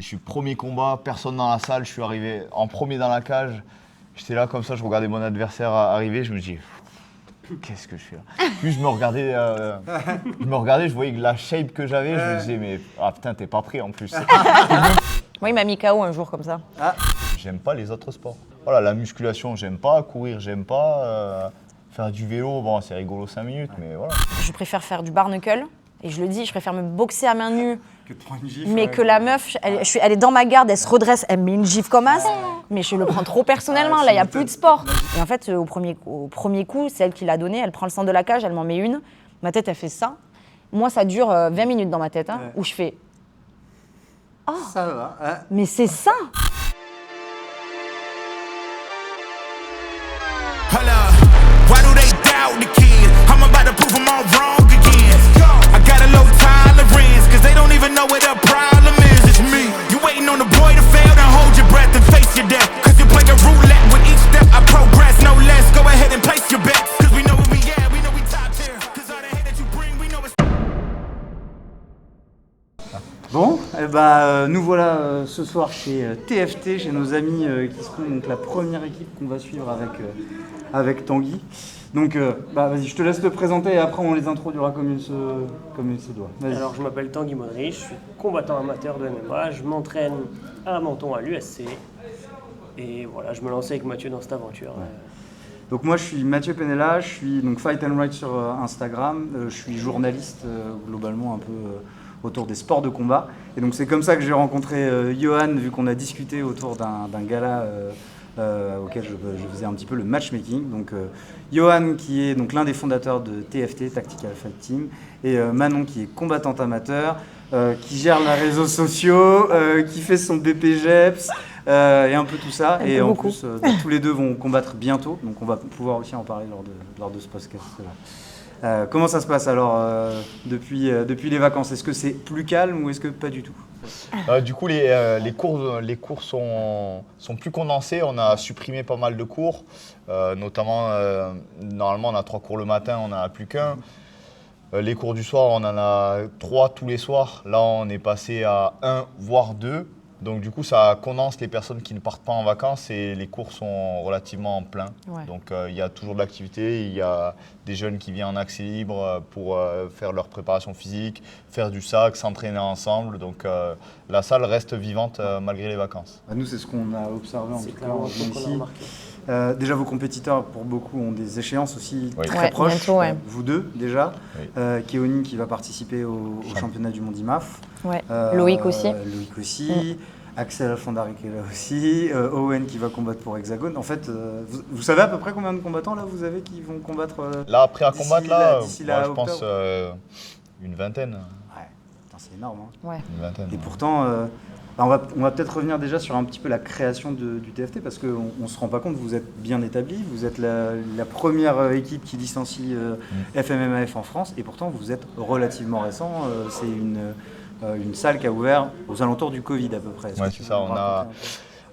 Je suis premier combat, personne dans la salle, je suis arrivé en premier dans la cage. J'étais là comme ça, je regardais mon adversaire arriver, je me dis qu'est-ce que je fais là? Puis je me regardais, je voyais que la shape que j'avais, je me disais mais ah putain t'es pas prêt en plus. Moi il m'a mis KO un jour comme ça. J'aime pas les autres sports. Voilà, la musculation j'aime pas, courir j'aime pas, faire du vélo bon c'est rigolo 5 minutes mais voilà. Je préfère faire du bar knuckle et je le dis, je préfère me boxer à main nue. Que de prendre une gifle. Mais que la meuf, elle est dans ma garde, elle se redresse, elle me met une gifle comme as, mais je le prends trop personnellement, là il n'y a plus de sport. Et en fait, au premier coup, c'est elle qui l'a donné, elle prend le centre de la cage, elle m'en met une, ma tête elle fait ça. Moi ça dure 20 minutes dans ma tête, où je fais « Oh, Ça va. mais c'est ça !» Why do they doubt the kid? I'm about to prove them all wrong again. I got a low tolerance, cause they don't even know what the problem is. It's me. You waiting on the boy to fail, then hold your breath and face your death. Cause you play a roulette with each step I progress, no less. Go ahead and place your bets. Cause we know where we at, we know we top tier. Cause all the hate that you bring, we know it's... Bon, nous voilà ce soir chez TFT, chez nos amis qui seront donc la première équipe qu'on va suivre avec Tanguy. Donc vas-y, je te laisse te présenter et après on les introduira comme il se doit. Vas-y. Alors je m'appelle Tanguy Modric, je suis combattant amateur de MMA, je m'entraîne à Menton à l'USC et voilà, je me lance avec Mathieu dans cette aventure. Donc moi je suis Mathieu Penella, je suis donc Fight and Write sur Instagram, je suis journaliste globalement un peu autour des sports de combat et donc c'est comme ça que j'ai rencontré Johan vu qu'on a discuté autour d'un gala auquel je faisais un petit peu le matchmaking. Donc Johan qui est donc l'un des fondateurs de TFT, Tactical Fight Team, et Manon qui est combattante amateur, qui gère les réseaux sociaux, qui fait son BPGEPS et un peu tout ça. Et en plus, tous les deux vont combattre bientôt, donc on va pouvoir aussi en parler lors de ce podcast. Comment ça se passe alors depuis les vacances? Est-ce que c'est plus calme ou est-ce que pas du tout? Du coup, les cours sont plus condensés. On a supprimé pas mal de cours, notamment, normalement, on a 3 cours le matin, on n'en a plus qu'un. Les cours du soir, on en a 3 tous les soirs. Là, on est passé à 1, voire 2. Donc, du coup, ça condense les personnes qui ne partent pas en vacances et les cours sont relativement pleins. Ouais. Donc, il y a toujours de l'activité. Il y a des jeunes qui viennent en accès libre pour faire leur préparation physique, faire du sac, s'entraîner ensemble. Donc, la salle reste vivante malgré les vacances. Nous, c'est ce qu'on a observé en tout cas ici. Déjà, vos compétiteurs, pour beaucoup, ont des échéances aussi très proches. Bientôt, vous deux, déjà. Oui. Keoni qui va participer au championnat du monde IMAF. Ouais. Loïc aussi. Loïc aussi. Axel Fondari qui est là aussi. Owen qui va combattre pour Hexagone. En fait, vous savez à peu près combien de combattants là vous avez qui vont combattre là, après à combattre, je pense une vingtaine. Ouais, c'est énorme. Hein. Ouais. Une vingtaine. Et pourtant... on va peut-être revenir déjà sur un petit peu la création du TFT parce qu'on ne se rend pas compte, vous êtes bien établi, vous êtes la première équipe qui licencie FMMAF en France et pourtant vous êtes relativement récent. C'est une salle qui a ouvert aux alentours du Covid à peu près. Ouais, c'est ça.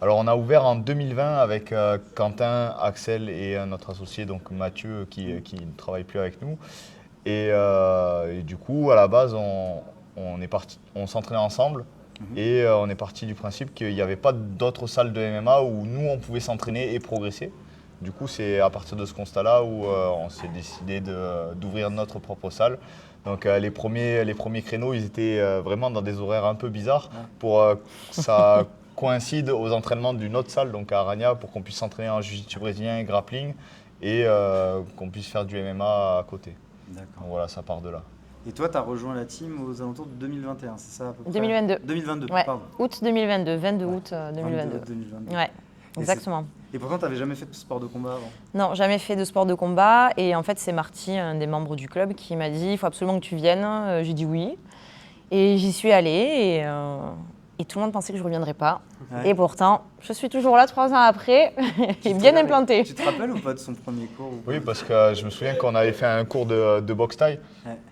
On a ouvert en 2020 avec Quentin, Axel et notre associé, donc Mathieu, qui ne travaille plus avec nous. Et du coup, à la base, on s'entraînait ensemble. Et on est parti du principe qu'il n'y avait pas d'autres salles de MMA où nous, on pouvait s'entraîner et progresser. Du coup, c'est à partir de ce constat-là où on s'est décidé d'ouvrir notre propre salle. Donc les premiers créneaux, ils étaient vraiment dans des horaires un peu bizarres pour que ça coïncide aux entraînements d'une autre salle, donc à Arania, pour qu'on puisse s'entraîner en jiu-jitsu brésilien, grappling et qu'on puisse faire du MMA à côté. D'accord. Donc voilà, ça part de là. Et toi, tu as rejoint la team aux alentours de 2021, c'est ça à peu près? 2022. 2022, ouais. pardon. Août 2022, 22 août 2022. 2022. Ouais, exactement. Et pourtant, tu n'avais jamais fait de sport de combat avant? Non, jamais fait de sport de combat. Et en fait, c'est Marty, un des membres du club, qui m'a dit « il faut absolument que tu viennes ». J'ai dit oui. Et j'y suis allée et tout le monde pensait que je ne reviendrais pas. Ouais. Et pourtant, je suis toujours là 3 ans après et bien implantée. Tu te rappelles ou pas de son premier cours? Oui, parce que je me souviens qu'on avait fait un cours de boxe thaï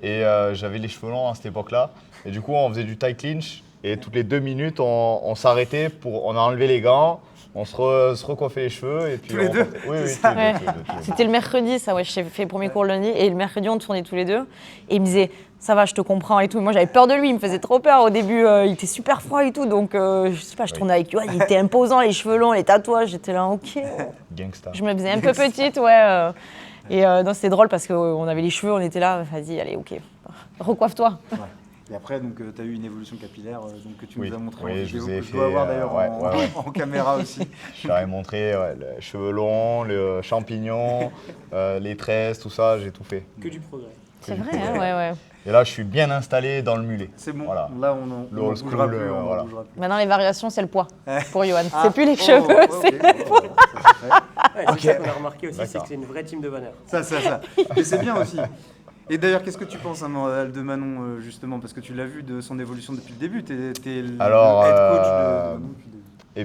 et j'avais les cheveux longs à cette époque-là. Et du coup, on faisait du thaï clinch et toutes les 2 minutes, on s'arrêtait, on a enlevé les gants, On se recoiffait les cheveux et puis Tous les on deux, partait. Oui, c'est oui, ça tous les deux, tous les deux. C'était le mercredi, ça, ouais, j'ai fait le premier cours le lundi, et le mercredi, on tournait tous les deux. Et il me disait, ça va, je te comprends et tout. Et moi, j'avais peur de lui, il me faisait trop peur. Au début, il était super froid et tout, donc je sais pas, je tournais avec Yoann, il était imposant, les cheveux longs, les tatouages, j'étais là, ok. Gangsta. Je me faisais un peu petite, ouais. Et non, c'était drôle parce qu'on avait les cheveux, on était là, vas-y, allez, ok, recoiffe-toi. Ouais. Et après, donc, tu as eu une évolution capillaire donc, que tu Oui, nous as montré oui, en je vidéo, vous ai que je fait, dois avoir d'ailleurs ouais, en, ouais. en caméra aussi. Je leur ai montré les cheveux longs, le champignon, les tresses, tout ça, j'ai tout fait. Que du progrès. C'est vrai, hein, ouais. Et là, je suis bien installé dans le mulet. C'est bon, Voilà. là on Le n'en old bougera school, plus. on voilà. en bougera plus. Maintenant, les variations, c'est le poids pour Yoann. Ah, C'est plus les oh, cheveux, ouais, c'est ok, bon, ça, c'est fait. Ouais, c'est ça qu'on a remarqué aussi, c'est D'accord. que c'est une vraie team de banners. Ça. Mais c'est bien aussi. Et d'ailleurs, qu'est-ce que tu penses, de Manon, justement, parce que tu l'as vu de son évolution depuis le début. T'es le Alors, head coach de Manon depuis le début. Eh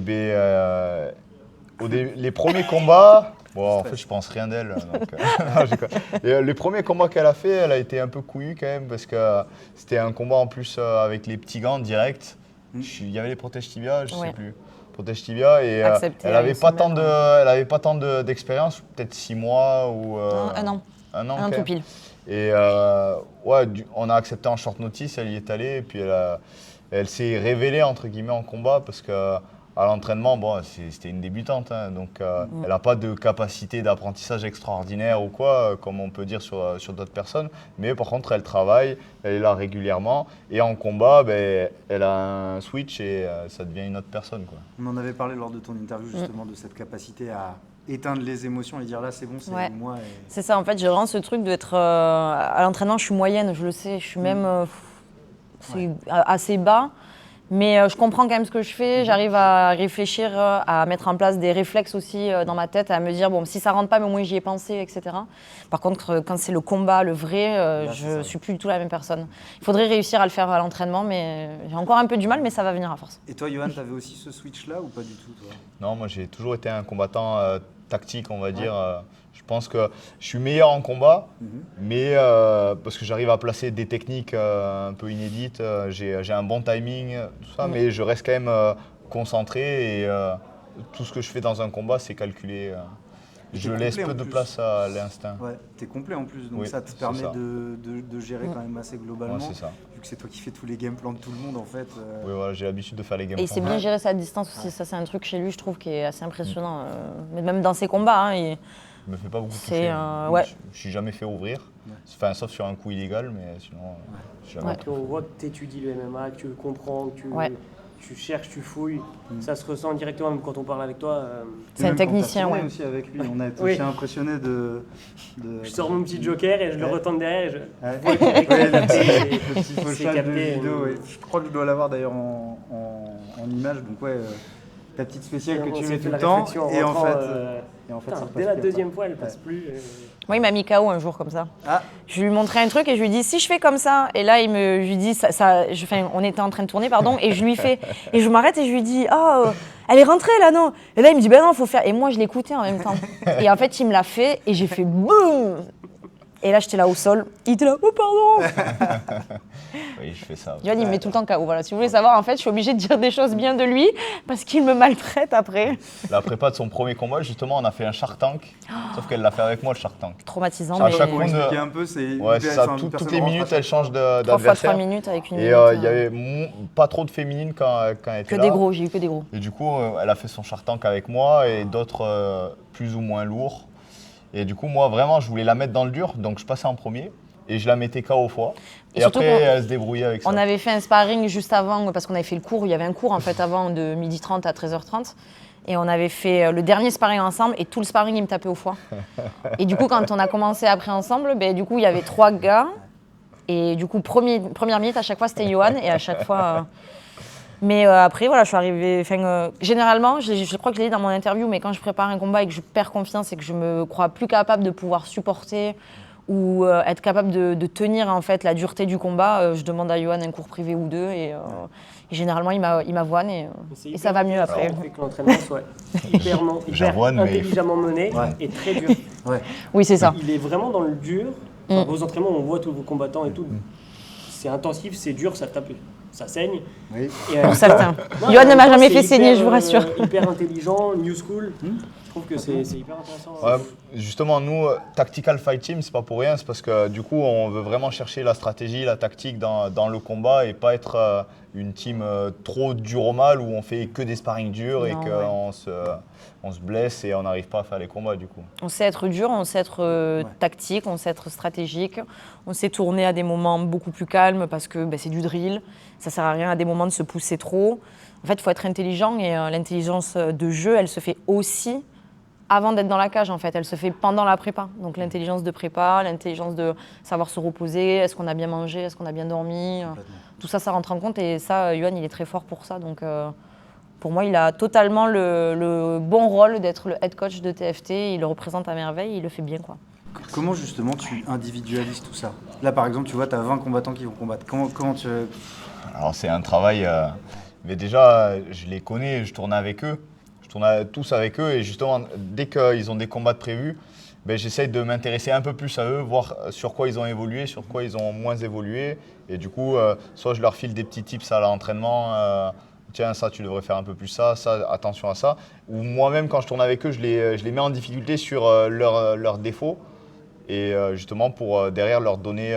bien, les premiers combats, bon, en fait, je pense rien d'elle. Donc, non, les premiers combats qu'elle a fait, elle a été un peu couillue quand même, parce que c'était un combat en plus avec les petits gants direct. Il y avait les protèges tibia, je Ouais. sais plus. Protège tibia, et Accepté elle à avait une pas tant semaine, elle avait pas tant d'expérience, peut-être 6 mois ou Un an, un an un an quand tout même. pile. Et ouais, on a accepté en short notice, elle y est allée, et puis elle s'est révélée entre guillemets en combat parce que à l'entraînement, bon, c'était une débutante, hein, donc elle n'a pas de capacité d'apprentissage extraordinaire ou quoi, comme on peut dire sur d'autres personnes. Mais par contre, elle travaille, elle est là régulièrement, et en combat, ben, elle a un switch et ça devient une autre personne, quoi. On en avait parlé lors de ton interview, justement, de cette capacité à éteindre les émotions et dire là, c'est bon, c'est Ouais. moi. Et... C'est ça, en fait, j'ai vraiment ce truc d'être. À l'entraînement, je suis moyenne, je le sais, je suis même c'est assez bas. Mais je comprends quand même ce que je fais, j'arrive à réfléchir, à mettre en place des réflexes aussi dans ma tête, à me dire, bon, si ça rentre pas, mais au moins j'y ai pensé, etc. Par contre, quand c'est le combat, le vrai, je suis plus du tout la même personne. Il faudrait réussir à le faire à l'entraînement, mais j'ai encore un peu du mal, mais ça va venir à force. Et toi, Yoann, t'avais aussi ce switch-là ou pas du tout, toi? Non, moi j'ai toujours été un combattant tactique, on va dire. Je pense que je suis meilleur en combat, mais parce que j'arrive à placer des techniques un peu inédites, j'ai un bon timing, tout ça, mais je reste quand même concentré et tout ce que je fais dans un combat, c'est calculé. Je T'es laisse complet, peu en de plus. place à l'instinct. Ouais, t'es complet en plus, donc Oui, ça te c'est permet ça. de gérer quand même assez globalement. Ouais, c'est ça. Vu que c'est toi qui fais tous les game plans de tout le monde, en fait. Oui, voilà, j'ai l'habitude de faire les game Et il sait plans. bien gérer sa distance aussi, ça c'est un truc chez lui, je trouve, qui est assez impressionnant. Mais même dans ses combats, hein, Je me fais pas beaucoup C'est, toucher. ouais. Je suis jamais fait ouvrir, enfin, sauf sur un coup illégal, mais sinon, je suis jamais Ouais. Puis on voit que tu étudies le MMA, que tu le comprends, que Ouais. tu cherches, tu fouilles. Ça se ressent directement, même quand on parle avec toi. C'est un même quand technicien, t'as tourné ouais. aussi avec lui, on a été Oui. aussi impressionnés de... Je sors mon petit joker et je le Ouais. retente derrière et je Ouais. vois qu'il est Ouais, le c'est- petit c'est fauchage de capté, vidéo, ouais. Je crois que je dois l'avoir d'ailleurs en image, donc ouais, ta petite spéciale que on tu s'est mets fait tout la le temps, réflexion en et en rentrant, fait, putain, ça dès repasse la plus, deuxième quoi. fois, elle passe plus. Moi, il m'a mis KO un jour comme ça. Ah, Je lui montrais un truc et je lui dis si je fais comme ça, et là je lui dis on était en train de tourner pardon, et je lui fais et je m'arrête et je lui dis elle est rentrée là non, et là il me dit ben non faut faire, et moi je l'écoutais en même temps, et en fait il me l'a fait et j'ai fait boum, et là j'étais là au sol, il était là oh pardon. Oui, je fais ça. Johan il me met tout le temps KO, voilà, si vous voulez savoir en fait je suis obligée de dire des choses bien de lui parce qu'il me maltraite après. La prépa de son premier combat, justement, on a fait un Shark Tank, sauf qu'elle l'a fait avec moi, le Shark Tank. Traumatisant, À mais chaque pour round, expliquer un peu, c'est... Ouais, c'est ça, enfin, une toutes personne les rentre à minutes, chaque elle change 3 fois 3 d'adversaire. minutes avec une Et minute. il y avait pas trop de féminines quand elle était que là. des gros, j'ai eu que des gros. Et du coup, elle a fait son Shark Tank avec moi et d'autres plus ou moins lourds. Et du coup, moi, vraiment, je voulais la mettre dans le dur, donc je passais en premier et je la mettais KO fois. Et Et surtout après, qu'on- elle se débrouillait avec ça. On avait fait un sparring juste avant, parce qu'on avait fait le cours, il y avait un cours en fait avant de 12h30 à 13h30. Et on avait fait le dernier sparring ensemble et tout le sparring il me tapait au foie. Et du coup quand on a commencé après ensemble, ben, du coup il y avait 3 gars. Et du coup première minute à chaque fois c'était Yoann et à chaque fois... Mais après voilà je suis arrivée... généralement, je crois que je l'ai dit dans mon interview, mais quand je prépare un combat et que je perds confiance et que je me crois plus capable de pouvoir supporter ou être capable de tenir en fait la dureté du combat, je demande à Yoann un cours privé ou deux et généralement il m'avoine et ça va mieux après. Ça fait que l'entraînement soit hyper J'avoine, mais- intelligemment mené Ouais. et très dur. Oui c'est ça. Il est vraiment dans le dur. Enfin, vos entraînements, on voit tous vos combattants et tout. C'est intensif, c'est dur, ça tape. ça saigne. Oui. Et, Pour certains. ouais, Yoann en ne m'a même temps, jamais c'est fait saigner, hyper, je vous rassure. Hyper intelligent, new school. Je trouve que c'est hyper intéressant. Ouais, justement, nous, Tactical Fight Team, c'est pas pour rien, c'est parce que du coup, on veut vraiment chercher la stratégie, la tactique dans le combat et pas être une team trop dure au mal où on fait que des sparring durs et Non, qu'on on se blesse et on n'arrive pas à faire les combats du coup. On sait être dur, on sait être tactique, on sait être stratégique, on sait tourner à des moments beaucoup plus calmes parce que c'est du drill, ça sert à rien à des moments de se pousser trop. En fait, il faut être intelligent et l'intelligence de jeu, elle se fait aussi avant d'être dans la cage en fait, elle se fait pendant la prépa. Donc l'intelligence de prépa, l'intelligence de savoir se reposer, est-ce qu'on a bien mangé, est-ce qu'on a bien dormi, tout ça, ça rentre en compte et ça, Yoann, il est très fort pour ça. Donc pour moi, il a totalement le bon rôle d'être le head coach de TFT, il le représente à merveille, il le fait bien quoi. Comment justement tu individualises tout ça? Là par exemple, tu vois, tu as 20 combattants qui vont combattre. Comment tu... Alors c'est un travail, mais déjà je les connais, je tourne avec eux, je tourne tous avec eux et justement dès qu'ils ont des combats de prévus, j'essaye de m'intéresser un peu plus à eux, voir sur quoi ils ont évolué, sur quoi ils ont moins évolué et du coup soit je leur file des petits tips à l'entraînement, tiens ça tu devrais faire un peu plus ça, attention à ça, ou moi-même quand je tourne avec eux je les mets en difficulté sur leurs défauts. Et justement pour derrière leur donner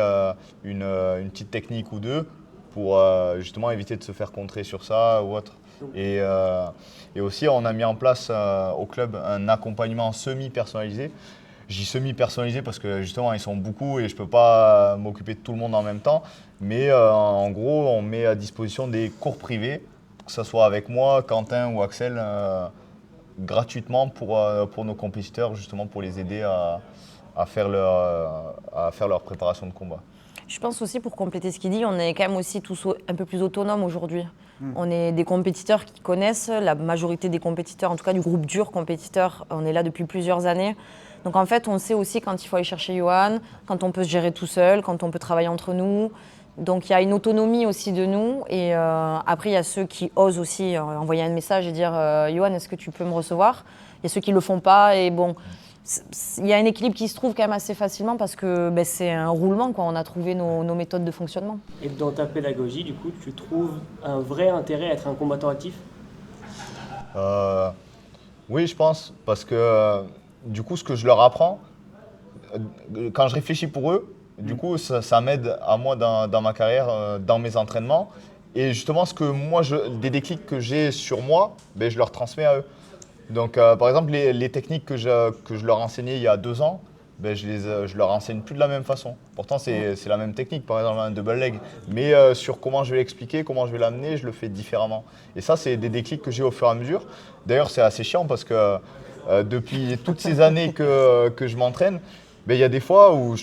une petite technique ou deux pour justement éviter de se faire contrer sur ça ou autre. Et aussi on a mis en place au club un accompagnement semi-personnalisé. Je dis semi-personnalisé parce que justement ils sont beaucoup et je ne peux pas m'occuper de tout le monde en même temps. Mais en gros on met à disposition des cours privés, que ce soit avec moi, Quentin ou Axel, gratuitement pour nos compétiteurs, justement pour les aider à faire leur préparation de combat. Je pense aussi, pour compléter ce qu'il dit, on est quand même aussi tous un peu plus autonomes aujourd'hui. On est des compétiteurs qui connaissent, la majorité des compétiteurs, en tout cas du groupe dur compétiteur, on est là depuis plusieurs années. Donc en fait, on sait aussi quand il faut aller chercher Yoann, quand on peut se gérer tout seul, quand on peut travailler entre nous. Donc il y a une autonomie aussi de nous. Et après, il y a ceux qui osent aussi envoyer un message et dire Yoann, est-ce que tu peux me recevoir? Il y a ceux qui ne le font pas et bon... Il y a un équilibre qui se trouve quand même assez facilement parce que c'est un roulement, quoi. On a trouvé nos méthodes de fonctionnement. Et dans ta pédagogie, du coup, tu trouves un vrai intérêt à être un combattant actif? Oui, je pense, parce que du coup, ce que je leur apprends, quand je réfléchis pour eux, du coup, ça m'aide à moi dans ma carrière, dans mes entraînements. Et justement, des déclics que j'ai sur moi, je leur transmets à eux. Donc, par exemple, les techniques que je leur enseignais il y a 2 ans, je leur enseigne plus de la même façon. Pourtant, c'est la même technique, par exemple un double leg. Mais sur comment je vais l'expliquer, comment je vais l'amener, je le fais différemment. Et ça, c'est des déclics que j'ai au fur et à mesure. D'ailleurs, c'est assez chiant parce que depuis toutes ces années que je m'entraîne, il y a des fois où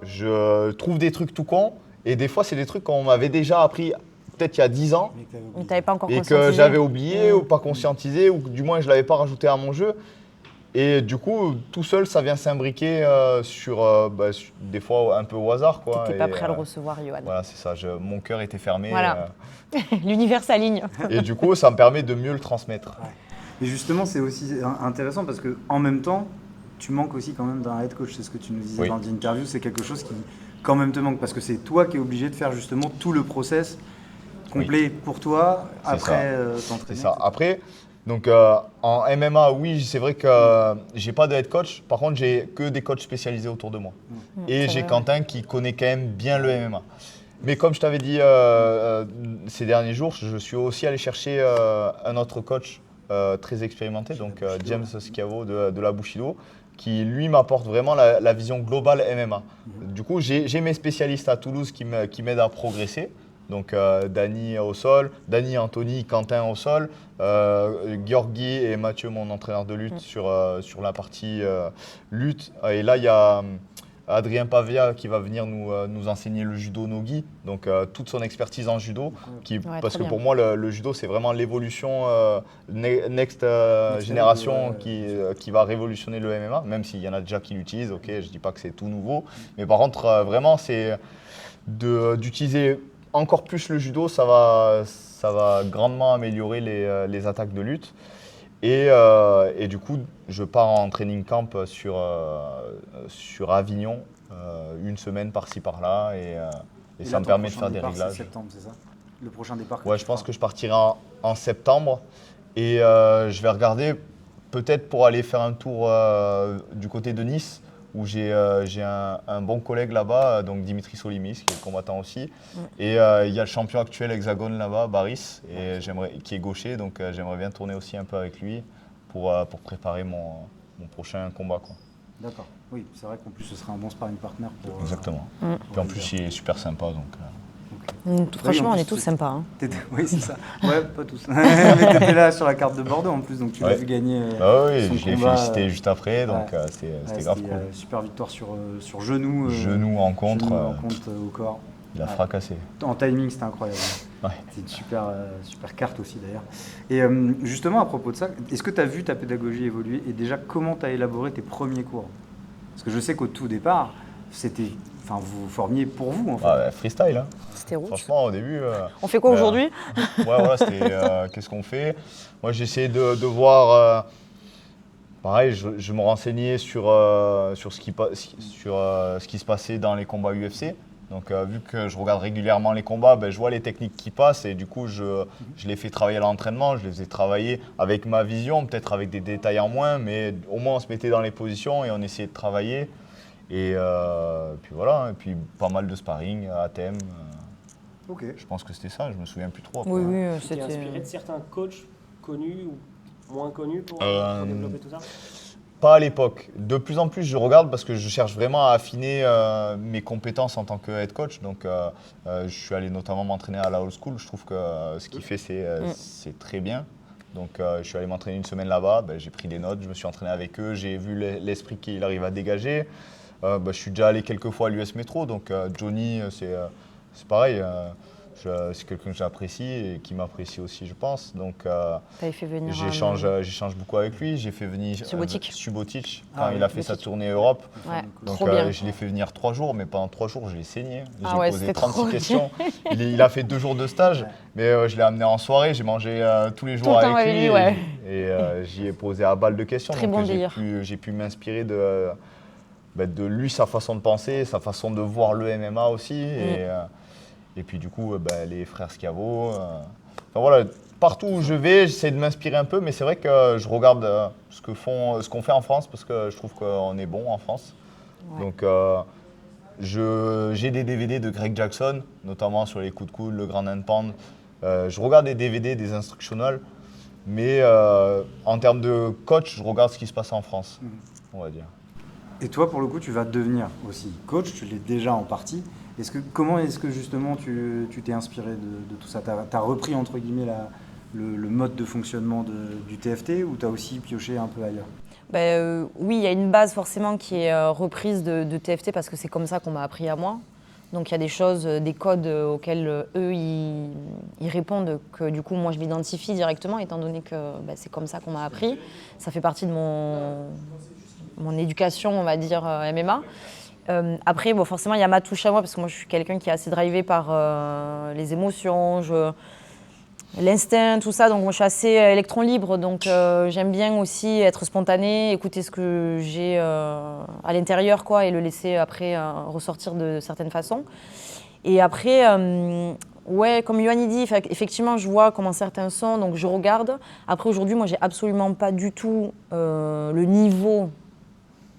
je trouve des trucs tout cons. Et des fois, c'est des trucs qu'on m'avait déjà appris peut-être il y a 10 ans. Mais tu n'avais pas encore et conscientisé. que j'avais oublié ou pas conscientisé ou du moins je ne l'avais pas rajouté à mon jeu. Et du coup, tout seul, ça vient s'imbriquer sur des fois un peu au hasard. Tu n'étais pas prêt à le recevoir, Yoann. Voilà, c'est ça. Mon cœur était fermé. Voilà. L'univers s'aligne. Et du coup, ça me permet de mieux le transmettre. Et justement, c'est aussi intéressant parce qu'en même temps, tu manques aussi quand même d'un head coach. C'est ce que tu nous disais dans l'interview. C'est quelque chose qui quand même te manque parce que c'est toi qui es obligé de faire justement tout le process complet pour toi après t'entraîner. C'est ça. Après, donc en MMA, oui, c'est vrai que j'ai pas de head coach. Par contre, j'ai que des coachs spécialisés autour de moi. Et j'ai Quentin qui connaît quand même bien le MMA. Mais comme je t'avais dit ces derniers jours, je suis aussi allé chercher un autre coach très expérimenté, donc James Schiavo de la Bushido, qui lui m'apporte vraiment la vision globale MMA. Du coup, j'ai mes spécialistes à Toulouse qui m'aident à progresser. Donc Dany au sol, Dany, Anthony, Quentin au sol, Georgi et Mathieu, mon entraîneur de lutte, sur la partie lutte. Et là, il y a Adrien Pavia qui va venir nous enseigner le judo no-gi, donc toute son expertise en judo, parce que pour moi, le judo, c'est vraiment l'évolution next génération qui va révolutionner le MMA, même s'il y en a déjà qui l'utilisent, ok, je ne dis pas que c'est tout nouveau, mais par contre, vraiment, c'est d'utiliser encore plus le judo, ça va grandement améliorer les attaques de lutte. Et du coup, je pars en training camp sur Avignon, une semaine par-ci par-là, et ça me permet de faire des réglages. C'est septembre, c'est ça? le prochain départ que Ouais, tu je pense feras que je partirai en septembre et je vais regarder peut-être pour aller faire un tour du côté de Nice où j'ai un bon collègue là-bas, donc Dimitri Solimis, qui est combattant aussi. Et il y a le champion actuel Hexagone là-bas, Baris, qui est gaucher, donc j'aimerais bien tourner aussi un peu avec lui pour préparer mon prochain combat, quoi. D'accord. Oui, c'est vrai qu'en plus ce serait un bon sparring partner pour. Exactement. Puis en plus, il est super sympa, donc. Franchement, en on plus, est tous sympas. Hein. Oui, c'est ça. Ouais, pas tous. Mais t'étais là sur la carte de Bordeaux en plus, donc tu l'as Ouais. vu gagner. Ah oui, son je l'ai combat, félicité juste après, donc ouais. c'était grave cool. Super victoire sur genou. Genou en contre, genou en contre au corps. il a fracassé. En timing, c'était incroyable. Ouais. C'est une super carte aussi d'ailleurs. Et justement, à propos de ça, est-ce que tu as vu ta pédagogie évoluer et déjà comment tu as élaboré tes premiers cours? Parce que je sais qu'au tout départ, vous formiez pour vous en fait. Ah, freestyle, hein. C'était rouge. Franchement, au début. On fait quoi aujourd'hui? Ouais, voilà, c'était qu'est-ce qu'on fait. Moi, j'essayais de voir. Pareil, je me renseignais sur ce qui se passait dans les combats UFC. Donc, vu que je regarde régulièrement les combats, je vois les techniques qui passent et du coup, je les fais travailler à l'entraînement. Je les faisais travailler avec ma vision, peut-être avec des détails en moins, mais au moins on se mettait dans les positions et on essayait de travailler. Et puis voilà, et puis pas mal de sparring à thème. Ok. Je pense que c'était ça, je me souviens plus trop. Après. Oui, oui, Tu t'es inspiré de certains coachs connus ou moins connus pour développer tout ça? Pas à l'époque. De plus en plus, je regarde parce que je cherche vraiment à affiner mes compétences en tant que head coach. Donc, je suis allé notamment m'entraîner à la Old School. Je trouve que ce qu'il fait, c'est très bien. Donc, je suis allé m'entraîner une semaine là-bas. J'ai pris des notes, je me suis entraîné avec eux. J'ai vu l'esprit qu'il arrive à dégager. Je suis déjà allé quelques fois à l'US Metro. Donc, Johnny, c'est pareil. C'est quelqu'un que j'apprécie et qui m'apprécie aussi, je pense. Donc, T'avais fait venir j'échange beaucoup avec lui. J'ai fait venir Subotic quand il a fait sa tournée Europe. Ouais, Donc, trop bien. je l'ai fait venir 3 jours, mais pendant 3 jours, je l'ai saigné. Ah J'ai ouais, posé c'était 36 trop questions. Il a fait 2 jours de stage, mais je l'ai amené en soirée. J'ai mangé tous les jours Tout le temps avec avec lui. lui, ouais. Et j'y ai posé à balle de questions. Très donc, bon délire. j'ai pu m'inspirer de lui, sa façon de penser, sa façon de voir le MMA aussi. Et puis du coup, les frères Schiavo. Enfin voilà, partout où je vais, j'essaie de m'inspirer un peu, mais c'est vrai que je regarde ce qu'on fait en France parce que je trouve qu'on est bon en France. Ouais. Donc j'ai des DVD de Greg Jackson, notamment sur les coups de coude, le Grand and Pound. Je regarde des DVD, des instructionals, mais en termes de coach, je regarde ce qui se passe en France, on va dire. Et toi, pour le coup, tu vas devenir aussi coach, tu l'es déjà en partie. Comment est-ce que justement tu t'es inspiré de tout ça? Tu as repris entre guillemets le mode de fonctionnement du TFT ou tu as aussi pioché un peu ailleurs? Oui, il y a une base forcément qui est reprise de TFT parce que c'est comme ça qu'on m'a appris à moi. Donc il y a des choses, des codes auxquels eux ils répondent que du coup moi je m'identifie directement étant donné que c'est comme ça qu'on m'a appris. Ça fait partie de mon éducation, on va dire, MMA. Après, forcément, il y a ma touche à moi, parce que moi, je suis quelqu'un qui est assez drivé par les émotions, l'instinct, tout ça. Donc, moi, je suis assez électron libre. Donc, j'aime bien aussi être spontanée, écouter ce que j'ai à l'intérieur, quoi, et le laisser après ressortir de certaines façons. Et après, ouais, comme Yoann dit, effectivement, je vois comment certains sont, donc je regarde. Après, aujourd'hui, moi, j'ai absolument pas du tout le niveau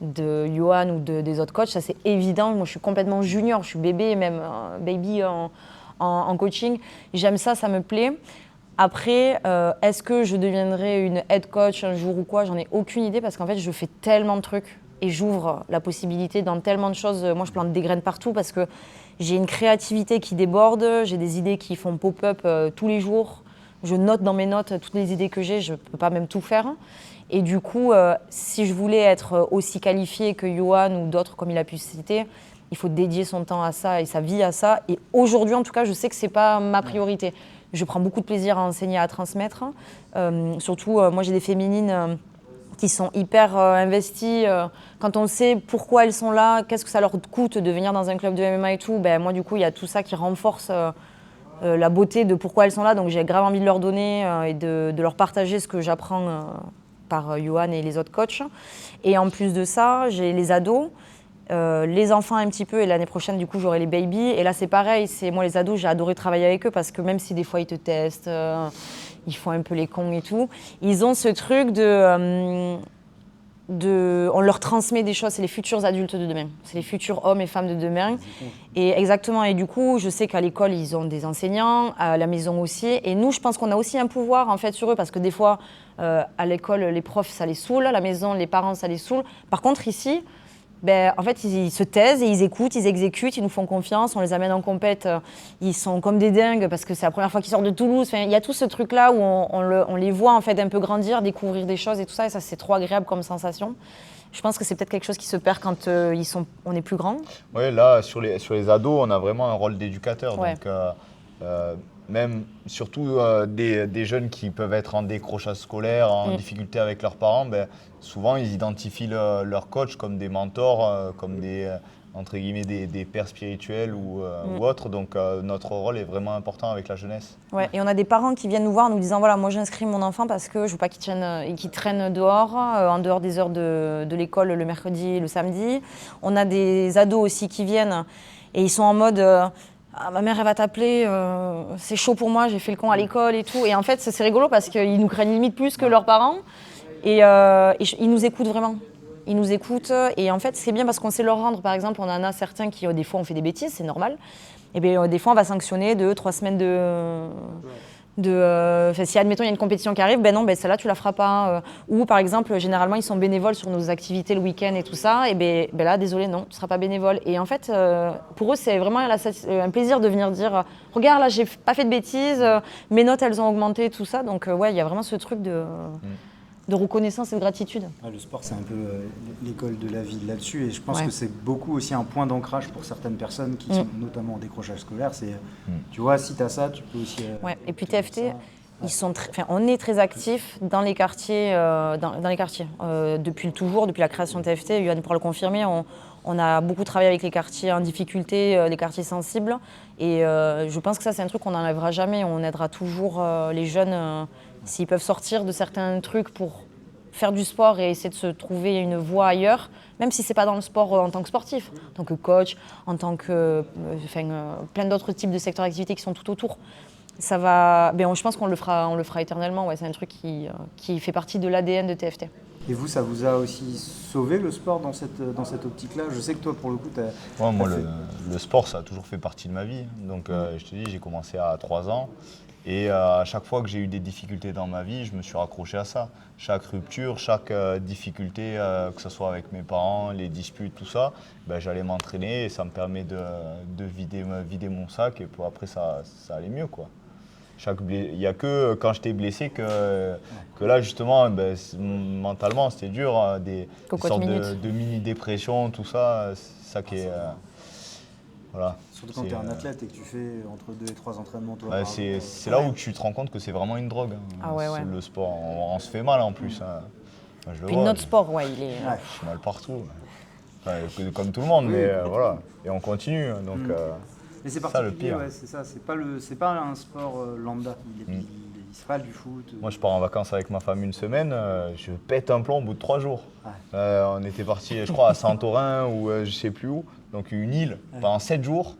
de Yoann ou des autres coachs, ça c'est évident. Moi je suis complètement junior, je suis bébé, même baby en coaching. J'aime ça, ça me plaît. Après, est-ce que je deviendrai une head coach un jour ou quoi? J'en ai aucune idée parce qu'en fait je fais tellement de trucs et j'ouvre la possibilité dans tellement de choses. Moi je plante des graines partout parce que j'ai une créativité qui déborde, j'ai des idées qui font pop-up tous les jours. Je note dans mes notes toutes les idées que j'ai, je ne peux pas même tout faire. Et du coup, si je voulais être aussi qualifiée que Yoann ou d'autres comme il a pu citer, il faut dédier son temps à ça et sa vie à ça. Et aujourd'hui, en tout cas, je sais que ce n'est pas ma priorité. Je prends beaucoup de plaisir à enseigner, à transmettre. Surtout, moi, j'ai des féminines qui sont hyper investies. Quand on sait pourquoi elles sont là, qu'est-ce que ça leur coûte de venir dans un club de MMA et tout, moi, du coup, il y a tout ça qui renforce la beauté de pourquoi elles sont là. Donc, j'ai grave envie de leur donner et de leur partager ce que j'apprends par Yoann et les autres coachs. Et en plus de ça, j'ai les ados. les enfants un petit peu, et l'année prochaine, du coup, j'aurai les babies. Et là, c'est pareil. Moi, les ados, j'ai adoré travailler avec eux parce que même si des fois, ils te testent, ils font un peu les cons et tout, ils ont ce truc on leur transmet des choses, c'est les futurs adultes de demain, c'est les futurs hommes et femmes de demain. Et exactement, et du coup, je sais qu'à l'école, ils ont des enseignants, à la maison aussi. Et nous, je pense qu'on a aussi un pouvoir en fait sur eux, parce que des fois, à l'école, les profs, ça les saoule, à la maison, les parents, ça les saoule. Par contre, ici, en fait, ils se taisent et ils écoutent, ils exécutent, ils nous font confiance, on les amène en compète, ils sont comme des dingues parce que c'est la première fois qu'ils sortent de Toulouse. Enfin, il y a tout ce truc-là où on les voit en fait un peu grandir, découvrir des choses et tout ça, et ça c'est trop agréable comme sensation. Je pense que c'est peut-être quelque chose qui se perd quand on est plus grand. Oui, là, sur les ados, on a vraiment un rôle d'éducateur. Ouais. Donc, même, surtout des jeunes qui peuvent être en décrochage scolaire, en difficulté avec leurs parents, souvent, ils identifient leur coach comme des mentors, comme entre guillemets, des pères spirituels ou autres. Donc, notre rôle est vraiment important avec la jeunesse. Ouais, et on a des parents qui viennent nous voir en nous disant voilà, moi j'inscris mon enfant parce que je veux pas qu'il traîne dehors, en dehors des heures de l'école le mercredi et le samedi. On a des ados aussi qui viennent et ils sont en mode ah, ma mère elle va t'appeler, c'est chaud pour moi, j'ai fait le con à l'école et tout. Et en fait c'est rigolo parce qu'ils nous craignent limite plus que leurs parents et ils nous écoutent vraiment. Ils nous écoutent et en fait c'est bien parce qu'on sait leur rendre. Par exemple, on en a certains qui des fois ont fait des bêtises, c'est normal. Et bien des fois on va sanctionner 2-3 semaines si admettons il y a une compétition qui arrive, celle-là tu la feras pas. Ou par exemple généralement ils sont bénévoles sur nos activités le week-end et tout ça. Et là désolé non, tu seras pas bénévole. Et en fait pour eux c'est vraiment un plaisir de venir dire regarde là j'ai pas fait de bêtises, mes notes elles ont augmenté tout ça. Donc ouais il y a vraiment ce truc de reconnaissance et de gratitude. Le sport, c'est un peu l'école de la vie là-dessus. Et je pense que c'est beaucoup aussi un point d'ancrage pour certaines personnes qui sont notamment en décrochage scolaire. Tu vois, si tu as ça, tu peux aussi... Et puis TFT, on est très actifs dans les quartiers. Depuis la création de TFT, Yoann pourra le confirmer, on a beaucoup travaillé avec les quartiers en difficulté, les quartiers sensibles. Et je pense que ça, c'est un truc qu'on n'enlèvera jamais. On aidera toujours les jeunes s'ils peuvent sortir de certains trucs pour faire du sport et essayer de se trouver une voie ailleurs, même si ce n'est pas dans le sport en tant que sportif, en tant que coach, en tant que plein d'autres types de secteurs d'activité qui sont tout autour. Ça va, je pense qu'on le fera éternellement. Ouais, c'est un truc qui fait partie de l'ADN de TFT. Et vous, ça vous a aussi sauvé le sport dans cette optique-là? Je sais que toi, pour le coup, le sport, ça a toujours fait partie de ma vie. Donc, je te dis, j'ai commencé à 3 ans. Et à chaque fois que j'ai eu des difficultés dans ma vie, je me suis raccroché à ça. Chaque rupture, chaque difficulté, que ce soit avec mes parents, les disputes, tout ça, j'allais m'entraîner et ça me permet de vider mon sac et pour après ça allait mieux, quoi. Il n'y a que quand j'étais blessé que là, justement, mentalement, c'était dur. Des sortes de mini-dépression, tout ça, c'est ça qui est... voilà. Surtout quand tu es un athlète et que tu fais entre 2 et 3 entraînements. Toi, c'est là où tu te rends compte que c'est vraiment une drogue. Le sport, on se fait mal en plus. Puis notre sport, il est... Je suis mal partout. Comme tout le monde, mais voilà. Et on continue. Donc, mais c'est ça le pire. C'est ça. C'est pas un sport lambda. C'est pas du foot. Moi, je pars en vacances avec ma femme une semaine. Je pète un plomb au bout de 3 jours. On était parti, je crois, à Santorin ou je sais plus où. Donc une île pendant 7 jours.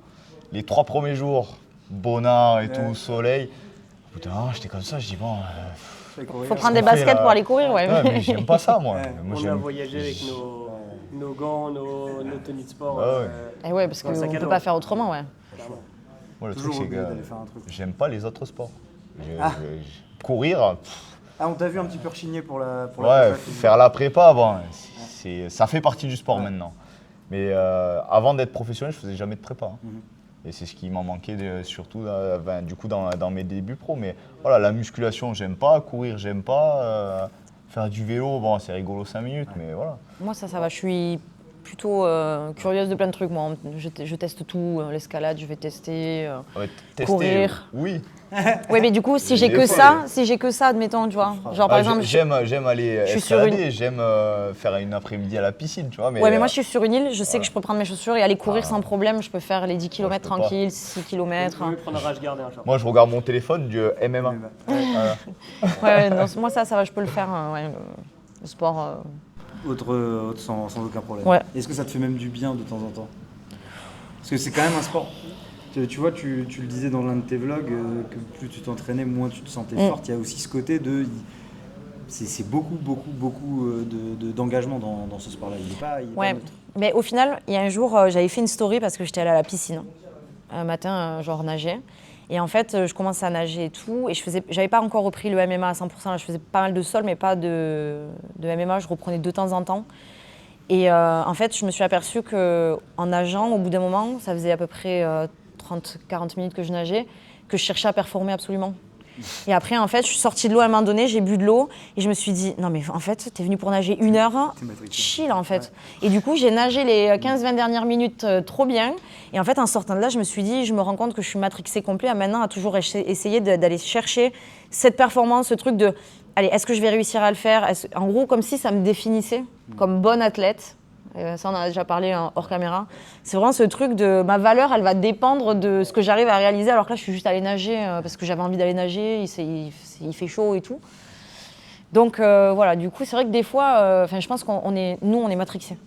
Les 3 premiers jours, bonnard et tout, soleil. Au bout d'un an, j'étais comme ça. Je dis bon. Faut prendre des baskets pour aller courir, mais j'aime pas ça, moi. On a voyagé avec nos gants, nos tenues de sport. Parce qu'on ne peut pas faire autrement, Moi, le truc, c'est que j'aime pas les autres sports. Courir. On t'a vu un petit peu rechigner pour la faire la prépa, ça fait partie du sport maintenant. Mais avant d'être professionnel, je faisais jamais de prépa. Et c'est ce qui m'en manquait surtout du coup dans mes débuts pro. Mais voilà, la musculation, j'aime pas. Courir, j'aime pas. Faire du vélo, c'est rigolo 5 minutes, mais voilà. Moi, ça va. Je suis plutôt curieuse de plein de trucs. Moi, je teste tout. L'escalade, je vais tester. Courir. Oui. Oui, mais du coup, si j'ai que ça, admettons, tu vois. Genre, par exemple, j'aime aller escalader, j'aime faire une après-midi à la piscine, tu vois. Mais moi, je suis sur une île, je sais que je peux prendre mes chaussures et aller courir sans problème. Je peux faire les 10 km tranquille, 6 km. Moi, je regarde mon téléphone du MMA. Non, moi, ça va, je peux le faire. Le sport. sans aucun problème. Ouais. Est-ce que ça te fait même du bien de temps en temps? Parce que c'est quand même un sport. Tu vois, tu le disais dans l'un de tes vlogs, que plus tu t'entraînais, moins tu te sentais forte. Il y a aussi ce côté de... C'est beaucoup d'engagement dans ce sport-là. Il est pas neutre. Mais au final, il y a un jour, j'avais fait une story parce que j'étais allée à la piscine. Un matin, genre nager. Et en fait, je commençais à nager et tout. Et j'avais pas encore repris le MMA à 100%. Là, je faisais pas mal de sol, mais pas de MMA. Je reprenais de temps en temps. Et en fait, je me suis aperçue qu'en nageant, au bout d'un moment, ça faisait à peu près 30-40 minutes que je nageais, que je cherchais à performer absolument. Et après, en fait, je suis sortie de l'eau à un moment donné, j'ai bu de l'eau et je me suis dit, non mais en fait, t'es venu pour nager 1 heure, chill en fait. Ouais. Et du coup, j'ai nagé les 15-20 dernières minutes trop bien. Et en fait, en sortant de là, je me suis dit, je me rends compte que je suis matrixée complet maintenant à toujours essayer d'aller chercher cette performance, ce truc de, allez, est-ce que je vais réussir à le faire? En gros, comme si ça me définissait comme bonne athlète. Ça, on en a déjà parlé hors caméra. C'est vraiment ce truc de ma valeur, elle va dépendre de ce que j'arrive à réaliser. Alors que là, je suis juste allée nager parce que j'avais envie d'aller nager. Il fait chaud et tout. Donc voilà, du coup, c'est vrai que des fois, je pense qu'on est matrixés.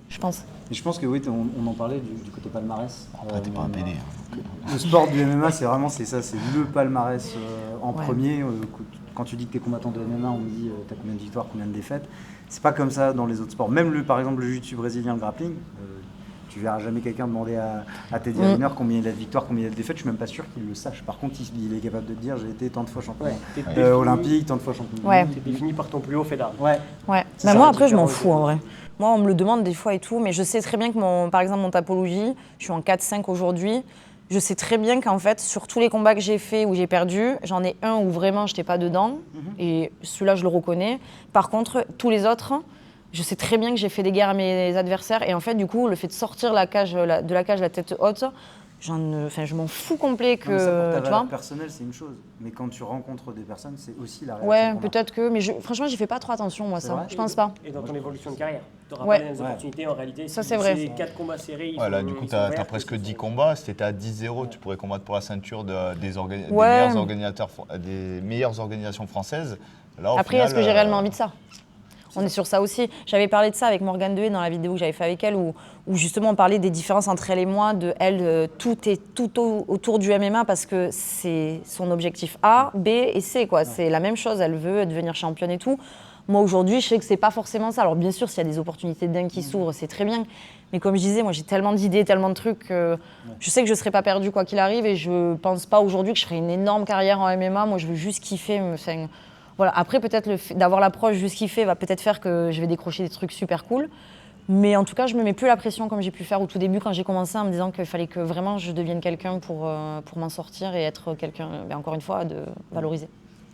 Je pense. Et je pense que oui, on en parlait du côté palmarès. Après, t'es pas un PD. Le sport du MMA, c'est ça, c'est le palmarès en premier. Quand tu dis que t'es combattant de MMA, on me dit t'as combien de victoires, combien de défaites. C'est pas comme ça dans les autres sports. Même par exemple le jiu-jitsu brésilien, le grappling, tu verras jamais quelqu'un demander à Teddy Riner combien il a de victoires, combien il a de défaites. Je suis même pas sûr qu'il le sache. Par contre, il est capable de te dire j'ai été tant de fois champion olympique, tant de fois champion. Ouais. T'es défini par ton plus haut fait d'armes. Ouais. Bah moi après je m'en fous en vrai. Moi on me le demande des fois et tout, mais je sais très bien que par exemple mon Tapologie, je suis en 4-5 aujourd'hui. Je sais très bien qu'en fait, sur tous les combats que j'ai faits où j'ai perdu, j'en ai un où vraiment je n'étais pas dedans. Et celui-là, je le reconnais. Par contre, tous les autres, je sais très bien que j'ai fait des guerres à mes adversaires. Et en fait, du coup, le fait de sortir de la cage la tête haute, je m'en fous complet que. Non, mais ça, pour ta tu valeur vois personnelle, c'est une chose. Mais quand tu rencontres des personnes, c'est aussi la réaction. Ouais, peut-être que. Mais franchement, j'y fais pas trop attention, moi, ça. Je pense pas. Et dans ton évolution de carrière, tu n'auras Ouais. pas les mêmes opportunités en réalité. Ça, si c'est vrai. C'est 4 combats serrés. Ouais, là, du coup, tu as presque 10 combats. Si tu étais à 10-0, tu pourrais combattre pour la ceinture des meilleures organisations françaises. Là, Après, est-ce que j'ai réellement envie de ça? On est sur ça aussi. J'avais parlé de ça avec Morgane Dehé dans la vidéo que j'avais fait avec elle, où justement on parlait des différences entre elle et moi. Tout est autour du MMA parce que c'est son objectif A, B et C, quoi. C'est la même chose. Elle veut devenir championne et tout. Moi aujourd'hui, je sais que c'est pas forcément ça. Alors bien sûr, s'il y a des opportunités de dingue qui s'ouvrent, c'est très bien. Mais comme je disais, moi j'ai tellement d'idées, tellement de trucs. Je sais que je serai pas perdue quoi qu'il arrive, et je pense pas aujourd'hui que je ferai une énorme carrière en MMA. Moi, je veux juste kiffer. Voilà. Après, peut-être le fait d'avoir l'approche juste kiffer va peut-être faire que je vais décrocher des trucs super cool. Mais en tout cas, je me mets plus la pression comme j'ai pu faire au tout début quand j'ai commencé, en me disant qu'il fallait que vraiment je devienne quelqu'un pour m'en sortir et être quelqu'un, encore une fois, de valorisé.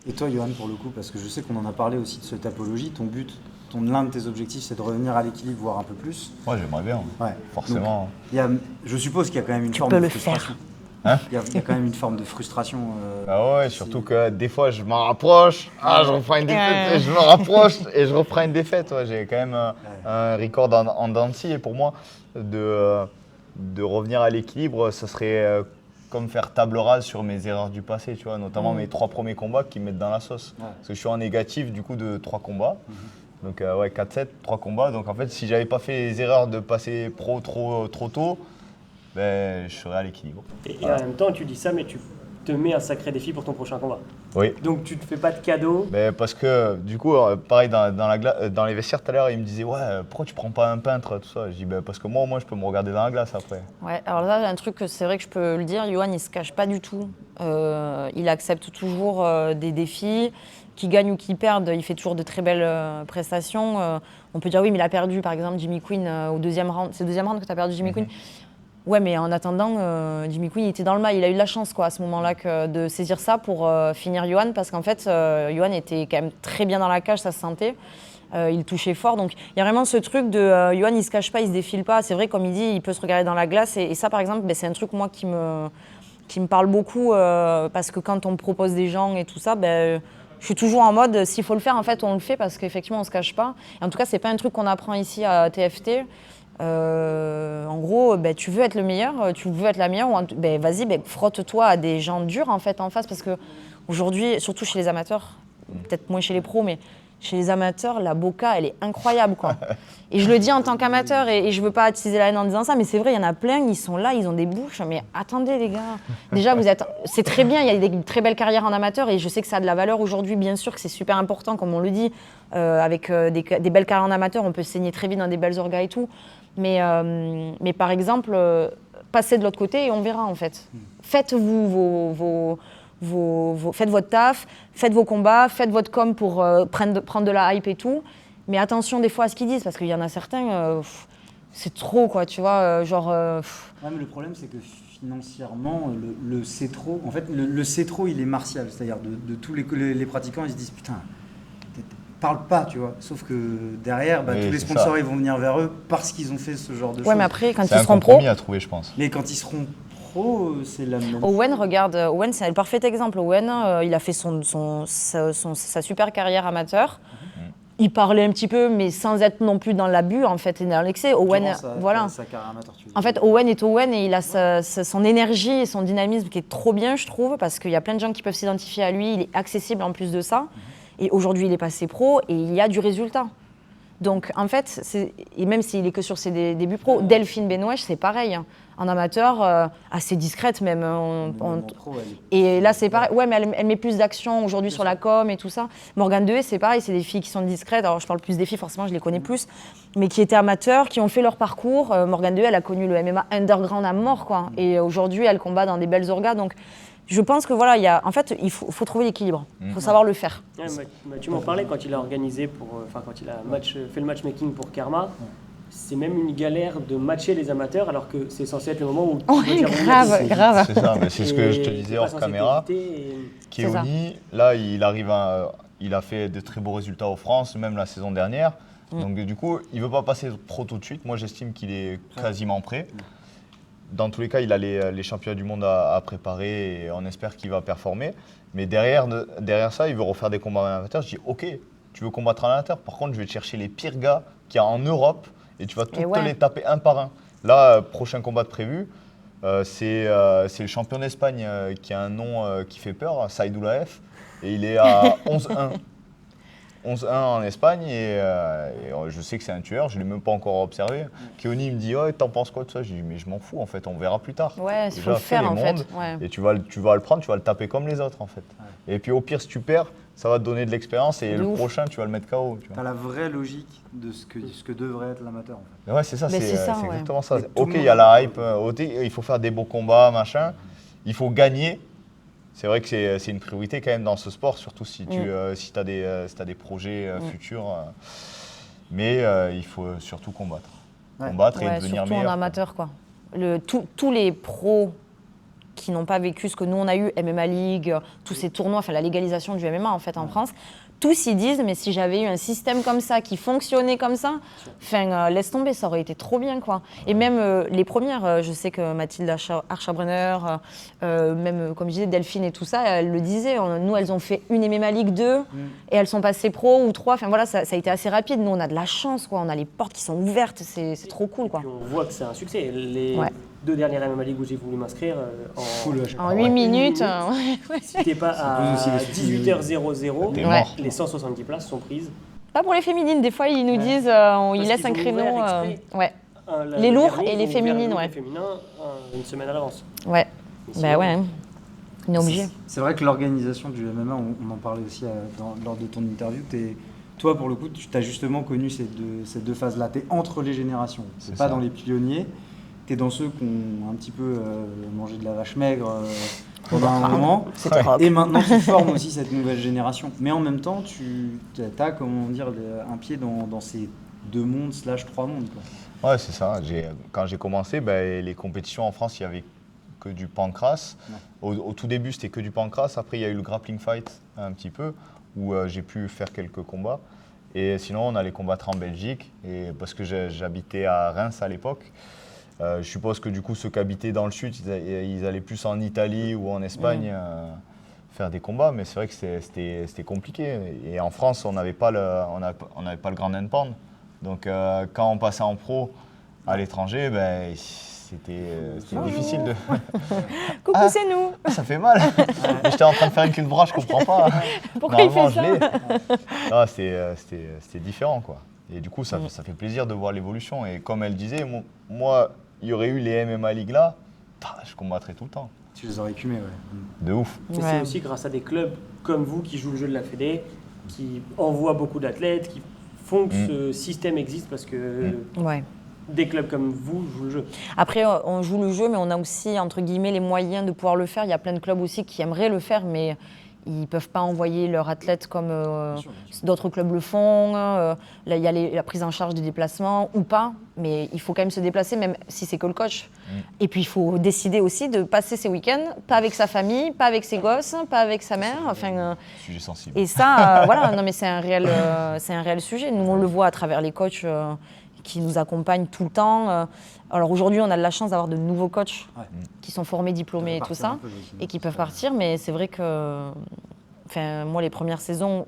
Et toi, Johan, pour le coup, parce que je sais qu'on en a parlé aussi de cette Tapologie, ton but, l'un de tes objectifs, c'est de revenir à l'équilibre, voire un peu plus. Moi, j'aimerais bien. Ouais. Forcément. Donc, je suppose qu'il y a quand même une forme de frustration. Hein? Il y a quand même une forme de frustration. Ah ouais, surtout que des fois je m'en rapproche, je reprends une défaite, et je me rapproche et je reprends une défaite. Ouais, j'ai quand même un record en dents de scie, et pour moi, de revenir à l'équilibre, ça serait comme faire table rase sur mes erreurs du passé, tu vois, notamment mes 3 premiers combats qui me mettent dans la sauce. Ouais. Parce que je suis en négatif du coup de 3 combats. Donc 4-7, 3 combats. Donc en fait, si j'avais pas fait les erreurs de passer pro trop tôt, je serais à l'équilibre. Et en même temps, tu dis ça, mais tu te mets un sacré défi pour ton prochain combat. Oui. Donc tu te fais pas de cadeaux. Parce que du coup, pareil, dans les vestiaires tout à l'heure, il me disait ouais, pourquoi tu prends pas un peintre, tout ça. Je dis parce que moi, je peux me regarder dans la glace après. Ouais, alors là, un truc, c'est vrai que je peux le dire, Johan, il se cache pas du tout. Il accepte toujours des défis. Qu'il gagne ou qu'il perde, il fait toujours de très belles prestations. On peut dire oui, mais il a perdu, par exemple, Jimmy Quinn au 2e round. C'est le 2e round que tu as perdu Jimmy Quinn. Ouais, mais en attendant, Jimmy Quinn il était dans le mal. Il a eu de la chance à ce moment-là de saisir ça pour finir Johan, parce qu'en fait, Johan était quand même très bien dans la cage, ça se sentait. Il touchait fort. Donc il y a vraiment ce truc de Johan, il se cache pas, il se défile pas. C'est vrai, comme il dit, il peut se regarder dans la glace. Et ça, par exemple, c'est un truc moi qui me parle beaucoup, parce que quand on me propose des gens et tout ça, je suis toujours en mode, s'il faut le faire, en fait, on le fait, parce qu'effectivement, on se cache pas. Et en tout cas, c'est pas un truc qu'on apprend ici à TFT. En gros, tu veux être le meilleur, tu veux être la meilleure, vas-y, frotte-toi à des gens durs en fait en face, parce que aujourd'hui, surtout chez les amateurs, peut-être moins chez les pros, mais chez les amateurs, la boca, elle est incroyable, quoi. Et je le dis en tant qu'amateur, et je veux pas attiser la haine en disant ça, mais c'est vrai, il y en a plein, ils sont là, ils ont des bouches. Mais attendez, les gars. Déjà, c'est très bien, il y a des très belles carrières en amateur, et je sais que ça a de la valeur aujourd'hui, bien sûr, que c'est super important, comme on le dit. Avec des belles carrières en amateur, on peut se saigner très vite dans des belles orgas et tout. Mais par exemple, passez de l'autre côté et on verra, en fait. Faites-vous faites votre taf, faites vos combats, faites votre com pour prendre de la hype et tout. Mais attention des fois à ce qu'ils disent, parce qu'il y en a certains, c'est trop, quoi, tu vois, Ouais, mais le problème, c'est que financièrement, le C-Tro, en fait, le C-Tro, il est martial. C'est-à-dire de tous les pratiquants, ils se disent, putain, parle pas, tu vois. Sauf que derrière, Oui, tous les c'est sponsors, ça. ils vont venir vers eux parce qu'ils ont fait ce genre de choses. Ouais, mais après, quand C'est ils un seront pro, compromis à trouver, je pense. Mais quand ils seront pro, c'est la même. Owen, regarde, Owen, c'est le parfait exemple. Owen, il a fait sa super carrière amateur. Il parlait un petit peu, mais sans être non plus dans l'abus, en fait, et dans l'excès. Owen, voilà. Sa carrière amateur, tu veux En dire. fait, Owen est Owen et il a son énergie et son dynamisme qui est trop bien, je trouve, parce qu'il y a plein de gens qui peuvent s'identifier à lui. Il est accessible en plus de ça. Et aujourd'hui, il est passé pro et il y a du résultat. Donc, en fait, et même s'il est que sur ses débuts pro, Delphine Benouèche, c'est pareil. Hein. En amateur, assez discrète même. Et là, c'est pareil. Ouais, mais elle met plus d'action aujourd'hui sur la com et tout ça. Morgane Dehaies, c'est pareil. C'est des filles qui sont discrètes. Alors, je parle plus des filles, forcément, je les connais plus. Mais qui étaient amateurs, qui ont fait leur parcours. Morgane Dehaies, elle a connu le MMA underground à mort, quoi. Et aujourd'hui, elle combat dans des belles orgas. Donc, je pense que voilà, en fait, il faut trouver l'équilibre. Il faut savoir le faire. Ouais, Mathieu m'en parlait quand il a organisé quand il a fait le matchmaking pour Karma. C'est même une galère de matcher les amateurs alors que c'est censé être le moment où tu Ouais, dois dire grave, grave. C'est ça, mais c'est ce que je te Et disais pas hors censé caméra. t'éviter Keoni, là, il a fait de très beaux résultats en France, même la saison dernière. Donc du coup, il ne veut pas passer pro tout de suite. Moi, j'estime qu'il est quasiment prêt. Dans tous les cas, il a les championnats du monde à préparer et on espère qu'il va performer. Mais derrière ça, il veut refaire des combats en amateur. Je dis, ok, tu veux combattre en amateur. Par contre, je vais te chercher les pires gars qu'il y a en Europe et tu vas toutes te les taper un par un. Là, prochain combat de prévu, c'est le champion d'Espagne qui a un nom qui fait peur, Saïdoulaef. Et il est à 11-1. 11-1 en Espagne et je sais que c'est un tueur, je ne l'ai même pas encore observé. Keoni me dit, oh, t'en penses quoi de ça? Je dis, mais je m'en fous en fait, on verra plus tard. Ouais, il faut Déjà, le faire fais les en fait. mondes, Ouais. et tu vas le prendre, tu vas le taper comme les autres en fait. Et puis au pire, si tu perds, ça va te donner de l'expérience et De le ouf. prochain, tu vas le mettre KO. Tu T'as vois. la vraie logique de ce que devrait être l'amateur, en fait. Ouais, c'est ça, Mais c'est c'est ça, c'est ouais. exactement ça. Et tout Ok, le il y a monde- la hype, ok, il faut faire des beaux combats, machin. Il faut gagner. C'est vrai que c'est une priorité quand même dans ce sport, surtout si tu as des projets futurs. Mais il faut surtout combattre. Ouais. Combattre et Ouais, devenir surtout meilleur. en amateur, quoi. Tous les pros qui n'ont pas vécu ce que nous on a eu, MMA League, tous ces tournois, enfin la légalisation du MMA en fait en France, tous ils disent mais si j'avais eu un système comme ça qui fonctionnait comme ça, enfin laisse tomber, ça aurait été trop bien quoi. Et même les premières, je sais que Mathilde Archabrenner, même comme je disais Delphine et tout ça, elles le disaient. Nous elles ont fait une MMA League 2 et elles sont passées pro ou 3. Enfin voilà, ça a été assez rapide. Nous on a de la chance quoi, on a les portes qui sont ouvertes, c'est trop cool quoi. Puis on voit que c'est un succès. Les Ouais. 2 dernières MMA League où j'ai voulu m'inscrire, En 8 minutes, si t'es pas à pose aussi les 18h00, T'es Ouais. mort. les 170 places sont prises. pas pour les féminines. Des fois ils nous disent, ils laissent qu'ils un ont créneau. ouvert exprès. Ouais, Le Les lourds dernier, et les ils ont ouvert féminines, les lourds ouais. et les féminins une semaine à l'avance. ouais, Mais bah sinon, ouais, hein. On est obligé. C'est vrai que l'organisation du MMA, on en parlait aussi lors de ton interview, toi pour le coup, tu as justement connu ces deux phases-là. Tu es entre les générations, c'est pas ça. dans les pionniers, tu es dans ceux qui ont un petit peu mangé de la vache maigre pendant un moment. C'était rock. Et maintenant tu formes aussi cette nouvelle génération. Mais en même temps, tu as comment dire, un pied dans ces 2 mondes / 3 mondes. Quoi. Ouais, c'est ça. Quand j'ai commencé, les compétitions en France, il n'y avait que du pancrace. Au tout début, c'était que du pancrace. Après, il y a eu le grappling fight un petit peu, où j'ai pu faire quelques combats. Et sinon, on allait combattre en Belgique, parce que j'habitais à Reims à l'époque. Je suppose que du coup, ceux qui habitaient dans le sud, ils allaient plus en Italie ou en Espagne faire des combats. Mais c'est vrai que c'était compliqué. Et en France, on n'avait pas le grand and pound. Donc quand on passait en pro à l'étranger, c'était difficile de. Coucou, c'est nous. Ça fait mal. Mais j'étais en train de faire une queue de bras, je comprends pas. Pourquoi il fait Normalement, ça? je l'ai. C'était différent, quoi. Et du coup, ça fait plaisir de voir l'évolution. Et comme elle disait, moi, il y aurait eu les MMA League là, je combattrais tout le temps. Tu les aurais écumés, ouais. De ouf. Mais Ouais. c'est aussi grâce à des clubs comme vous qui jouent le jeu de la Fédé, qui envoient beaucoup d'athlètes, qui font que ce système existe parce que Ouais. des clubs comme vous jouent le jeu. Après, on joue le jeu, mais on a aussi, entre guillemets, les moyens de pouvoir le faire. Il y a plein de clubs aussi qui aimeraient le faire, mais ils ne peuvent pas envoyer leurs athlètes comme d'autres clubs le font. Là, il y a la prise en charge des déplacements ou pas, mais il faut quand même se déplacer, même si c'est que le coach. Et puis, il faut décider aussi de passer ses week-ends, pas avec sa famille, pas avec ses gosses, pas avec sa mère. Enfin, Sujet sensible. et ça, voilà, non, mais c'est un réel sujet. Nous, on le voit à travers les coachs qui nous accompagnent tout le temps. Alors aujourd'hui, on a de la chance d'avoir de nouveaux coachs qui sont formés, diplômés et tout ça, et qui peuvent partir. Mais c'est vrai que, enfin, moi, la première saison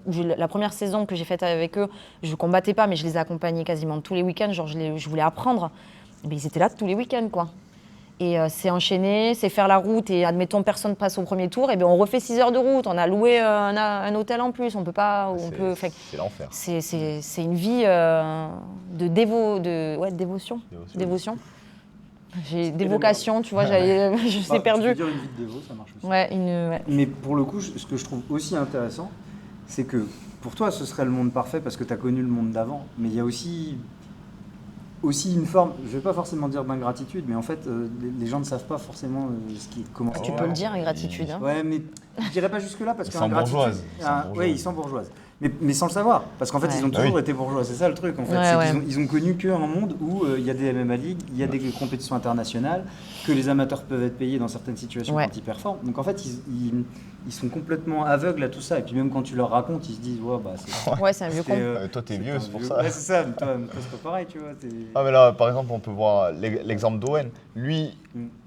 que j'ai faite avec eux, je combattais pas, mais je les ai accompagnés quasiment tous les week-ends. Genre, je voulais apprendre. Mais ils étaient là tous les week-ends, quoi. Et c'est enchaîner, c'est faire la route. Et admettons, personne passe au premier tour, et bien on refait 6 heures de route. On a loué un hôtel en plus. On peut pas. C'est l'enfer. C'est une vie de dévotion. Dévotion. J'ai des vocations, tu vois, je sais perdu. Tu peux dire une vie de dévot, ça marche aussi. Ouais. Mais pour le coup, ce que je trouve aussi intéressant, c'est que pour toi, ce serait le monde parfait parce que tu as connu le monde d'avant. Mais il y a aussi une forme, je ne vais pas forcément dire d'ingratitude, mais en fait, les gens ne savent pas forcément comment. Tu peux le dire, ingratitude. Hein. Ouais, mais je dirais pas jusque-là parce Ils que sont bourgeoises. Oui, ils sont bourgeoises. Mais sans le savoir, parce qu'en fait, Ouais. ils ont toujours été bourgeois. C'est ça le truc, en fait. Ouais, C'est ouais. qu'ils ont connu qu'un monde où il y a des MMA League, il y a des compétitions internationales, que les amateurs peuvent être payés dans certaines situations Ouais. quand ils performent. Donc en fait, ils sont complètement aveugles à tout ça. Et puis même quand tu leur racontes, ils se disent ouais, bah c'est. Ouais, c'est un vieux con. Toi, t'es vieux, un c'est pour vieux- ça. Ouais, c'est ça. Mais toi, c'est pas pareil, tu vois. Ah mais là, par exemple, on peut voir l'exemple d'Owen. Lui,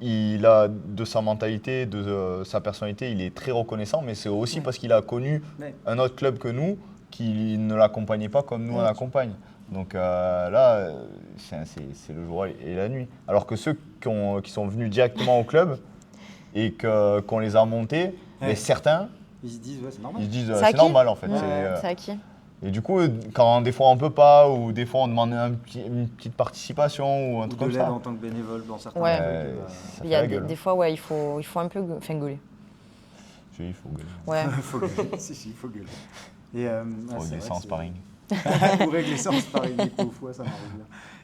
il a de sa mentalité, de sa personnalité, il est très reconnaissant, mais c'est aussi parce qu'il a connu un autre club que nous qui ne l'accompagnait pas comme nous on l'accompagne. Donc là, c'est le jour et la nuit. Alors que ceux qui sont venus directement au club et qu'on les a montés, mais certains, Ils se disent ouais, c'est normal. ils se disent C'est c'est acquis. normal en fait. C'est à qui? Et du coup, quand des fois on peut pas, ou des fois on demande une petite participation ou un Ou truc de comme l'aide ça, en tant que bénévole dans certains Ouais. trucs, ça Il fait y a la gueule. des fois, ouais, il faut un peu gueuler. Il faut gueuler. Ouais. faut gueuler. Si, il faut gueuler. Et, Faut c'est régler vrai ça que en c'est- sparring. Pour régler ça, on se parie des coups au foie, ça marche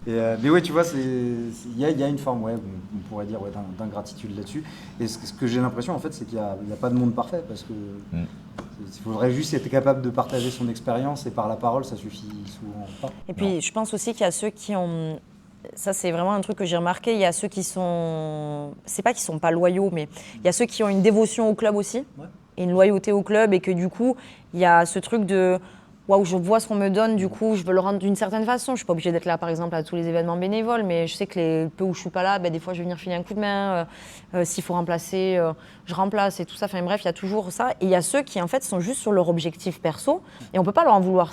bien. Mais ouais, tu vois, il y a une forme, ouais, on pourrait dire, ouais, d'ingratitude là-dessus. Et ce que j'ai l'impression, en fait, c'est qu'il n'y a pas de monde parfait, parce que il faudrait juste être capable de partager son expérience, et par la parole, ça suffit souvent pas. Et puis, je pense aussi qu'il y a ceux qui ont... Ça, c'est vraiment un truc que j'ai remarqué. Il y a ceux qui sont... C'est pas qu'ils sont pas loyaux, mais il y a ceux qui ont une dévotion au club aussi, Ouais. et une loyauté au club, et que du coup, il y a ce truc de... Waouh, je vois ce qu'on me donne, du coup, je veux le rendre d'une certaine façon. Je suis pas obligée d'être là, par exemple, à tous les événements bénévoles, mais je sais que les peu où je suis pas là, ben, des fois, je vais venir filer un coup de main. S'il faut remplacer, je remplace et tout ça. Enfin bref, il y a toujours ça. Et il y a ceux qui, en fait, sont juste sur leur objectif perso, et on peut pas leur en vouloir.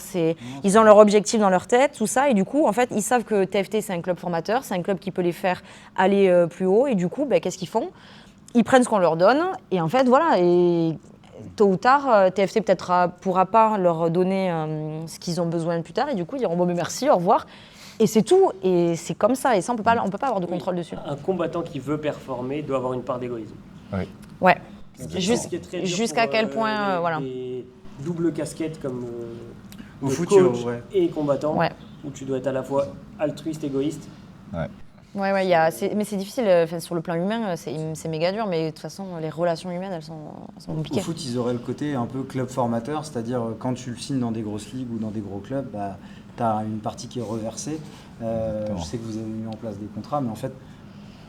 Ils ont leur objectif dans leur tête, tout ça, et du coup, en fait, ils savent que TFT, c'est un club formateur, c'est un club qui peut les faire aller plus haut, et du coup, ben, qu'est-ce qu'ils font? Ils prennent ce qu'on leur donne, et en fait, voilà. Et tôt ou tard, TFT peut-être pourra pas leur donner ce qu'ils ont besoin plus tard, et du coup ils diront bon mais merci, au revoir, et c'est tout, et c'est comme ça, et ça on peut pas avoir de contrôle dessus. Un combattant qui veut performer doit avoir une part d'égoïsme. Ouais. Ce qui est très dur Jusqu'à pour, quel point, voilà. des doubles casquettes comme Au le foot, coach ouais. et combattant, Ouais. où tu dois être à la fois altruiste, égoïste. Ouais, mais c'est difficile, sur le plan humain, c'est méga dur, mais de toute façon, les relations humaines, elles sont Au compliquées. foot, ils auraient le côté un peu club formateur, c'est-à-dire quand tu le signes dans des grosses ligues ou dans des gros clubs, bah, tu as une partie qui est reversée. Je sais que vous avez mis en place des contrats, mais en fait,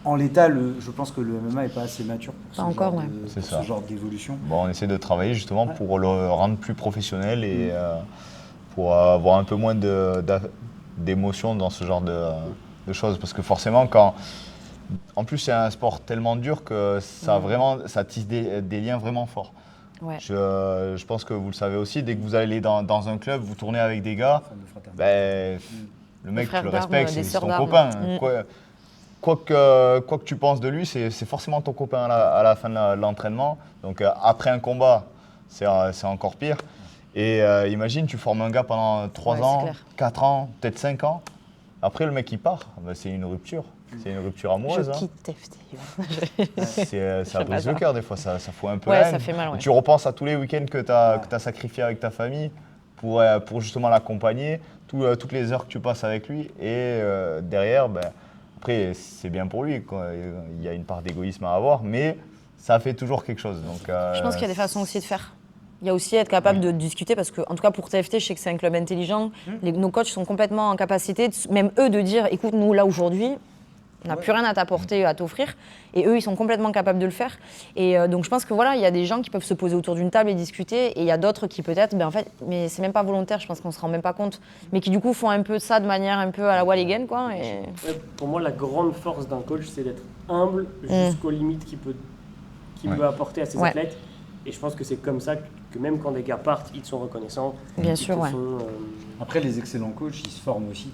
en l'état, je pense que le MMA n'est pas assez mature pour Pas encore, ouais. C'est ce ça. genre d'évolution. Bon, on essaie de travailler justement pour le rendre plus professionnel et pour avoir un peu moins d'émotion dans ce genre de choses. Parce que forcément, en plus, c'est un sport tellement dur que ça tisse des liens vraiment forts. Ouais. Je pense que vous le savez aussi, dès que vous allez dans un club, vous tournez avec des gars, Forme de fraternité. ben, le mec, tu frères le d'armes, respectes, des c'est sœurs ton d'armes. copain. Mm. Quoi. quoi que tu penses de lui, c'est forcément ton copain à la fin de l'entraînement. Donc après un combat, c'est encore pire. Et imagine, tu formes un gars pendant 3 Ouais, c'est ans, clair. 4 ans, peut-être 5 ans. Après, le mec, il part. Ben, c'est une rupture. C'est une rupture amoureuse. Je hein. quitte TFT. Ça brise le cœur des fois, ça fout un peu Ouais, la ça haine. fait mal, ouais. Tu repenses à tous les week-ends que tu as sacrifiés avec ta famille pour justement l'accompagner, toutes les heures que tu passes avec lui. Et derrière, ben, après, c'est bien pour lui, quoi. Il y a une part d'égoïsme à avoir, mais ça fait toujours quelque chose. Donc, Je pense qu'il y a des façons aussi de faire. Il y a aussi être capable de discuter parce que, en tout cas pour TFT, je sais que c'est un club intelligent. Nos coachs sont complètement en capacité, même eux, de dire écoute, nous là aujourd'hui, on n'a plus rien à t'apporter, à t'offrir. Et eux, ils sont complètement capables de le faire. Et donc je pense que voilà, il y a des gens qui peuvent se poser autour d'une table et discuter. Et il y a d'autres qui peut-être, en fait, mais c'est même pas volontaire, je pense qu'on se rend même pas compte. Mais qui du coup font un peu ça de manière un peu à la Walligan, quoi. Et... Ouais, pour moi, la grande force d'un coach, c'est d'être humble jusqu'aux limites qu'il peut apporter à ses Ouais. athlètes. Et je pense que c'est comme ça que même quand des gars partent, ils te sont reconnaissants. Bien Ils sûr, te ouais. font, Après, les excellents coachs, ils se forment aussi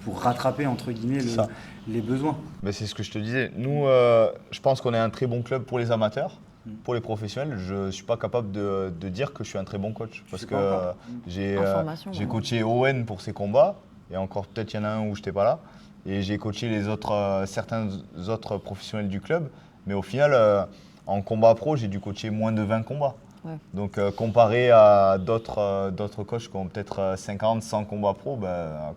pour rattraper, entre guillemets, Ça. les besoins. ben, c'est ce que je te disais. Nous, je pense qu'on est un très bon club pour les amateurs. Pour les professionnels, je ne suis pas capable de dire que je suis un très bon coach. Parce sais que pas encore. j'ai En formation, j'ai ouais. coaché Owen pour ses combats. Et encore, peut-être il y en a un où je n'étais pas là. Et j'ai coaché certains autres professionnels du club. Mais au final, en combat pro, j'ai dû coacher moins de 20 combats. Ouais. Donc comparé à d'autres coachs qui ont peut-être 50, 100 combats pro, ben,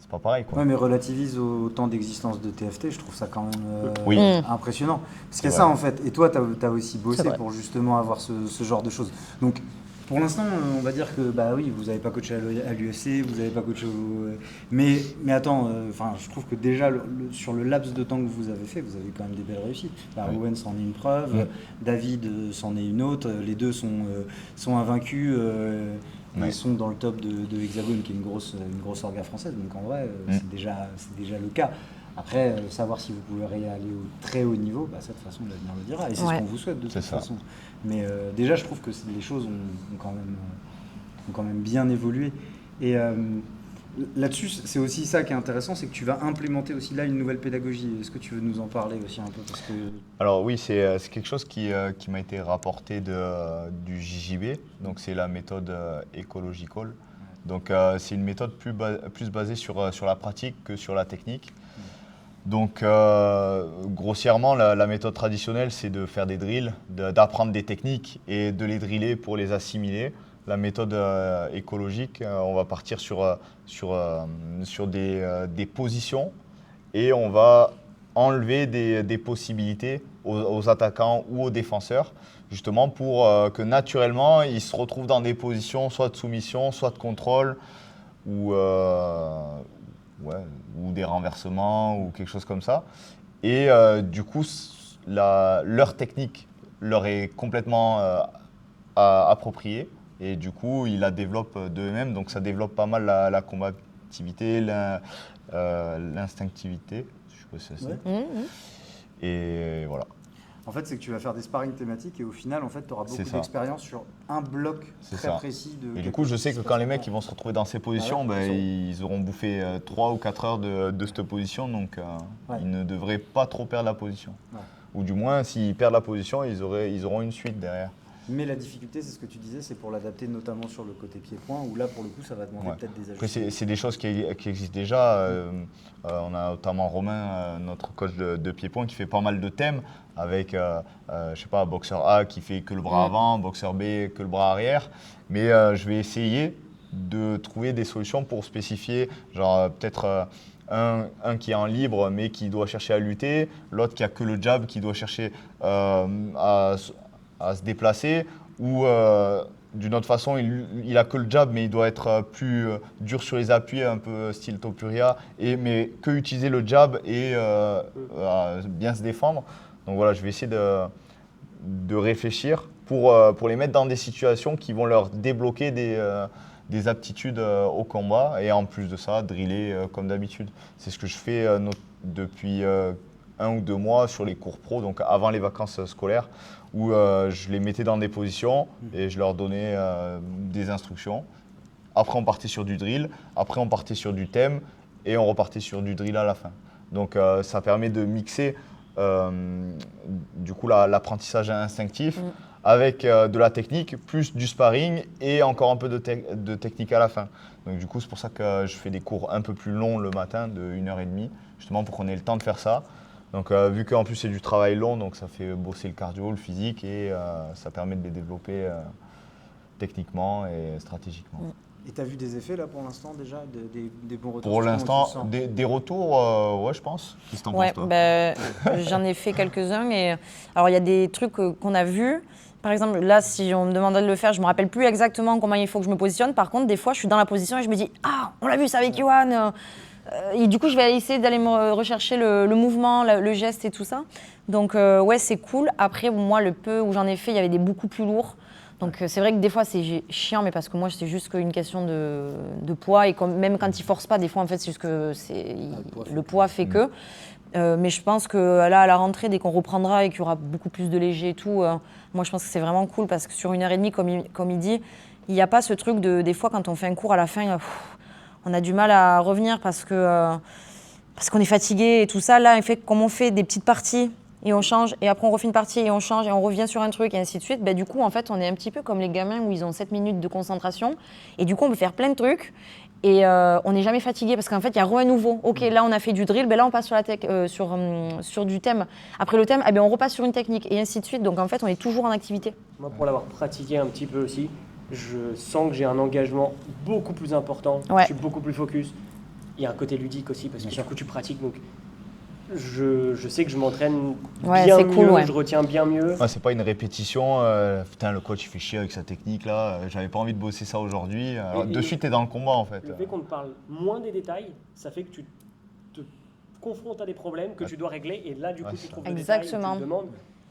c'est pas pareil, quoi. Ouais, mais relativise au temps d'existence de TFT, je trouve ça quand même Oui. impressionnant. Parce qu'il y a C'est ça vrai. en fait. Et toi, tu as aussi bossé C'est vrai. pour justement avoir ce genre de choses. Donc, pour l'instant, on va dire que bah oui, vous n'avez pas coaché à l'UFC, vous n'avez pas coaché mais attends, je trouve que déjà sur le laps de temps que vous avez fait, vous avez quand même des belles réussites. Bah, Oui. Owen c'en est une preuve, David c'en est une autre. Les deux sont invaincus. Ouais. Ils sont dans le top de Hexagone, qui est une grosse orga française. Donc en vrai, c'est déjà le cas. Après, savoir si vous pouvez aller au très haut niveau, bah, ça, de toute façon, l'avenir le dira. Et c'est ce Ouais. qu'on vous souhaite de toute C'est ça. façon. Mais déjà, je trouve que les choses ont quand même bien évolué. Et là-dessus, c'est aussi ça qui est intéressant, c'est que tu vas implémenter aussi là une nouvelle pédagogie. Est-ce que tu veux nous en parler aussi un peu parce que... Alors oui, c'est quelque chose qui m'a été rapporté du JJB, donc c'est la méthode Ecological. Donc c'est une méthode plus basée sur la pratique que sur la technique. Donc grossièrement, la méthode traditionnelle, c'est de faire des drills, d'apprendre des techniques et de les driller pour les assimiler. La méthode écologique, on va partir sur des positions et on va enlever des possibilités aux attaquants ou aux défenseurs, justement pour que naturellement, ils se retrouvent dans des positions soit de soumission, soit de contrôle, ou des renversements, ou quelque chose comme ça. Et du coup, leur technique leur est complètement appropriée, et du coup, ils la développent d'eux-mêmes, donc ça développe pas mal la combativité, l'instinctivité, je sais pas si c'est ça. Ouais. Et voilà. En fait, c'est que tu vas faire des sparring thématiques et au final, en fait, tu auras C'est beaucoup ça. d'expérience sur un bloc C'est très ça. précis. Et du coup, je sais que quand les mecs ils vont se retrouver dans ces positions, Ah ouais, ils auront bouffé 3 ou 4 heures de cette position, donc Ouais. ils ne devraient pas trop perdre la position. Ouais. Ou du moins, s'ils perdent la position, ils auront une suite derrière. Mais la difficulté, c'est ce que tu disais, c'est pour l'adapter notamment sur le côté pied-point, où là, pour le coup, ça va demander Ouais. peut-être des Après, ajustements. c'est des choses qui existent déjà. On a notamment Romain, notre coach de pied-point, qui fait pas mal de thèmes avec, je sais pas, boxeur A qui fait que le bras avant, boxeur B que le bras arrière. Mais je vais essayer de trouver des solutions pour spécifier, genre peut-être un qui est en libre mais qui doit chercher à lutter, l'autre qui a que le jab qui doit chercher à se déplacer, ou d'une autre façon, il a que le jab, mais il doit être plus dur sur les appuis, un peu style Topuria, mais que utiliser le jab et bien se défendre. Donc voilà, je vais essayer de réfléchir pour les mettre dans des situations qui vont leur débloquer des aptitudes au combat, et en plus de ça, driller comme d'habitude. C'est ce que je fais depuis 1 ou 2 mois sur les cours pro, donc avant les vacances scolaires, où je les mettais dans des positions et je leur donnais des instructions. Après, on partait sur du drill, après on partait sur du thème et on repartait sur du drill à la fin. Donc ça permet de mixer du coup l'apprentissage instinctif avec de la technique, plus du sparring et encore un peu de technique à la fin. Donc du coup c'est pour ça que je fais des cours un peu plus longs le matin de 1h30, justement pour qu'on ait le temps de faire ça. Donc vu qu'en plus c'est du travail long, donc ça fait bosser le cardio, le physique et ça permet de les développer techniquement et stratégiquement. Et tu as vu des effets là pour l'instant déjà, des bons retours? Pour Comment l'instant, tu sens? des retours, ouais je pense. Qu'est-ce que t'en Ouais, penses toi? j'en ai fait quelques-uns. Et alors, il y a des trucs qu'on a vus. Par exemple, là, si on me demandait de le faire, je ne me rappelle plus exactement comment il faut que je me positionne. Par contre, des fois, je suis dans la position et je me dis « Ah, on l'a vu, c'est avec Yohan !» Et du coup, je vais essayer d'aller me rechercher le mouvement, le geste et tout ça. Donc, ouais, c'est cool. Après, moi, le peu où j'en ai fait, il y avait des beaucoup plus lourds. Donc c'est vrai que des fois c'est chiant, mais parce que moi c'est juste une question de poids et même quand ils forcent pas, des fois en fait c'est juste que le poids fait que. Mais je pense que là à la rentrée, dès qu'on reprendra et qu'il y aura beaucoup plus de léger et tout, moi je pense que c'est vraiment cool parce que sur 1h30, comme il dit, il n'y a pas ce truc des fois quand on fait un cours à la fin, on a du mal à revenir parce qu'on est fatigué et tout ça. Là, comme on fait des petites parties, et on change, et après on refait une partie, et on change, et on revient sur un truc, et ainsi de suite, du coup, en fait, on est un petit peu comme les gamins où ils ont 7 minutes de concentration, et du coup, on peut faire plein de trucs, et on n'est jamais fatigué, parce qu'en fait, il y a un nouveau. Ok, là, on a fait du drill, là, on passe sur du thème. Après le thème, on repasse sur une technique, et ainsi de suite. Donc, en fait, on est toujours en activité. Moi, pour l'avoir pratiqué un petit peu aussi, je sens que j'ai un engagement beaucoup plus important, Ouais. je suis beaucoup plus focus. Il y a un côté ludique aussi, parce que du coup, tu pratiques, donc je sais que je m'entraîne bien c'est mieux, cool, ouais. je retiens bien mieux. Ouais, c'est pas une répétition, putain le coach il fait chier avec sa technique là, j'avais pas envie de bosser ça aujourd'hui. Alors, de suite t'es dans le combat en fait. Le fait qu'on te parle moins des détails, ça fait que tu te confrontes à des problèmes que tu dois régler, et là du coup Ouais, tu c'est trouves ça. le détail, Exactement. tu te demandes,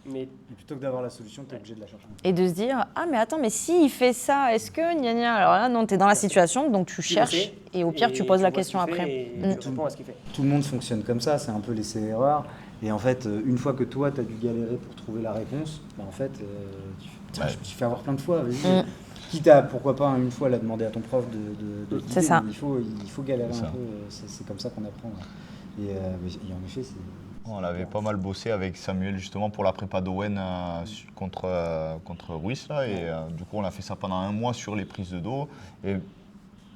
mais Et plutôt que d'avoir la solution, tu es obligé de la chercher. Et de se dire, ah, mais attends, mais si il fait ça, est-ce que gna gna. Alors là, non, t'es dans la situation, donc tu tu le cherches, sais, et au pire, tu poses la vois ce question qu'il fait après. et tu réponds à ce qu'il fait. Tout le monde fonctionne comme ça, c'est un peu l'essai-erreur. Et en fait, une fois que toi, tu as dû galérer pour trouver la réponse, en fait, je me suis fait avoir plein de fois. Vas-y. Quitte à, pourquoi pas, une fois, la demander à ton prof de C'est guider, ça. mais il faut galérer C'est un ça. peu, c'est comme ça qu'on apprend. Et en effet, c'est... On avait pas mal bossé avec Samuel justement pour la prépa d'Owen contre Ruiz là, et du coup on a fait ça pendant 1 mois sur les prises de dos et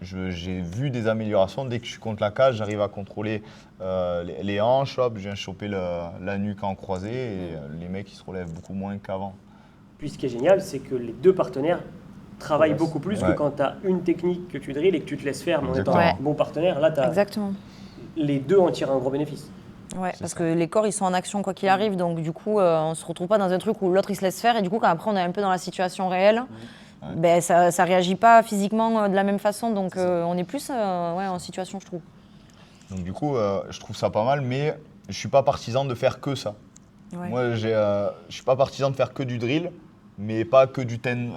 j'ai vu des améliorations. Dès que je suis contre la cage, j'arrive à contrôler les hanches, hop, je viens choper la nuque en croisée et les mecs ils se relèvent beaucoup moins qu'avant. Puis ce qui est génial, c'est que les deux partenaires travaillent beaucoup plus que Ouais. quand tu as une technique que tu drilles et que tu te laisses faire, mais en étant Exactement. un bon partenaire, là Exactement. les deux en tirent un gros bénéfice. Ouais, parce que les corps, ils sont en action quoi qu'il arrive, donc du coup, on se retrouve pas dans un truc où l'autre, il se laisse faire, et du coup, quand après, on est un peu dans la situation réelle, ça réagit pas physiquement de la même façon, donc on est plus en situation, je trouve. Donc du coup je trouve ça pas mal, mais je suis pas partisan de faire que ça. Ouais. Moi je suis pas partisan de faire que du drill, mais pas que du thème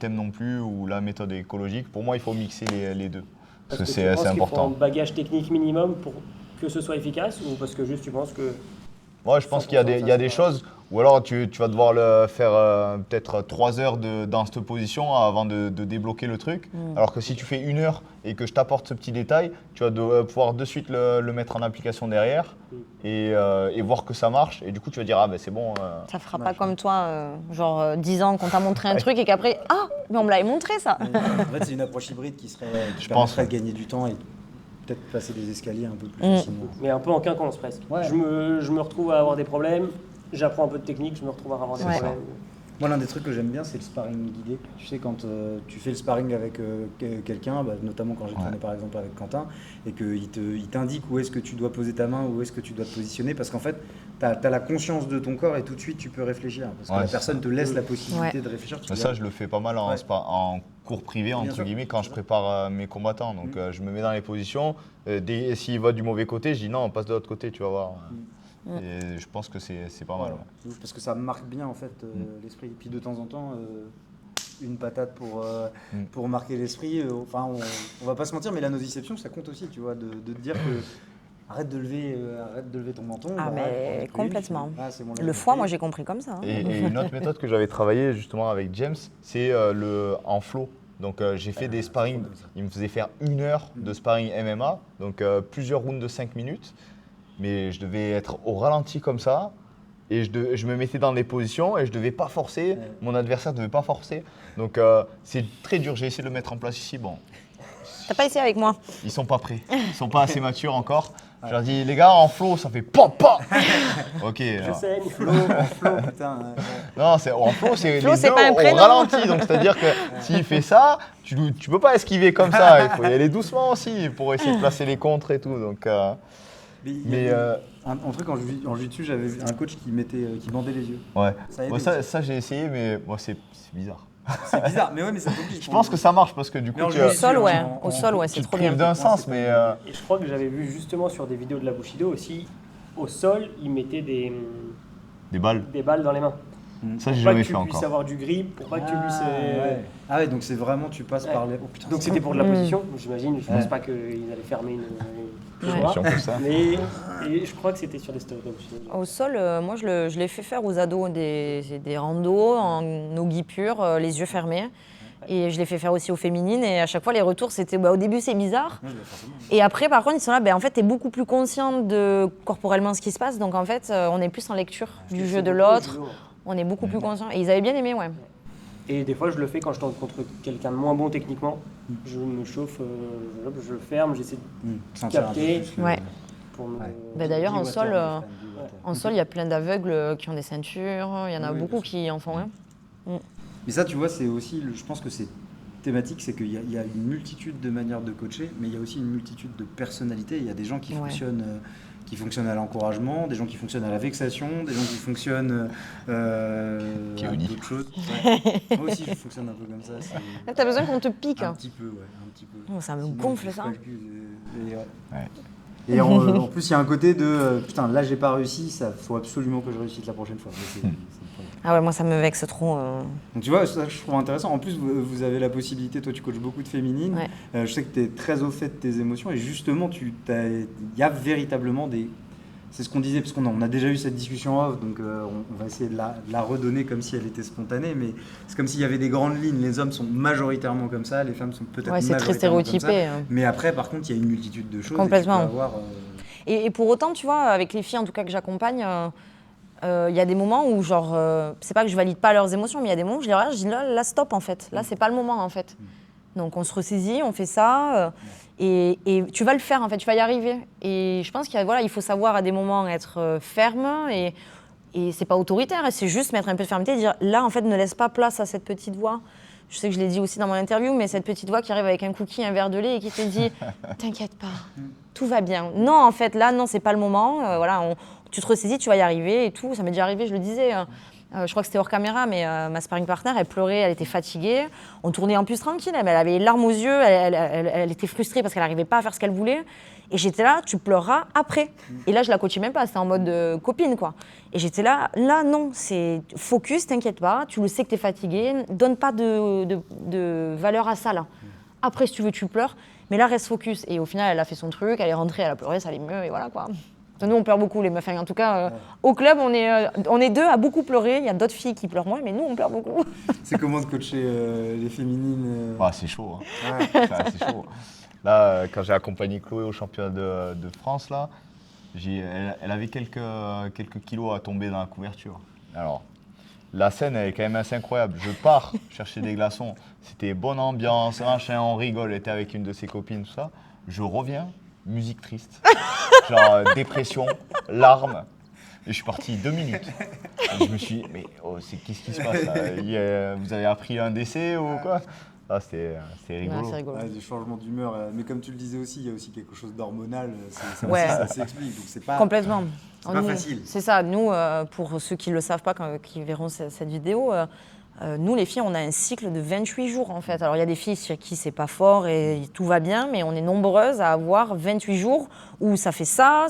non plus ou la méthode écologique. Pour moi il faut mixer les deux. Parce que tu c'est penses qu'il faut important. un bagage technique minimum pour que ce soit efficace, ou parce que juste tu penses que... Moi, je pense qu'il y a des choses, ou alors tu vas devoir le faire peut-être 3 heures dans cette position avant de débloquer le truc. Alors que si tu fais 1 heure et que je t'apporte ce petit détail, tu vas pouvoir de suite le mettre en application derrière et voir que ça marche. Et du coup, tu vas dire, ah ben c'est bon. Ça fera pas comme toi, 10 ans qu'on t'a montré un truc et qu'après, ah, mais on me l'avait montré ça. En fait, c'est une approche hybride qui Je permettrait pense. de gagner du temps et peut-être passer des escaliers un peu plus facilement. Mais un peu en quinconce presque. Ouais. Je me retrouve à avoir des problèmes, j'apprends un peu de technique, je me retrouve à avoir des Ouais. problèmes. Moi, l'un des trucs que j'aime bien, c'est le sparring guidé. Tu sais, quand tu fais le sparring avec quelqu'un, notamment quand j'ai tourné par exemple avec Quentin, et qu'il t'indique où est-ce que tu dois poser ta main, où est-ce que tu dois te positionner, parce qu'en fait, tu as la conscience de ton corps et tout de suite, tu peux réfléchir. Parce que Ouais, la c'est personne te laisse la possibilité Ouais. de réfléchir. Tu Mais dis, ça, je le fais pas mal en, Ouais. en cours privé, Bien entre sûr. guillemets, quand je prépare mes combattants. Donc, je me mets dans les positions. S'il va du mauvais côté, je dis non, on passe de l'autre côté, tu vas voir. Et je pense que c'est pas mal. Ouais. Ouf, parce que ça marque bien en fait l'esprit. Et puis de temps en temps, une patate pour marquer l'esprit. Enfin, on va pas se mentir, mais la nociception, ça compte aussi, tu vois, de te dire que arrête de lever ton menton. Ah, mais arrête, prends-en plus une. complètement. Ah, c'est bon, là, Le j'ai foie, compris. moi j'ai compris comme ça. Hein. Et une autre méthode que j'avais travaillé justement avec James, c'est en flow. Donc j'ai fait des sparring, il me faisait faire 1 heure de sparring MMA, donc plusieurs rounds de 5 minutes. mais je devais être au ralenti comme ça. Et je me mettais dans des positions et je devais pas forcer. Mon adversaire ne devait pas forcer. Donc c'est très dur. J'ai essayé de le mettre en place ici. Bon, T'as pas essayé avec moi? ils sont pas prêts. Ils sont pas assez matures encore. Je leur dis, les gars, en flow, ça fait pop pop. Ok. Je alors. saigne. Flo, putain. Non, en flow, c'est Flow, les c'est deux pas un au prénom. ralenti. Donc c'est-à-dire que s'il fait ça, tu peux pas esquiver comme ça. Il faut y aller doucement aussi pour essayer de placer les contres et tout. Donc, Un truc en jiu-jitsu, j'avais vu un coach qui bandait les yeux. ouais. Ça a aidé Moi, aussi. ça j'ai essayé, mais moi c'est bizarre. C'est bizarre, mais ouais, mais ça t'oblige. Je pense que ça marche parce que du coup, Mais en tu, jiu-jitsu, Au sol, ouais. en- Au sol, ouais, c'est tu te trop prives bien. d'un sens, mais Et je crois que j'avais vu justement sur des vidéos de la Bushido aussi, au sol, ils mettaient des des balles, dans les mains. ça j'ai Pour pas jamais que tu fait puisses encore. avoir du grip, pour pas que tu puisses. Ah ouais, donc c'est vraiment, tu passes Ouais. par les. Oh putain. Donc c'était pour de la position, j'imagine. Je pense Ouais. pas qu'ils allaient fermer une Ouais. voie. Comme ça. Mais et je crois que c'était sur des stories de la Bushido. Au sol, moi je l'ai fait faire aux ados des randos en nogi pur, les yeux fermés. Et je l'ai fait faire aussi aux féminines. Et à chaque fois, les retours, c'était au début, c'est bizarre. Ouais, bah, forcément. Et après, par contre, ils sont là, en fait, t'es beaucoup plus consciente de corporellement ce qui se passe. Donc en fait, on est plus en lecture du jeu de l'autre. On est beaucoup plus conscient. Et ils avaient bien aimé, ouais. Et des fois, je le fais quand je tente contre quelqu'un de moins bon techniquement. Je me chauffe, je le ferme, j'essaie de Sentir un peu capter. plus le- Ouais. pour me. Ouais. Bah, d'ailleurs, en Be-water, sol, my friend, be-water. En sol, il y a plein d'aveugles qui ont des ceintures. Il y en a Oui, beaucoup bien sûr. qui en font. Hein. Mais ça, tu vois, c'est aussi, je pense que c'est thématique, c'est qu'il y a une multitude de manières de coacher, mais il y a aussi une multitude de personnalités. Il y a des gens qui fonctionnent à l'encouragement, des gens qui fonctionnent à la vexation, des gens qui fonctionnent à Pionnier. d'autres choses. Ouais. Moi aussi, je fonctionne un peu comme ça. c'est- T'as besoin qu'on te pique. Un petit peu, ouais, un petit peu. Oh, ça me Sinon, gonfle, je ça. pas le cul, et ouais. Ouais. Et en plus, il y a un côté de putain, là j'ai pas réussi, ça faut absolument que je réussisse la prochaine fois. Mais c'est le problème. Ah ouais, moi, ça me vexe trop. Donc tu vois, ça je trouve intéressant. En plus, vous avez la possibilité, toi tu coaches beaucoup de féminines. Ouais. Je sais que tu es très au fait de tes émotions et justement, il y a véritablement des. C'est ce qu'on disait, parce qu'on a déjà eu cette discussion off, donc on va essayer de la redonner comme si elle était spontanée, mais c'est comme s'il y avait des grandes lignes. Les hommes sont majoritairement comme ça, les femmes sont peut-être Ouais, c'est très majoritairement comme ça. stéréotypé. Hein. Mais après, par contre, il y a une multitude de choses. Complètement. Et tu peux avoir, Et pour autant, tu vois, avec les filles en tout cas que j'accompagne, il y a des moments où, genre, c'est pas que je valide pas leurs émotions, mais il y a des moments où je les regarde, je dis là, stop en fait. Là, c'est pas le moment en fait. Donc on se ressaisit, on fait ça, et tu vas le faire en fait, tu vas y arriver. Et je pense il faut savoir à des moments être ferme et c'est pas autoritaire, c'est juste mettre un peu de fermeté et dire là en fait ne laisse pas place à cette petite voix. Je sais que je l'ai dit aussi dans mon interview, mais cette petite voix qui arrive avec un cookie, un verre de lait et qui te dit t'inquiète pas, tout va bien. Non en fait là non c'est pas le moment, voilà, tu te ressaisis, tu vas y arriver et tout. Ça m'est déjà arrivé, je le disais. Je crois que c'était hors caméra, mais ma sparring partner, elle pleurait, elle était fatiguée. On tournait en plus tranquille, mais elle avait les larmes aux yeux, elle était frustrée parce qu'elle n'arrivait pas à faire ce qu'elle voulait. Et j'étais là, tu pleureras après. Et là, je la coachais même pas, c'était en mode copine, quoi. Et j'étais là non, c'est focus, t'inquiète pas, tu le sais que t'es fatiguée, donne pas de valeur à ça, là. Après, si tu veux, tu pleures, mais là, reste focus. Et au final, elle a fait son truc, elle est rentrée, elle a pleuré, ça allait mieux, et voilà, quoi. Nous, on pleure beaucoup, les meufs. En tout cas, au club, on est deux à beaucoup pleurer. Il y a d'autres filles qui pleurent moins, mais nous, on pleure beaucoup. c'est comment de coacher les féminines Ah, c'est chaud. Hein. Ouais. C'est chaud. Là, quand j'ai accompagné Chloé au championnat de France, là, elle avait quelques kilos à tomber dans la couverture. Alors, la scène, elle est quand même assez incroyable. Je pars chercher des glaçons. C'était bonne ambiance, machin, on rigole. Elle était avec une de ses copines, tout ça. Je reviens, musique triste. Genre dépression, larmes. Et je suis parti 2 minutes. Et je me suis dit, mais qu'est-ce qui se passe là vous avez appris un décès ou quoi? Ah, c'est rigolo. Ouais, c'est rigolo. Ouais, des changements d'humeur, mais comme tu le disais aussi, il y a aussi quelque chose d'hormonal, Ouais. ça s'explique, donc c'est pas, Complètement. c'est pas Nous, facile. C'est ça. Nous, pour ceux qui ne le savent pas, qui verront cette vidéo, nous, les filles, on a un cycle de 28 jours, en fait. Alors, il y a des filles sur qui c'est pas fort et tout va bien, mais on est nombreuses à avoir 28 jours où ça fait ça,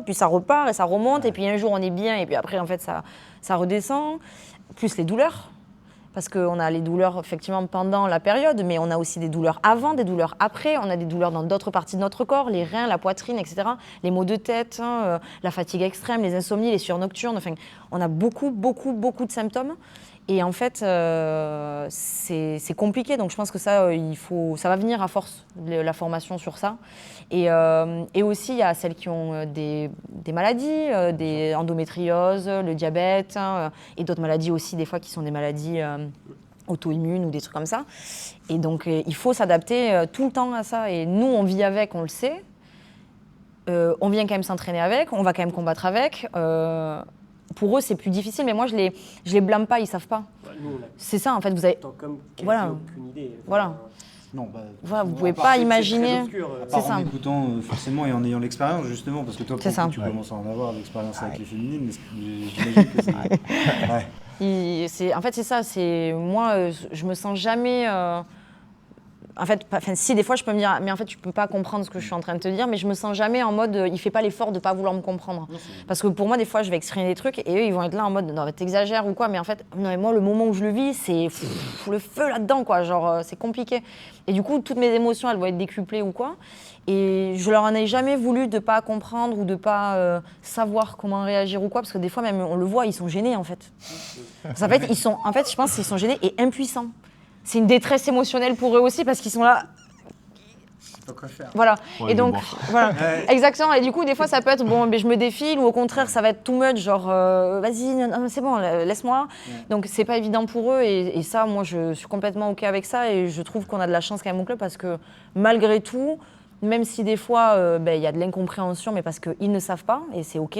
puis ça repart et ça remonte, et puis un jour, on est bien, et puis après, en fait, ça redescend. Plus les douleurs. Parce qu'on a les douleurs effectivement pendant la période, mais on a aussi des douleurs avant, des douleurs après. On a des douleurs dans d'autres parties de notre corps, les reins, la poitrine, etc. Les maux de tête, la fatigue extrême, les insomnies, les sueurs nocturnes. Enfin, on a beaucoup de symptômes. Et en fait, c'est compliqué. Donc je pense que ça, ça va venir à force, la formation sur ça. Et aussi, il y a celles qui ont des maladies, des endométrioses, le diabète, et d'autres maladies aussi, des fois, qui sont des maladies auto-immunes ou des trucs comme ça. Et donc, il faut s'adapter tout le temps à ça. Et nous, on vit avec, on le sait. On vient quand même s'entraîner avec, on va quand même combattre avec. Pour eux, c'est plus difficile, mais moi, je les blâme pas, ils savent pas. Ouais, nous, on a C'est ça, en fait, vous avez... comme Voilà. aucune idée. Voilà. Non, Voilà, vous à pouvez part- pas c'est imaginer. très obscur, À C'est part ça. en écoutant forcément et en ayant l'expérience justement, parce que toi, pour C'est le ça. coup, tu commences à en avoir l'expérience avec les féminines, mais j'imagine que c'est... Ouais. En fait, c'est ça. Moi, je me sens jamais. En fait, si des fois je peux me dire, mais en fait tu peux pas comprendre ce que je suis en train de te dire, mais je me sens jamais en mode, il fait pas l'effort de pas vouloir me comprendre. Parce que pour moi, des fois, je vais exprimer des trucs et eux, ils vont être là en mode, non, mais t'exagères ou quoi, mais en fait, non, mais moi, le moment où je le vis, c'est le feu là-dedans, quoi. Genre, c'est compliqué. Et du coup, toutes mes émotions, elles vont être décuplées ou quoi. Et je leur en ai jamais voulu de pas comprendre ou de pas savoir comment réagir ou quoi, parce que des fois, même, on le voit, ils sont gênés en fait. Parce qu'en fait, je pense qu'ils sont gênés et impuissants. C'est une détresse émotionnelle pour eux aussi parce qu'ils sont là. Pas quoi faire. Voilà. Ouais, Et donc, bon. voilà. Ouais. Exactement. Et du coup, des fois, ça peut être bon, mais je me défile ou au contraire, ça va être too much, genre vas-y, non, c'est bon, laisse-moi. Donc, c'est pas évident pour eux. Et ça, moi, je suis complètement OK avec ça. Et je trouve qu'on a de la chance quand même au club parce que malgré tout, même si des fois, il y a de l'incompréhension, mais parce qu'ils ne savent pas, et c'est OK,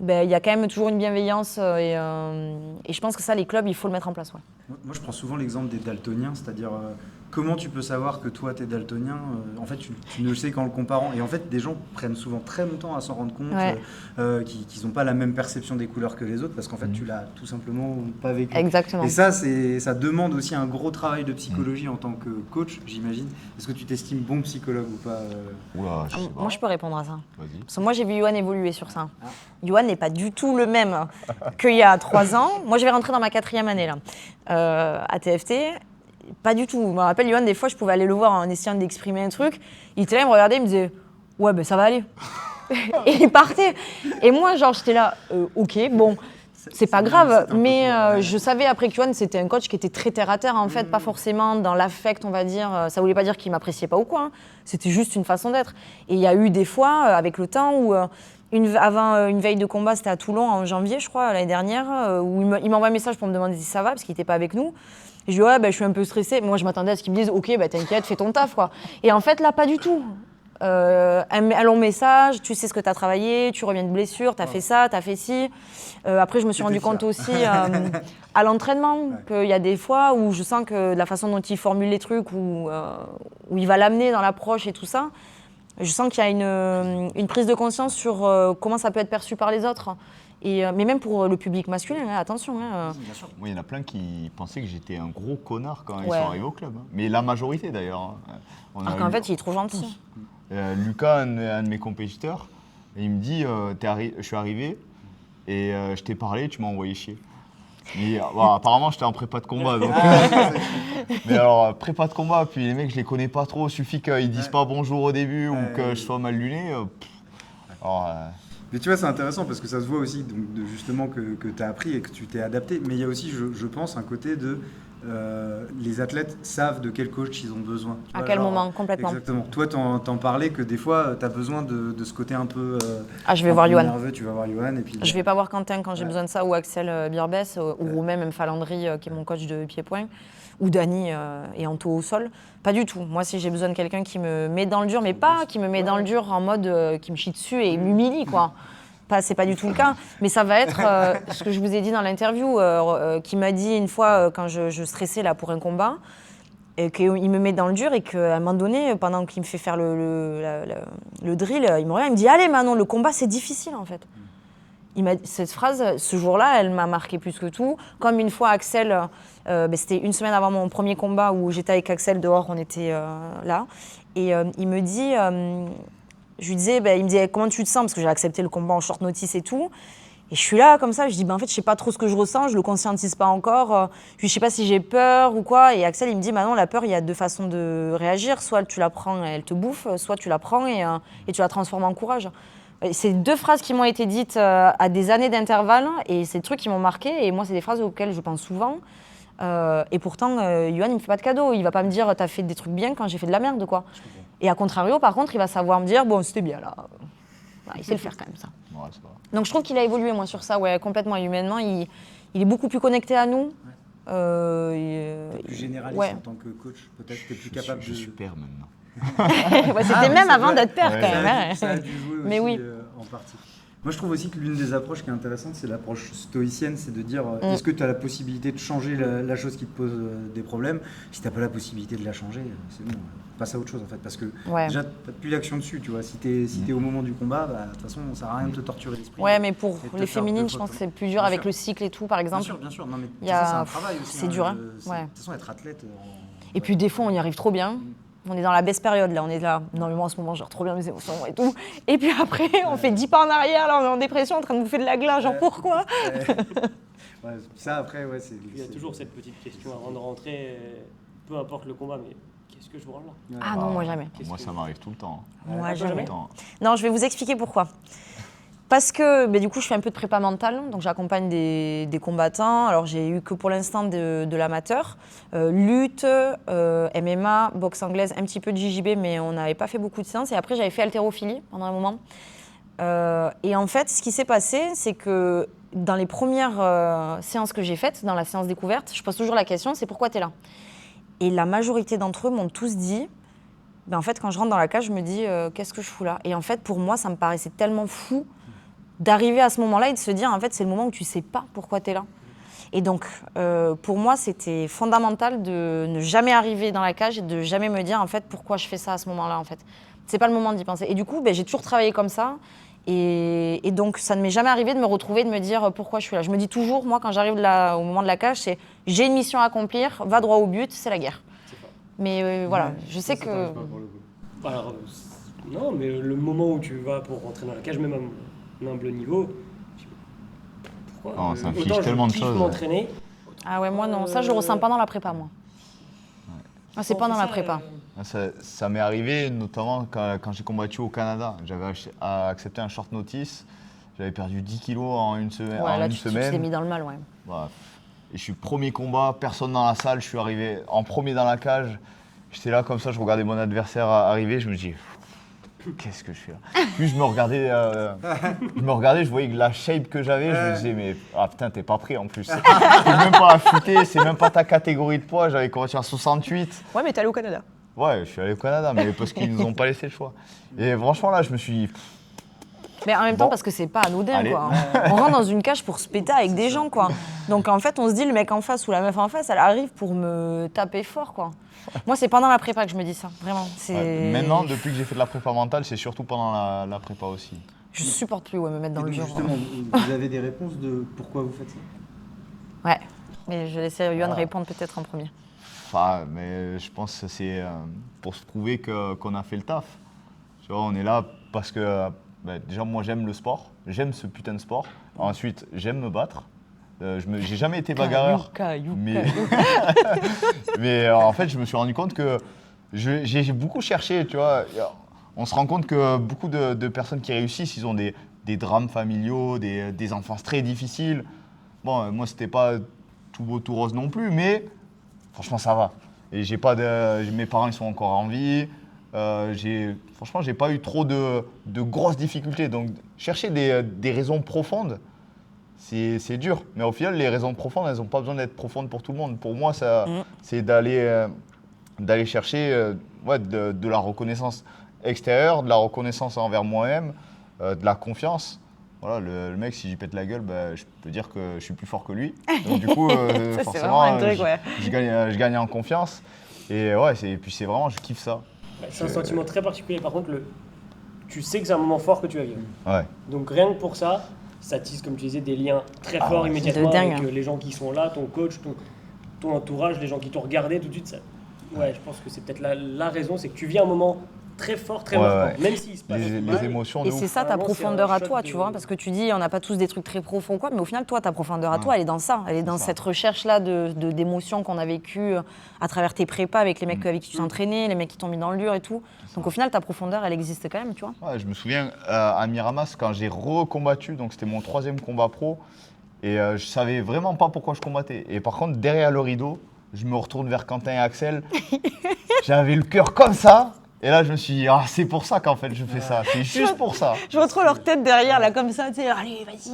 il y a quand même toujours une bienveillance. Et je pense que ça, les clubs, il faut le mettre en place. Ouais. Moi, je prends souvent l'exemple des daltoniens, c'est-à-dire comment tu peux savoir que toi, tu es daltonien en fait, tu ne le sais qu'en le comparant. Et en fait, des gens prennent souvent très longtemps à s'en rendre compte Ouais. qu'ils n'ont pas la même perception des couleurs que les autres parce qu'en fait, tu l'as tout simplement pas vécu. Exactement. Et ça, ça demande aussi un gros travail de psychologie en tant que coach, j'imagine. Est-ce que tu t'estimes bon psychologue ou pas Oula, je sais pas. Moi, je peux répondre à ça. Vas-y. Parce que moi, j'ai vu Yohan évoluer sur ça. Yohan n'est pas du tout le même qu'il y a 3 ans. Moi, je vais rentrer dans ma 4e année là, à TFT. Pas du tout. Je me rappelle, Yohan, des fois, je pouvais aller le voir en essayant d'exprimer un truc. Il était là, il me regardait, il me disait « Ouais, ben ça va aller. » Et il partait. Et moi, genre, j'étais là « Ok, bon, c'est pas grave. » Mais je savais après que Yohan, c'était un coach qui était très terre-à-terre, en fait, pas forcément dans l'affect, on va dire. Ça voulait pas dire qu'il m'appréciait pas ou quoi. Hein. C'était juste une façon d'être. Et il y a eu des fois, avec le temps, où... avant une veille de combat, c'était à Toulon en janvier, je crois, l'année dernière, où il m'envoie un message pour me demander si ça va, parce qu'il n'était pas avec nous. Et je lui dis, ouais, je suis un peu stressée. Moi, je m'attendais à ce qu'il me dise, ok, t'inquiète, fais ton taf, quoi. Et en fait, là, pas du tout. Un long message, tu sais ce que tu as travaillé, tu reviens de blessure, tu as fait ça, tu as fait ci. Après, je me suis rendu compte aussi à l'entraînement qu'il y a des fois où je sens que la façon dont il formule les trucs, où il va l'amener dans l'approche et tout ça, je sens qu'il y a une prise de conscience sur comment ça peut être perçu par les autres. Mais même pour le public masculin, hein, attention. Hein. Bien sûr. Moi, il y en a plein qui pensaient que j'étais un gros connard quand ils Ouais. sont arrivés au club. Hein. Mais la majorité d'ailleurs. Hein. On Alors a qu'en eu- fait, il est trop gentil. Lucas, un de mes compétiteurs, il me dit je suis arrivé et je t'ai parlé, tu m'as envoyé chier. Mais apparemment, j'étais en prépa de combat. Donc, mais alors, prépa de combat, puis les mecs, je les connais pas trop. Il suffit qu'ils disent pas bonjour au début ou que je sois mal luné. Mais tu vois, c'est intéressant parce que ça se voit aussi donc, justement que tu as appris et que tu t'es adapté. Mais il y a aussi, je pense, un côté de les athlètes savent de quel coach ils ont besoin. Tu À vois, quel genre, moment, complètement. Exactement. Toi, t'en parlais que des fois, tu as besoin de ce côté un peu Je vais un voir peu Yohan. nerveux. Tu vas voir Yohan. Et puis, Je vais pas voir Quentin quand j'ai besoin de ça, ou Axel Birbès, ou même Falandry, qui est mon coach de pied-point, ou Dany et Anto au sol. Pas du tout. Moi, si j'ai besoin de quelqu'un qui me met dans le dur, mais pas qui me met dans le dur en mode qui me chie dessus et m'humilie, quoi. C'est pas du tout le cas, mais ça va être ce que je vous ai dit dans l'interview, qui m'a dit une fois quand je stressais là pour un combat, et qu'il me met dans le dur et qu'à un moment donné, pendant qu'il me fait faire le drill, il me regarde, il me dit « Allez Manon, le combat c'est difficile en fait ». Cette phrase, ce jour-là, elle m'a marqué plus que tout. Comme une fois Axel, c'était une semaine avant mon premier combat où j'étais avec Axel dehors, on était là, et il me dit... Je lui disais, il me disait comment tu te sens parce que j'ai accepté le combat en short notice et tout. Et je suis là comme ça, je dis en fait je sais pas trop ce que je ressens, je le conscientise pas encore. Je sais pas si j'ai peur ou quoi. Et Axel il me dit non, la peur il y a 2 façons de réagir, soit tu la prends et elle te bouffe, soit tu la prends et tu la transformes en courage. C'est 2 phrases qui m'ont été dites à des années d'intervalle et c'est des trucs qui m'ont marqué. Et moi, c'est des phrases auxquelles je pense souvent. Et pourtant, Yohan, il me fait pas de cadeau. Il va pas me dire t'as fait des trucs bien quand j'ai fait de la merde, quoi. Et à contrario, par contre, il va savoir me dire bon, c'était bien là. Il sait le faire quand même, ça. Ouais, c'est vrai. Donc je trouve qu'il a évolué, moi, sur ça, ouais, complètement. Humainement, il est beaucoup plus connecté à nous. Plus généraliste ouais. en tant que coach, peut-être que tu es plus capable Je de... suis père maintenant. Ouais, c'était même ça avant doit- d'être père, ouais, quand ça même. a dû- hein. Ça a dû jouer Mais aussi oui. en partie. Moi, je trouve aussi que l'une des approches qui est intéressante, c'est l'approche stoïcienne, c'est de dire est-ce que tu as la possibilité de changer la chose qui te pose des problèmes? Si tu n'as pas la possibilité de la changer, c'est bon, passe à autre chose en fait. Parce que Ouais. déjà, tu n'as plus d'action dessus, tu vois. Si tu es au moment du combat, de toute façon, ça sert à rien de te torturer l'esprit. Ouais, mais pour Et de te les faire féminines, deux je fois pense que comme- c'est plus dur Bien avec sûr. le cycle et tout, par exemple. Bien sûr, non, mais de toute Il y a- façon, c'est un travail aussi. c'est dur, hein. De Ouais. toute façon, être athlète. Et puis des fois, on y arrive trop bien. On est dans la baisse période, là. On est là. Non, mais moi, en ce moment, je gère trop bien mes émotions et tout. Et puis après, on fait 10 pas en arrière. Là, on est en dépression, en train de bouffer de la glace. Genre, pourquoi? Ouais, ça, après, ouais, c'est. Il y a toujours cette petite question avant de rentrer, peu importe le combat, mais qu'est-ce que je vois là? Ah non, moi, jamais. Moi, ça m'arrive tout le temps. Moi, toi, jamais. jamais. Tout le temps. Non, je vais vous expliquer pourquoi. Parce que du coup, je fais un peu de prépa mentale, donc j'accompagne des combattants. Alors, j'ai eu que pour l'instant de l'amateur. Lutte, MMA, boxe anglaise, un petit peu de JJB, mais on n'avait pas fait beaucoup de séances. Et après, j'avais fait haltérophilie pendant un moment. Et en fait, ce qui s'est passé, c'est que dans les premières séances que j'ai faites, dans la séance découverte, je pose toujours la question, c'est pourquoi tu es là? Et la majorité d'entre eux m'ont tous dit, ben en fait, quand je rentre dans la cage, je me dis, qu'est-ce que je fous là? Et en fait, pour moi, ça me paraissait tellement fou d'arriver à ce moment-là et de se dire, en fait, c'est le moment où tu sais pas pourquoi tu es là. Et donc, pour moi, c'était fondamental de ne jamais arriver dans la cage et de jamais me dire, en fait, pourquoi je fais ça à ce moment-là, en fait. C'est pas le moment d'y penser. Et du coup, j'ai toujours travaillé comme ça. Et donc, ça ne m'est jamais arrivé de me retrouver, de me dire pourquoi je suis là. Je me dis toujours, moi, quand j'arrive au moment de la cage, c'est j'ai une mission à accomplir, va droit au but, c'est la guerre. Mais voilà, je sais Ça que... t'arrive pas pour le coup. Alors, non, mais le moment où tu vas pour rentrer dans la cage, même à un humble niveau, pourquoi Oh, ça inflige autant tellement de je kiffe choses. m'entraîner. Ah ouais, moi non, ça je le ressens pas dans la prépa, moi. Ah, c'est pas dans la prépa. Ça m'est arrivé notamment quand j'ai combattu au Canada. J'avais accepté un short notice. J'avais perdu 10 kilos en une semaine. Ouais, en là une tu t'es semaine. mis dans le mal, ouais. Voilà. Et je suis premier combat, personne dans la salle. Je suis arrivé en premier dans la cage. J'étais là comme ça, je regardais mon adversaire arriver. Je me dis, qu'est-ce que je fais là? Puis je me regardais, je voyais que la shape que j'avais. Je me disais, mais ah putain, t'es pas pris en plus. T'es même pas affûté, c'est même pas ta catégorie de poids. J'avais combattu à 68. Ouais, mais t'es allé au Canada. Ouais, je suis allé au Canada, mais parce qu'ils nous ont pas laissé le choix. Et franchement, là, je me suis dit, Mais en même temps, Bon. parce que c'est pas anodin, Allez. quoi. On rentre dans une cage pour se péter avec des gens, quoi. Donc en fait, on se dit, le mec en face ou la meuf en face, elle arrive pour me taper fort, quoi. Moi, c'est pendant la prépa que je me dis ça, vraiment. ouais. Maintenant, depuis que j'ai fait de la prépa mentale, c'est surtout pendant la prépa aussi. Je supporte plus me mettre dans Et le donc, dur. justement, vous avez des réponses de pourquoi vous faites ça? Ouais. Mais je vais laisser Yohan Ah. répondre peut-être en premier. Enfin, mais je pense que c'est pour se prouver qu'on a fait le taf. Tu vois, on est là parce que déjà, moi, j'aime le sport. J'aime ce putain de sport. Ensuite, j'aime me battre. J'ai jamais été bagarreur. Mais, mais en fait, je me suis rendu compte que j'ai beaucoup cherché, tu vois. On se rend compte que beaucoup de personnes qui réussissent, ils ont des drames familiaux, des enfances très difficiles. Bon, moi, c'était pas tout beau, tout rose non plus, mais franchement, ça va. Et mes parents, ils sont encore en vie. Franchement, j'ai pas eu trop de grosses difficultés. Donc, chercher des raisons profondes, c'est dur. Mais au final, les raisons profondes, elles n'ont pas besoin d'être profondes pour tout le monde. Pour moi, c'est d'aller chercher de la reconnaissance extérieure, de la reconnaissance envers moi-même, de la confiance. Voilà, le mec, si j'y pète la gueule, je peux dire que je suis plus fort que lui. Donc du coup, c'est forcément, vraiment un truc, ouais. je gagne en confiance. Et ouais, puis c'est vraiment, je kiffe ça. C'est un sentiment très particulier. Par contre, tu sais que c'est un moment fort que tu vas vivre. Ouais. Donc rien que pour ça, ça tisse, comme tu disais, des liens très forts ouais, immédiatement de dingue, avec hein. les gens qui sont là, ton coach, ton entourage, les gens qui t'ont regardé tout de suite. Ouais, je pense que c'est peut-être la raison, c'est que tu vis un moment très fort, très Ouais, marquant. ouais. Même s'il se passe Les mal. émotions, Et de c'est ouf. ça ta Vraiment, c'est profondeur un à choc toi, de- tu vois, parce que tu dis on n'a pas tous des trucs très profonds quoi, mais au final toi ta profondeur à Ouais. toi elle est dans ça, elle est dans ça. cette recherche là d'émotions qu'on a vécues à travers tes prépas avec les mecs avec qui tu t'entraînais, les mecs qui t'ont mis dans le dur et tout. Donc au final ta profondeur elle existe quand même, tu vois. Ouais, je me souviens à Miramas, quand j'ai recombattu, donc c'était mon 3e combat pro, et je savais vraiment pas pourquoi je combattais. Et par contre, derrière le rideau, je me retourne vers Quentin et Axel, j'avais le cœur comme ça, et là je me suis dit, ah, c'est pour ça qu'en fait je fais ça, c'est juste pour ça. Je retrouve leur tête derrière là comme ça, tu sais, allez vas-y.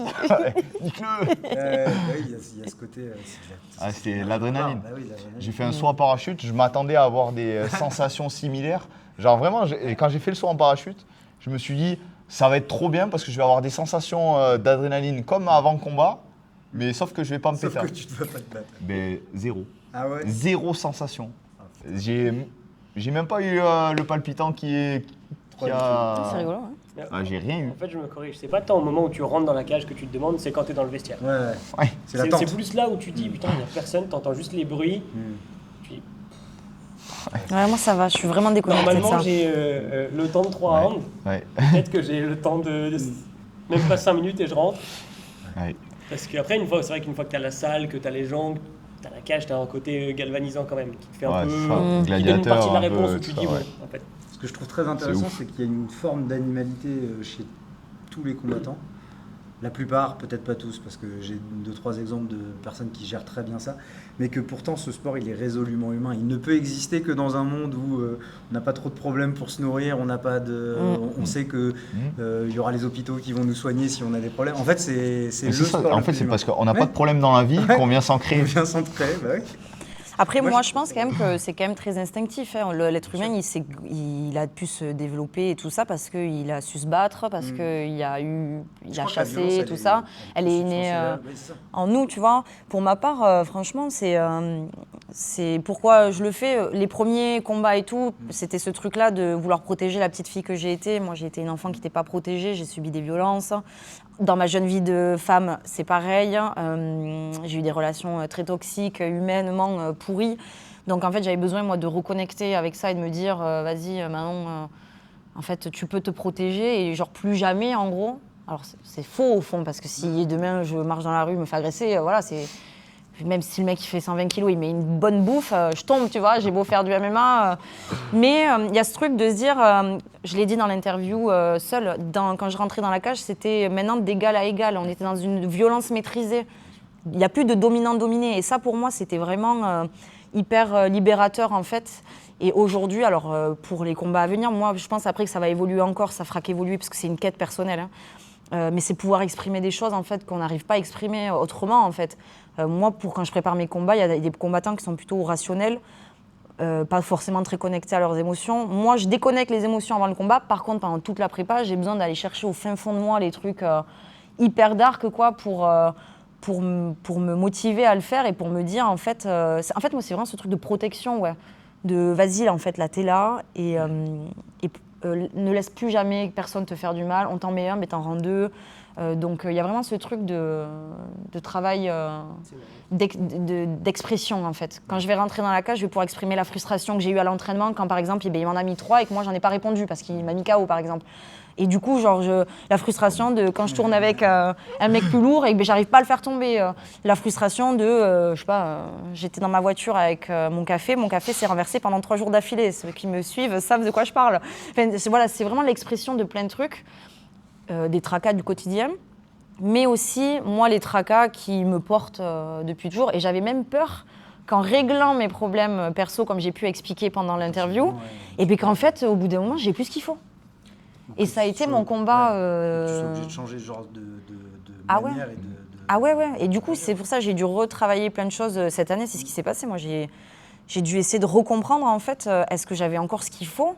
Nique-le. Oui, il y a ce côté. Ah, c'était l'adrénaline. Bah oui, l'adrénaline. J'ai fait un saut en parachute, je m'attendais à avoir des sensations similaires. Genre vraiment, quand j'ai fait le saut en parachute, je me suis dit, ça va être trop bien parce que je vais avoir des sensations d'adrénaline comme avant combat, mais sauf que je vais pas me Sauf péter. que tu ne vas pas te battre. Mais zéro. Ah ouais. Zéro sensation. J'ai même pas eu le palpitant qui C'est a... rigolo. Hein. Ah, j'ai rien eu. En fait, je me corrige. C'est pas tant au moment où tu rentres dans la cage que tu te demandes, c'est quand tu es dans le vestiaire. Ouais, ouais. Ouais. C'est l'attente. C'est plus là où tu te dis, putain, il n'y a personne, t'entends juste les bruits. Puis, Ouais, moi ça va, je suis vraiment déconnectée de normalement, ça. j'ai le temps de 3 rounds. Ouais. Peut-être que j'ai le temps même pas 5 minutes et je rentre. Ouais. Parce qu'après, c'est vrai qu'une fois que tu as la salle, que tu as les gens, que tu as la cage, tu as un côté galvanisant quand même, qui te fait un Ouais, peu. c'est ça. Qui donne une Gladiateur, partie de la un peu, réponse où tout tu ça, dis, ouais. bon, en fait. Ce que je trouve très intéressant, ouf. c'est qu'il y a une forme d'animalité chez tous les combattants. La plupart, peut-être pas tous, parce que j'ai 2-3 exemples de personnes qui gèrent très bien ça, mais que pourtant ce sport il est résolument humain. Il ne peut exister que dans un monde où on n'a pas trop de problèmes pour se nourrir, on n'a pas de, on sait que il y aura les hôpitaux qui vont nous soigner si on a des problèmes. En fait, c'est Mais le c'est ça. sport. En le fait, plus c'est humain. parce qu'on n'a Ouais. pas de problème dans la vie Ouais. qu'on vient s'en On créer. vient s'entraîner, bah oui. Après, Moi, moi, je- je pense quand même que c'est quand même très instinctif. Hein. L'être humain, il a pu se développer et tout ça parce qu'il a su se battre, parce qu'il a Je crois que la chassé, violence, tout ça. Elle est innée Oui, c'est ça. en nous, tu vois. Pour ma part, franchement, c'est pourquoi je le fais. Les premiers combats et tout, c'était ce truc-là de vouloir protéger la petite fille que j'ai été. Moi, j'ai été une enfant qui n'était pas protégée, j'ai subi des violences. Dans ma jeune vie de femme, c'est pareil. J'ai eu des relations très toxiques, humainement pourries. Donc en fait, j'avais besoin moi de reconnecter avec ça et de me dire, vas-y, Manon, en fait, tu peux te protéger et genre plus jamais, en gros. Alors c'est faux au fond parce que si demain je marche dans la rue, me fait agresser, voilà, c'est même si le mec il fait 120 kilos, il met une bonne bouffe, je tombe, tu vois, j'ai beau faire du MMA. Mais il y a ce truc de se dire, je l'ai dit dans l'interview seule, quand je rentrais dans la cage, c'était maintenant d'égal à égal. On était dans une violence maîtrisée. Il n'y a plus de dominant-dominé. Et ça, pour moi, c'était vraiment hyper libérateur, en fait. Et aujourd'hui, alors pour les combats à venir, moi, je pense après que ça va évoluer encore, ça fera qu'évoluer parce que c'est une quête personnelle. Hein. Mais c'est pouvoir exprimer des choses en fait qu'on n'arrive pas à exprimer autrement en fait. Moi, quand je prépare mes combats, il y a des combattants qui sont plutôt rationnels, pas forcément très connectés à leurs émotions. Moi, je déconnecte les émotions avant le combat. Par contre, pendant toute la prépa, j'ai besoin d'aller chercher au fin fond de moi les trucs hyper dark quoi pour me motiver à le faire et pour me dire en fait, moi c'est vraiment ce truc de protection ouais, de vas-y là en fait là t'es là et ne laisse plus jamais personne te faire du mal, on t'en met un mais t'en rends deux. Donc il y a vraiment ce truc de travail d'expression en fait. Quand je vais rentrer dans la cage, je vais pouvoir exprimer la frustration que j'ai eue à l'entraînement quand par exemple il m'en a mis 3 et que moi j'en ai pas répondu parce qu'il m'a mis KO par exemple. Et du coup, genre, la frustration de quand je tourne avec un mec plus lourd et que j'arrive pas à le faire tomber. La frustration de, je sais pas, j'étais dans ma voiture avec mon café s'est renversé pendant 3 jours d'affilée. Ceux qui me suivent savent de quoi je parle. Enfin, voilà, c'est vraiment l'expression de plein de trucs, des tracas du quotidien, mais aussi, moi, les tracas qui me portent depuis toujours. Et j'avais même peur qu'en réglant mes problèmes perso, comme j'ai pu expliquer pendant l'interview, et bien qu'en fait, au bout d'un moment, j'ai plus ce qu'il faut. Et ça a été mon combat. Tu sois obligé de changer de genre de Ah ouais. manière et de. Ah ouais. Et du coup, c'est pour ça que j'ai dû retravailler plein de choses cette année. C'est ce qui s'est passé. Moi, j'ai dû essayer de recomprendre, en fait, est-ce que j'avais encore ce qu'il faut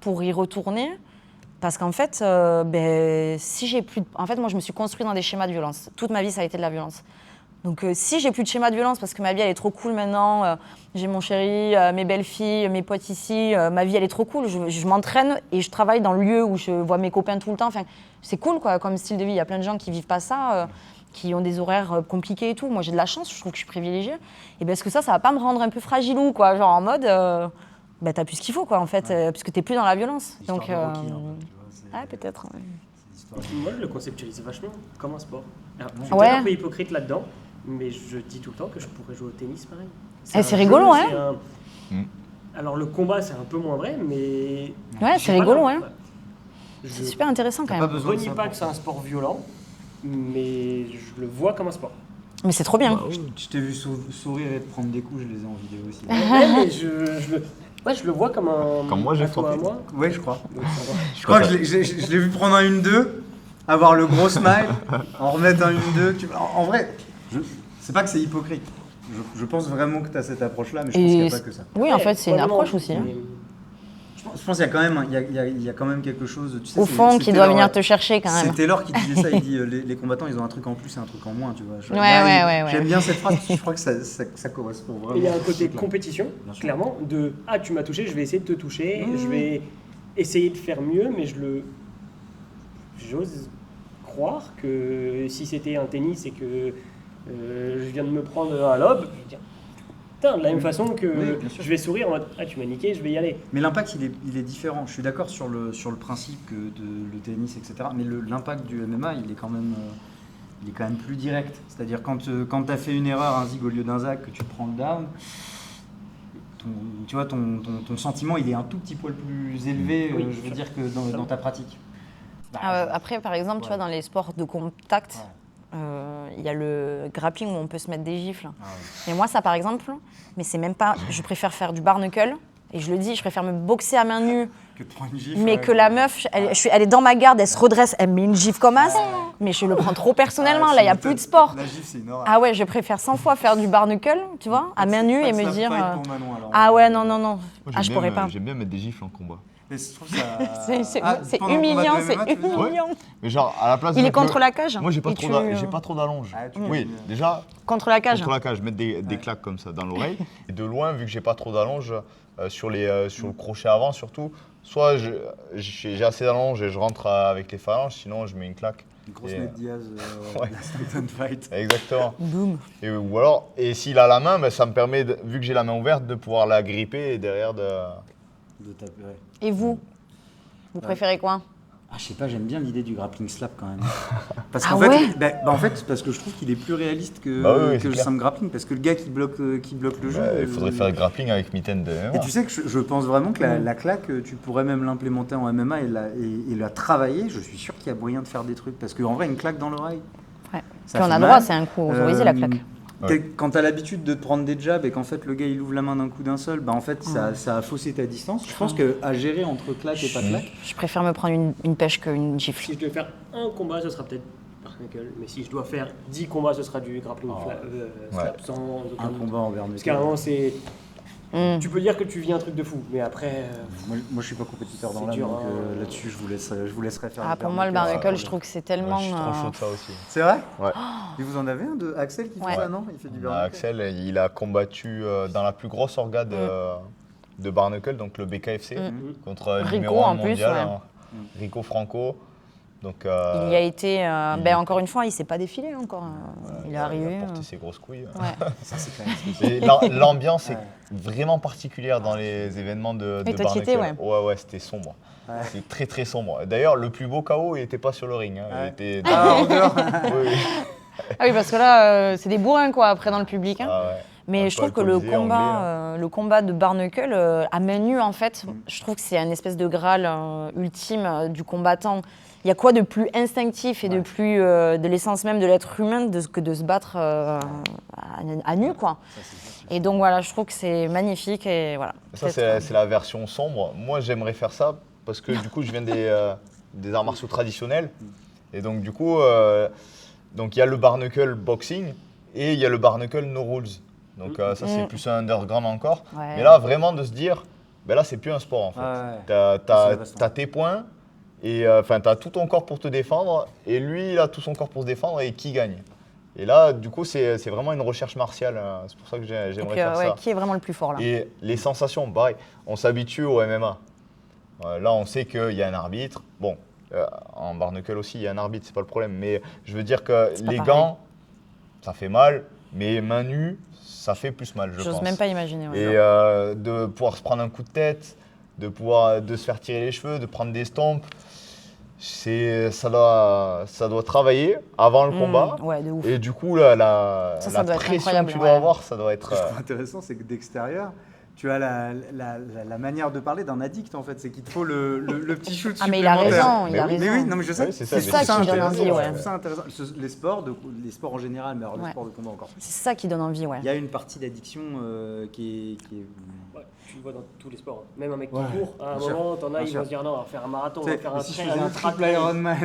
pour y retourner. Parce qu'en fait, si j'ai plus. En fait, moi, je me suis construite dans des schémas de violence. Toute ma vie, ça a été de la violence. Donc, si j'ai plus de schéma de violence parce que ma vie, elle est trop cool maintenant, j'ai mon chéri, mes belles-filles, mes potes ici, ma vie, elle est trop cool, je m'entraîne et je travaille dans le lieu où je vois mes copains tout le temps. Enfin, c'est cool, quoi, comme style de vie. Il y a plein de gens qui vivent pas ça, qui ont des horaires compliqués et tout. Moi, j'ai de la chance, je trouve que je suis privilégiée. Et bien, est-ce que ça va pas me rendre un peu fragilou, quoi, genre en mode... bah, t'as plus ce qu'il faut, quoi, en fait, parce que t'es plus dans la violence. L'histoire Donc, de Rocky, un peu, tu vois, c'est- ouais, peut-être. Ouais. c'est l'histoire de- Moi, je le conceptualise vachement comme un sport. Alors, je suis Ouais. peut-être un peu hypocrite là-dedans, mais je dis tout le temps que je pourrais jouer au tennis pareil. Eh, un c'est rigolo, jeu, hein. c'est un- Alors, le combat, c'est un peu moins vrai, mais. Ouais, je c'est sais pas, rigolo, non, hein. Je C'est super intéressant, quand T'as même. pas besoin de renie ça pas pour que c'est un sport violent, mais je le vois comme un sport. Mais c'est trop bien. Je t'ai vu sourire et te prendre des coups, je les ai en vidéo aussi. Ouais, mais je le vois comme un. Comme moi, j'ai à toi, frappé. à moi. Ouais, je crois. Donc, ça va. Je crois que je l'ai vu prendre un 1-2, avoir le gros smile, en remettre un 1-2. En vrai, c'est pas que c'est hypocrite. Je pense vraiment que tu as cette approche-là, mais je pense qu'il n'y a pas que ça. Oui, en fait, c'est une Vraiment, approche aussi. hein. mais- Je pense qu'il y a quand même, il y a quand même quelque chose. Tu sais, Au c'est- fond, c'est qui doit Taylor- venir te chercher, quand C'est même. Taylor qui disait ça, il dit les combattants ils ont un truc en plus et un truc en moins, tu vois. Ouais. J'aime bien cette phrase parce que je crois que ça correspond vraiment. Et il y a un à ce côté truc-là. compétition, Bien sûr. clairement, de ah tu m'as touché, je vais essayer de te toucher, Mmh. je vais essayer de faire mieux, mais j'ose croire que si c'était un tennis et que je viens de me prendre un lob, je vais dire putain, de la même façon que Oui, bien sûr. je vais sourire en mode ah tu m'as niqué, je vais y aller. Mais l'impact il est différent. Je suis d'accord sur le principe que le tennis, etc. Mais l'impact du MMA il est quand même plus direct. C'est-à-dire quand tu as fait une erreur, un zig au lieu d'un zac, que tu prends le down, tu vois, ton sentiment il est un tout petit poil plus élevé, Oui, je veux dire, que dans ta pratique. Après, par exemple, tu vois, dans les sports de contact, il y a le grappling où on peut se mettre des gifles. Et moi, ça, par exemple, mais c'est même pas. Je préfère faire du bar knuckle. Et je le dis, je préfère me boxer à main nue, Que de prendre une gifle, mais ouais, que la meuf, elle est dans ma garde, elle se redresse, elle me met une gifle comme as. Mais je le prends trop personnellement. Ah, Là, il n'y a c'est- plus de sport. La gifle c'est une horreur. Ah ouais, je préfère 100 fois faire du bar knuckle, tu vois, à main nue Pas et de me slap dire. fight pour Manon, alors. Ah ouais, non. Moi, Ah, je pourrais pas. J'aime bien mettre des gifles en combat. Mais je trouve ça. C'est Ah, pendant le combat humiliant, de c'est MMA, tu veux dire humiliant. Mais genre, à la place Il de est mettre contre la cage. Moi, j'ai pas, Et trop tu- j'ai pas trop d'allonge. Ah, tu Oui, veux- déjà, Contre la cage. contre la cage, mettre des claques comme ça dans l'oreille. Et de loin, vu que j'ai pas trop d'allonge, sur le crochet avant surtout, soit j'ai assez d'allonge et je rentre avec les phalanges, sinon je mets une claque. Une grosse Et, Ned Diaz, ouais. la Stockton Fight. Exactement. Boum. Ou alors, et s'il a la main, ben, ça me permet, vu que j'ai la main ouverte, de pouvoir la gripper et derrière de. De taper, ouais. Et vous préférez quoi? Ah, je sais pas, j'aime bien l'idée du grappling slap quand même. Parce Ah qu'en ouais fait, en fait, parce que je trouve qu'il est plus réaliste que, Bah oui, que c'est le clair. simple grappling. Parce que le gars qui bloque le jeu. Il faudrait faire grappling avec mitaine de MMA. Et tu sais que je pense vraiment que la claque, tu pourrais même l'implémenter en MMA et la travailler. Je suis sûr qu'il y a moyen de faire des trucs. Parce qu'en vrai, une claque dans l'oreille. Ouais. ça Puis on fait a mal. droit, c'est un coup autorisé la claque. Ouais. Quand tu as l'habitude de te prendre des jabs et qu'en fait le gars il ouvre la main d'un coup d'un seul, bah en fait ça a faussé ta distance. Je pense qu'à gérer entre claque et pas claque, Je préfère me prendre une pêche qu'une gifle. Si je devais faire un combat, ce sera peut-être par knuckle, mais si je dois faire 10 combats, ce sera du grappling slap sans aucun un doute. combat envers Parce qu'à c'est. Mm. Tu peux dire que tu vis un truc de fou, mais après. Moi je suis pas compétiteur dans C'est l'âme, dur, donc hein. là-dessus je vous laisserai faire. Ah, pour moi, le bar knuckle, je trouve que c'est tellement. Je suis trop chaud de ça aussi. C'est vrai. Ouais. Et vous en avez un de Axel qui fait Ouais. ça, non? Il fait du bar knuckle. Axel, il a combattu dans la plus grosse orga de bar knuckle, donc le BKFC, contre le Rico, numéro 1 en plus, mondial, ouais. hein, Rico Franco. Donc, Il y a été. Encore une fois, il s'est pas défilé encore. Il est arrivé. Il a porté ses grosses couilles. Ouais. Ça c'est quand même spécial. Et l'ambiance est Ouais. vraiment particulière dans les événements de Et toi, bar t'y étais, knuckle. Ouais, c'était sombre. Ouais. C'est très très sombre. D'ailleurs, le plus beau KO, il n'était pas sur le ring. Hein. Ouais. Il était Ah, en dehors. Oui, oui. Ah oui, parce que là, c'est des bourrins, quoi, après, dans le public. Hein. Ah ouais. Mais Un je peu trouve que le alcoolisé, anglais, combat, le combat de bar knuckle, à main nue, en fait, je trouve que c'est un espèce de graal ultime du combattant. Il y a quoi de plus instinctif et de plus de l'essence même de l'être humain que de se battre à nu, quoi. Et donc voilà, je trouve que c'est magnifique et voilà. Ça, Peut-être, c'est la version sombre. Moi, j'aimerais faire ça parce que du coup, je viens des arts martiaux traditionnels. Et donc, du coup, donc il y a le bar knuckle boxing et il y a le bar knuckle no rules. Donc, ça, c'est plus un underground encore. Ouais. Mais là, vraiment, de se dire, ben là, c'est plus un sport en fait. Ouais. T'as tes points et t'as tout ton corps pour te défendre et lui, il a tout son corps pour se défendre et qui gagne. Et là, du coup, c'est vraiment une recherche martiale. C'est pour ça que j'aimerais Donc, faire ouais, ça. qui est vraiment le plus fort là? Et les sensations, pareil, on s'habitue au MMA. Là, on sait qu'il y a un arbitre. Bon, en bar knuckle aussi, il y a un arbitre, c'est pas le problème. Mais je veux dire que les pareil. gants, ça fait mal. mais main nue, ça fait plus mal, je pense. J'ose même pas imaginer. Ouais. Et de pouvoir se prendre un coup de tête, de se faire tirer les cheveux, de prendre des stompes, ça doit travailler avant le combat. Ouais, de ouf. Et du coup, la Ça doit être pression incroyable, que tu dois ouais. avoir, ça doit être... Ce que je trouve intéressant, c'est que d'extérieur, tu as la manière de parler d'un addict en fait, c'est qu'il te faut le petit shoot Ah mais il a supplémentaire. raison, il a Mais oui, raison. Mais oui, non mais je sais. Ouais, c'est ça qui donne intéressant, envie, ouais. Je trouve ça intéressant. Les sports en général, mais alors le Ouais. sport de combat encore plus. C'est ça qui donne envie, ouais. Il y a une partie d'addiction qui est Ouais, tu le vois dans tous les sports. Même un mec qui Ouais, court, à un bien sûr, moment, t'en as, bien ils vont sûr. se dire non, on va faire un marathon, on Tu va sais, faire un si je trail, faisais un triple Ironman.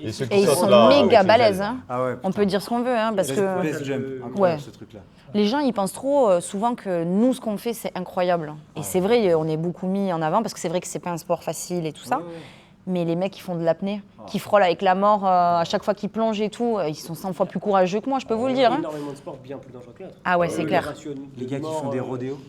Et ceux qui Et ils sortent sont là, méga avec les balèzes, ailes. hein. Ah ouais. On peut dire ce qu'on veut, hein, parce que Best jump, incroyable Ouais. ce truc là. les gens ils pensent trop souvent que nous ce qu'on fait c'est incroyable. Et c'est vrai, on est beaucoup mis en avant parce que c'est vrai que c'est pas un sport facile et tout ça. Ouais. Mais les mecs qui font de l'apnée, qui frôlent avec la mort à chaque fois qu'ils plongent et tout, ils sont 100 fois plus courageux que moi, je peux vous le Il y dire. a hein. énormément de sports bien plus dangereux que l'autre. Ah ouais, c'est clair. Les gars qui font des rodéos.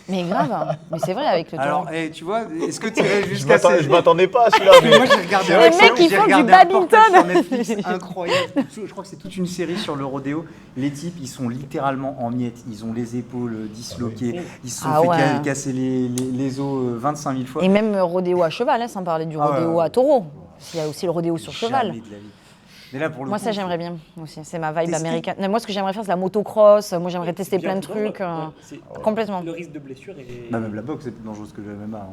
Mais grave, hein. Mais c'est vrai avec le Alors, temps. tu vois, est-ce que tu irais Je jusqu'à je m'attendais pas à celui-là. Mais moi j'ai regardé Les un mecs qui j'ai font du regardé un reportage badminton. sur Netflix incroyable. Je crois que c'est toute une série sur le rodéo. Les types, ils sont littéralement en miettes. Ils ont les épaules disloquées. Ils se sont Ah fait ouais. casser les os 25 000 fois. Et même rodéo à cheval, hein, sans parler du Ah ouais, rodéo ouais. à taureau. Il y a aussi le rodéo sur cheval. Jamais de la vie. Mais là, pour le Moi, coup, ça, j'aimerais bien aussi. C'est ma vibe Tester. américaine. Mais moi, ce que j'aimerais faire, c'est la motocross. Moi, j'aimerais tester plein de trucs. Complètement. Le risque de blessure est. Bah, même la boxe, c'est plus dangereux que le MMA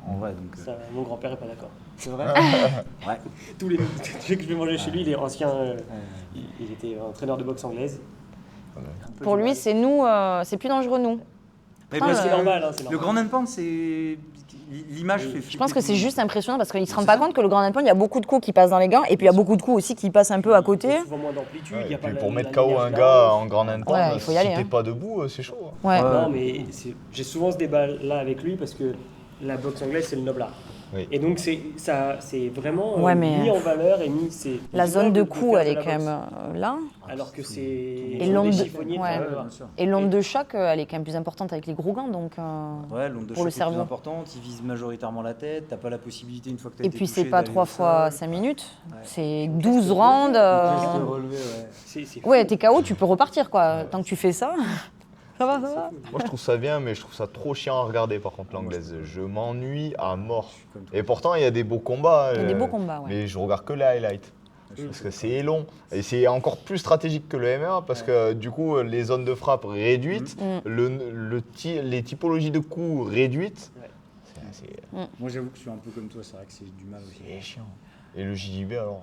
en vrai. Donc, Ça, mon grand-père est pas d'accord. c'est vrai. Ouais. Tous les que je vais manger chez lui, il est ancien. Il était entraîneur de boxe anglaise. Pour lui, c'est nous, c'est plus dangereux, nous. Mais Putain, parce C'est que normal, hein, c'est le normal. grand and pound, c'est l'image fait. Je pense que c'est juste impressionnant parce qu'ils ne se C'est rendent pas ça. compte que le grand and pound, il y a beaucoup de coups qui passent dans les gants et puis il y a beaucoup de coups aussi qui passent un peu à côté. Il y a souvent moins d'amplitude. Ouais, il y et a pas puis la- pour la mettre KO un lignage gars large. en grand hand Ouais, il faut y si aller, t'es hein. pas debout, c'est chaud. Ouais. Non, mais j'ai souvent ce débat-là avec lui parce que la boxe anglaise, c'est le noble art. Oui. Et donc, c'est vraiment Ouais, mais- mis en valeur et mis. C'est La zone de faire coup, elle est la quand boxe. même là. Alors que c'est. Et ils ont l'onde des de- chiffonniers, ouais. enfin, Bien sûr. Et l'onde de choc, elle est quand même plus importante avec les gros gants. Donc, Ouais, l'onde de Pour le choc est plus cerveau. importante, il vise majoritairement la tête, t'as pas la possibilité une fois que t'as Et été puis, touché c'est pas d'aller 3 au fois sol. 5 minutes. Ouais. C'est 12 rounds. Reste relevé, ouais. c'est Ouais, t'es KO, tu peux repartir quoi. Tant que tu fais ça. Ça va, ça va. Moi je trouve ça bien, mais je trouve ça trop chiant à regarder par contre l'anglaise. Je m'ennuie à mort. Comme toi. Et pourtant il y a des beaux combats. Il y a des beaux combats, ouais. Mais je regarde que les highlights. Parce que c'est long. Et c'est encore plus stratégique que le MMA parce que du coup les zones de frappe réduites, les typologies de coups réduites. Ouais. C'est Moi j'avoue que je suis un peu comme toi, c'est vrai que c'est du mal aussi. c'est chiant. Et le JJB alors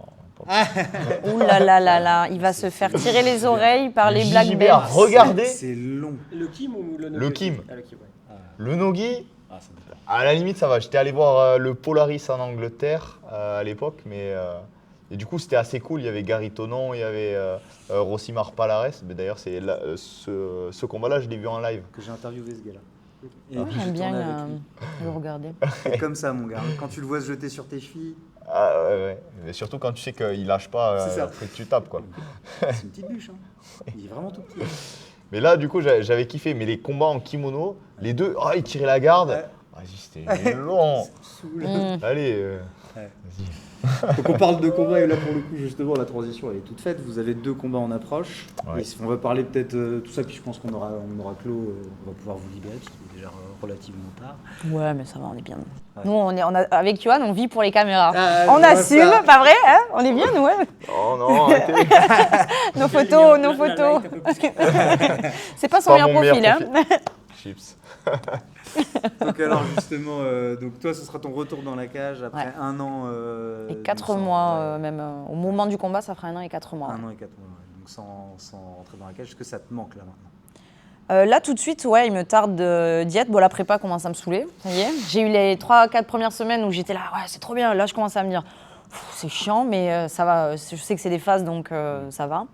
Ouh là là là là, il va se faire tirer les oreilles par les black JJB à belts. regarder. C'est long. Le Kim ou le Le Kim. Ah, le Kim, ouais. Le Nogi, Ah, ça me fait. à la limite ça va. J'étais allé voir le Polaris en Angleterre à l'époque, mais et du coup c'était assez cool. Il y avait Gary Tonon, il y avait Rosimar Palares. Mais d'ailleurs c'est ce combat-là je l'ai vu en live. Que j'ai interviewé ce gars-là. Et Ouais, puis, j'ai j'aime bien tourné avec lui. le regarder. C'est comme ça, mon gars. Quand tu le vois se jeter sur tes chevilles, Ah ouais, ouais. Mais surtout quand tu sais qu'il lâche pas C'est ça. après que tu tapes quoi. c'est une petite bûche. Hein. Il est vraiment tout petit. Mais là du coup j'avais kiffé. Mais les combats en kimono, les deux, ils tiraient la garde. Ouais. Vas-y c'était long. Saoul. Allez. Ouais. Vas-y. Donc on parle de combat et là pour le coup justement la transition elle est toute faite. Vous avez 2 combats en approche. Ouais. Et on va parler peut-être tout ça puis je pense qu'on aura clos. On va pouvoir vous libérer parce qu'il est déjà relativement tard. Ouais, mais ça va, on est bien. Ouais. Nous, avec Yoann, on vit pour les caméras. Ah, On je vois assume, ça. pas vrai hein? On est bien, nous, ouais. Oh non arrêtez. Nos photos, nos photos. C'est pas son Pas meilleur mon meilleur profil, hein. Chips. Donc alors justement, donc toi ce sera ton retour dans la cage après Ouais. 1 an. Et donc 4 sans- mois, ouais. même au moment du combat, ça fera 1 an et 4 mois. 1 an et 4 mois. Ouais. Donc sans rentrer dans la cage, est-ce que ça te manque là maintenant? Là, tout de suite, ouais, il me tarde de diète. Bon, la prépa commence à me saouler, ça y est. J'ai eu les 3-4 premières semaines où j'étais là, ouais, c'est trop bien. Là, je commence à me dire, c'est chiant, mais ça va. Je sais que c'est des phases, donc ça va.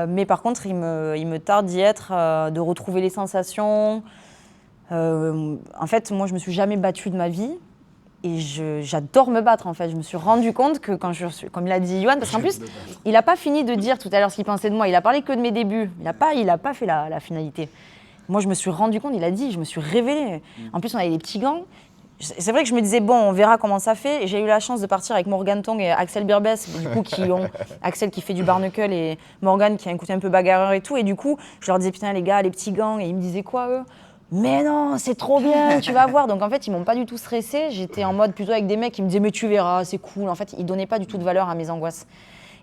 Mais par contre, il me tarde d'y être, de retrouver les sensations. En fait, moi, je me suis jamais battue de ma vie. Et j'adore me battre, en fait. Je me suis rendu compte que quand comme il a dit Yoann, parce qu'en plus, il n'a pas fini de dire tout à l'heure ce qu'il pensait de moi. Il a parlé que de mes débuts. Il n'a pas fait la finalité. Moi, je me suis rendu compte, il a dit, je me suis révélée. En plus, on avait des petits gants. C'est vrai que je me disais, bon, on verra comment ça fait. Et j'ai eu la chance de partir avec Morgan Tong et Axel Birbès, du coup, Axel qui fait du barnacle et Morgan qui a un côté un peu bagarreur et tout. Et du coup, je leur disais, putain, les gars, les petits gangs. Et ils me disaient quoi, eux? Mais non, c'est trop bien, tu vas voir. Donc en fait, ils m'ont pas du tout stressée. J'étais en mode plutôt avec des mecs qui me disaient, mais tu verras, c'est cool. En fait, ils donnaient pas du tout de valeur à mes angoisses.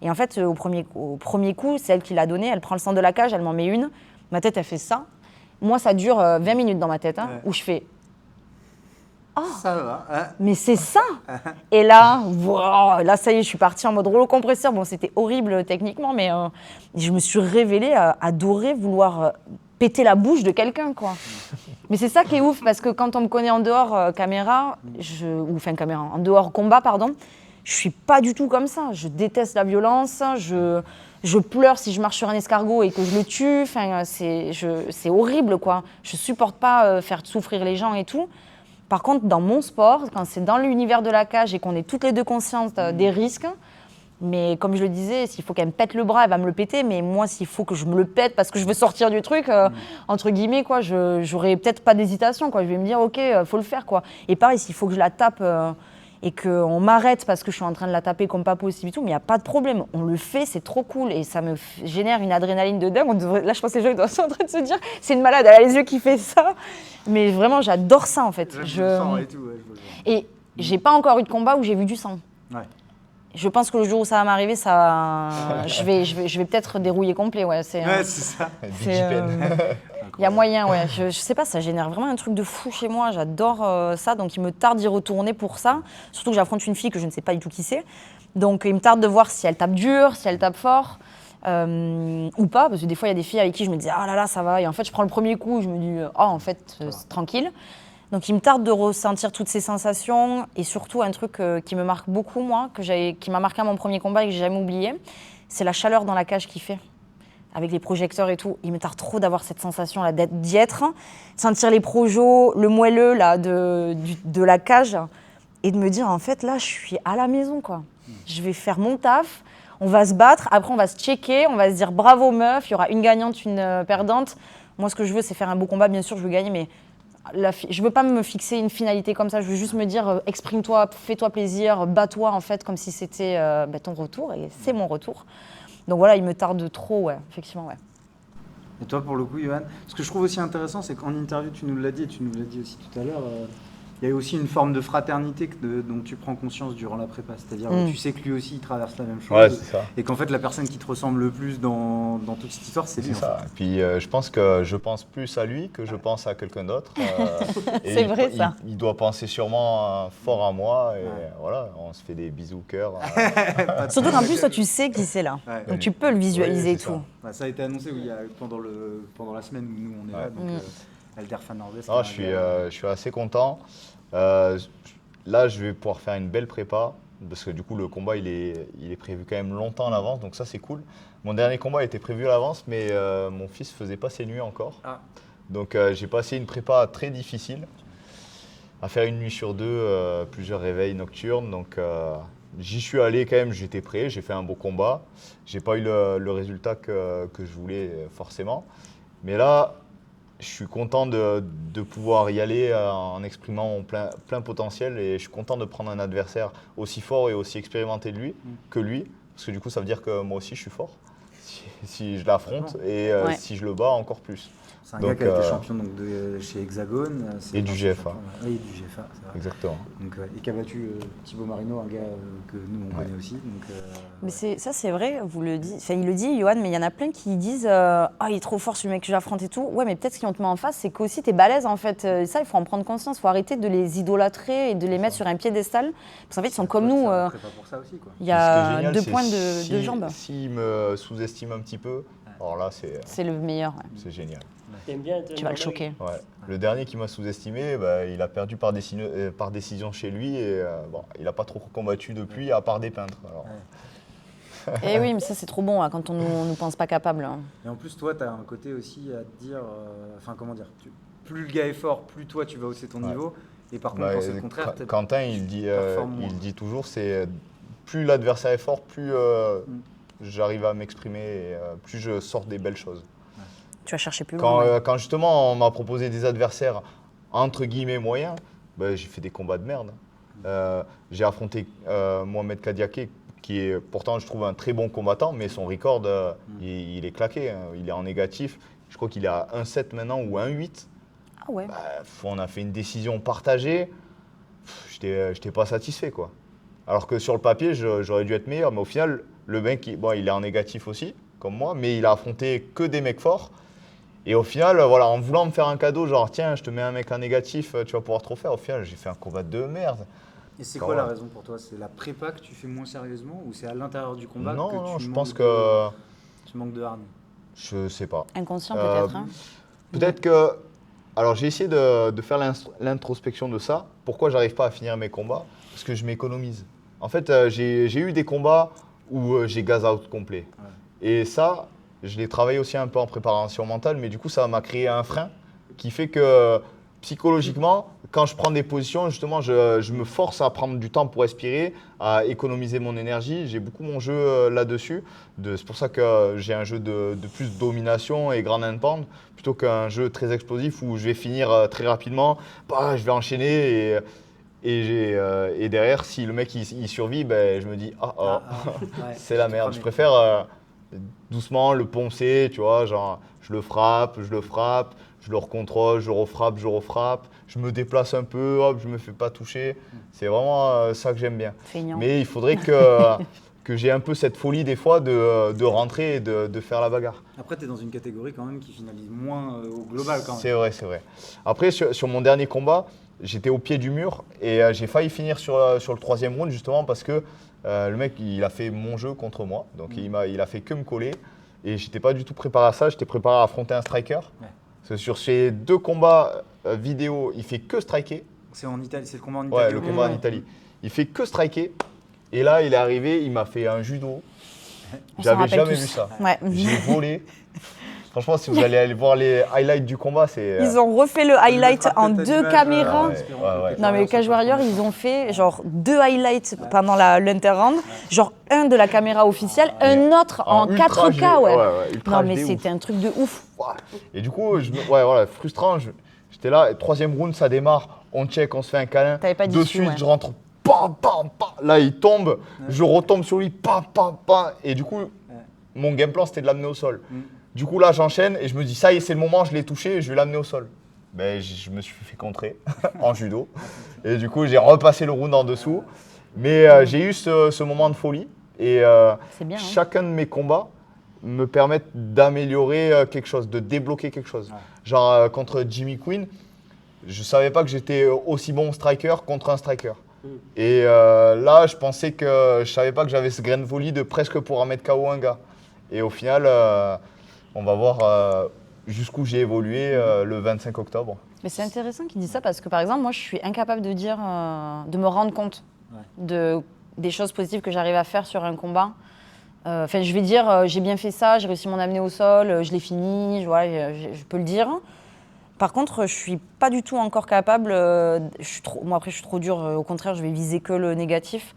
Et en fait, au premier coup, c'est elle qui l'a donné. Elle prend le centre de la cage, elle m'en met une. Ma tête, elle fait ça. Moi, ça dure 20 minutes dans ma tête, hein, où je fais. Ça va. Mais c'est ça. Et là, wow, là, ça y est, je suis partie en mode rouleau compresseur. Bon, c'était horrible techniquement, mais je me suis révélée adorer vouloir péter la bouche de quelqu'un, quoi. Mais c'est ça qui est ouf, parce que quand on me connaît en dehors caméra, en dehors combat, pardon, je suis pas du tout comme ça. Je déteste la violence. Je pleure si je marche sur un escargot et que je le tue. Enfin, c'est horrible, quoi. Je supporte pas faire souffrir les gens et tout. Par contre, dans mon sport, quand c'est dans l'univers de la cage et qu'on est toutes les deux conscientes des risques, mais comme je le disais, s'il faut qu'elle me pète le bras, elle va me le péter. Mais moi, s'il faut que je me le pète parce que je veux sortir du truc, entre guillemets, quoi, j'aurais peut-être pas d'hésitation, quoi. Je vais me dire, ok, faut le faire, quoi. Et pareil, s'il faut que je la tape et qu'on m'arrête parce que je suis en train de la taper comme pas possible et tout, mais il n'y a pas de problème. On le fait, c'est trop cool et ça me génère une adrénaline de dingue. Là, je pense que les gens sont en train de se dire, c'est une malade, elle a les yeux qui fait ça. Mais vraiment, j'adore ça, en fait. Je le sens et tout, ouais, je vois. Et j'ai pas encore eu de combat où j'ai vu du sang. Ouais. Je pense que le jour où ça va m'arriver, je vais peut-être dérouiller complet. Ouais, c'est ça. il y a moyen, ouais. Je sais pas, ça génère vraiment un truc de fou chez moi. J'adore ça, donc il me tarde d'y retourner pour ça. Surtout que j'affronte une fille que je ne sais pas du tout qui c'est. Donc il me tarde de voir si elle tape dur, si elle tape fort. Ou pas, parce que des fois il y a des filles avec qui je me dis ah là là ça va, et en fait je prends le premier coup, je me dis en fait c'est tranquille. Donc il me tarde de ressentir toutes ces sensations, et surtout un truc qui me marque beaucoup moi, qui m'a marqué à mon premier combat et que j'ai jamais oublié, c'est la chaleur dans la cage qu'il fait, avec les projecteurs et tout. Il me tarde trop d'avoir cette sensation là d'y être, sentir les projos, le moelleux là de la cage, et de me dire en fait là je suis à la maison quoi. Je vais faire mon taf. On va se battre, après on va se checker, on va se dire bravo meuf, il y aura une gagnante, une perdante. Moi ce que je veux c'est faire un beau combat, bien sûr je veux gagner, mais je veux pas me fixer une finalité comme ça, je veux juste me dire exprime-toi, fais-toi plaisir, bats-toi en fait comme si c'était ton retour, et c'est mon retour. Donc voilà, il me tarde trop, ouais, effectivement, ouais. Et toi pour le coup, Johan, ce que je trouve aussi intéressant, c'est qu'en interview tu nous l'as dit, et tu nous l'as dit aussi tout à l'heure, il y a aussi une forme de fraternité dont tu prends conscience durant la prépa. C'est-à-dire que tu sais que lui aussi, il traverse la même chose. Ouais, c'est ça. Et qu'en fait, la personne qui te ressemble le plus dans toute cette histoire, c'est lui. C'est ça. Et puis je pense que je pense plus à lui que je pense à quelqu'un d'autre. C'est vrai, ça. Il doit penser sûrement fort à moi. Et voilà, on se fait des bisous cœur. Surtout qu'en plus, toi, tu sais qui c'est là. Ouais. Donc tu peux le visualiser et c'est tout. Ça. Ça a été annoncé pendant la semaine où nous, on est là. Donc, Elder Fan Nord-Est. Non, je suis assez content. Là, je vais pouvoir faire une belle prépa, parce que du coup, le combat, il est prévu quand même longtemps à l'avance, donc ça, c'est cool. Mon dernier combat était prévu à l'avance, mais mon fils faisait pas ses nuits encore. Ah. Donc, j'ai passé une prépa très difficile, à faire une nuit sur deux, plusieurs réveils nocturnes. Donc, j'y suis allé quand même, j'étais prêt, j'ai fait un beau combat. J'ai pas eu le résultat que je voulais forcément. Mais là, je suis content de pouvoir y aller en exprimant mon plein potentiel, et je suis content de prendre un adversaire aussi fort et aussi expérimenté que lui, parce que du coup ça veut dire que moi aussi je suis fort si je l'affronte, et si je le bats encore plus. C'est un gars qui a été champion donc, chez Hexagone. Et du GFA. Oui, du GFA, c'est vrai. Exactement. Donc, et qui a battu Thibaut Marino, un gars que nous on connaît aussi. Donc, Mais ça c'est vrai, vous le dites, enfin, il le dit Johan, mais il y en a plein qui disent ah il est trop fort ce mec que j'affronte et tout. Ouais, mais peut-être ce qu'on te met en face, c'est qu'aussi t'es balèze en fait. Ça, il faut en prendre conscience, il faut arrêter de les idolâtrer et de les mettre sur un piédestal, parce qu'en fait ils sont comme nous. Pas pour ça aussi, quoi. Il y a génial, 2 points de jambes. S'il me sous-estime un petit peu, alors là C'est le meilleur. Ouais. c'est génial. T'aimes bien Tu vas le choquer. Ouais. Le dernier qui m'a sous-estimé, il a perdu par décision chez lui, et il n'a pas trop combattu depuis, à part des peintres. Alors. Et oui, mais ça c'est trop bon hein, quand on nous pense pas capable. Hein. Et en plus, toi, tu as un côté aussi à te dire, comment dire, plus le gars est fort, plus toi tu vas hausser ton niveau. Et par contre, quand c'est le contraire, Quentin, il dit toujours, c'est plus l'adversaire est fort, plus j'arrive à m'exprimer, et plus je sors des belles choses. Tu vas chercher plus loin. Quand justement on m'a proposé des adversaires entre guillemets moyens, bah, j'ai fait des combats de merde. J'ai affronté Mohamed Kadiaké, qui est pourtant, je trouve, un très bon combattant, mais son record, il est claqué, hein. Il est en négatif. Je crois qu'il est à 1-7 maintenant ou 1-8. Ah ouais. Bah, on a fait une décision partagée. J'étais pas satisfait, quoi. Alors que sur le papier, j'aurais dû être meilleur. Mais au final, le mec, il est en négatif aussi, comme moi, mais il a affronté que des mecs forts. Et au final, voilà, en voulant me faire un cadeau, genre tiens, je te mets un mec en négatif, tu vas pouvoir trop faire. Au final, j'ai fait un combat de merde. Et c'est Quand quoi la même. raison pour toi? C'est la prépa que tu fais moins sérieusement ou c'est à l'intérieur du combat que Non, tu je manques pense de- que. tu manques de hargne? Je sais pas. Inconscient Euh, peut-être. Hein. Peut-être que. Alors, j'ai essayé de faire l'introspection de ça. Pourquoi j'arrive pas à finir mes combats? Parce que je m'économise. En fait, j'ai eu des combats où j'ai gaz out complet. Ouais. Et ça, je l'ai travaillé aussi un peu en préparation mentale, mais du coup, ça m'a créé un frein qui fait que psychologiquement, quand je prends des positions, justement, je me force à prendre du temps pour respirer, à économiser mon énergie. J'ai beaucoup mon jeu là-dessus. C'est pour ça que j'ai un jeu de plus domination et grand hand plutôt qu'un jeu très explosif où je vais finir très rapidement. Bah, je vais enchaîner et derrière, si le mec il survit, ben, je me dis Ouais, c'est la merde. Je préfère doucement le poncer, tu vois, genre je le frappe, je le recontrôle, je refrappe, je me déplace un peu, hop, je me fais pas toucher. C'est vraiment ça que j'aime bien. Feignant. Mais il faudrait que j'ai un peu cette folie des fois de rentrer et de faire la bagarre. Après, tu es dans une catégorie quand même qui finalise moins au global quand même. C'est vrai, c'est vrai. Après, sur mon dernier combat, j'étais au pied du mur et j'ai failli finir sur le 3e round justement parce que le mec, il a fait mon jeu contre moi. Donc, il a fait que me coller et j'étais pas du tout préparé à ça. J'étais préparé à affronter un striker. Ouais. Parce que sur ces 2 combats vidéo, il fait que striker. C'est en Italie, c'est le combat en Ouais, Italie. le combat en Italie. Il fait que striker. Et là, il est arrivé, il m'a fait un judo. On s'en J'avais rappelle jamais tous. vu ça. Ouais. J'ai volé. Franchement, si vous allez aller voir les highlights du combat, c'est. Ils ont refait le highlight en 2 caméras. Ouais. Non mais Cage Warrior, ils ont fait genre 2 highlights pendant l'interround, genre un de la caméra officielle, un autre en ultra 4K, ouais. ultra Non mais HD, ouf. c'était un truc de ouf. Et du coup, voilà, frustrant. J'étais là, 3e round, ça démarre, on check, on se fait un câlin. T'avais pas De d'issue, suite, ouais. je rentre, pam, pam, pam. Là, il tombe, je retombe sur lui, pam, pam, pam. Et du coup, mon game plan, c'était de l'amener au sol. Du coup, là, j'enchaîne et je me dis, ça y est, c'est le moment, je l'ai touché, je vais l'amener au sol. Ben, je me suis fait contrer en judo. Et du coup, j'ai repassé le round en dessous. Mais j'ai eu ce moment de folie. Et C'est bien, hein. chacun de mes combats me permettent d'améliorer quelque chose, de débloquer quelque chose. Genre, contre Jimmy Quinn, je ne savais pas que j'étais aussi bon striker contre un striker. Et là, je pensais que je savais pas que j'avais ce grain de folie de presque pouvoir mettre KO un gars. Et au final, on va voir jusqu'où j'ai évolué le 25 octobre. Mais c'est intéressant qu'il dise ça parce que par exemple, moi je suis incapable de dire, de me rendre compte des choses positives que j'arrive à faire sur un combat. Enfin, je vais dire, j'ai bien fait ça, j'ai réussi à m'en amener au sol, je l'ai fini, je peux le dire. Par contre, je suis pas du tout encore capable. Moi, après, je suis trop dure. Au contraire, je vais viser que le négatif.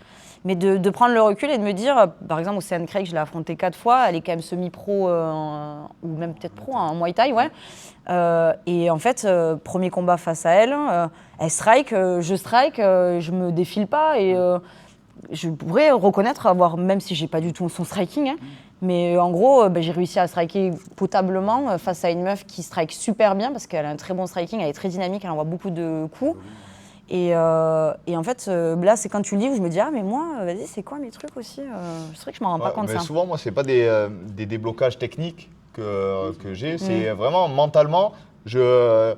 Mais de prendre le recul et de me dire, par exemple, Océane Craig, je l'ai affrontée 4 fois. Elle est quand même semi-pro ou même peut-être pro en Muay Thai, ouais. Et en fait, premier combat face à elle, elle strike, je strike, je me défile pas et je pourrais reconnaître avoir, même si j'ai pas du tout son striking, hein, mais en gros, j'ai réussi à striker potablement face à une meuf qui strike super bien parce qu'elle a un très bon striking, elle est très dynamique, elle envoie beaucoup de coups. Et en fait, là, c'est quand tu le dis où je me dis, ah, mais moi, vas-y, c'est quoi mes trucs aussi C'est vrai que je m'en rends pas compte, mais ça. souvent, moi, c'est pas des déblocages techniques que j'ai, c'est vraiment mentalement, je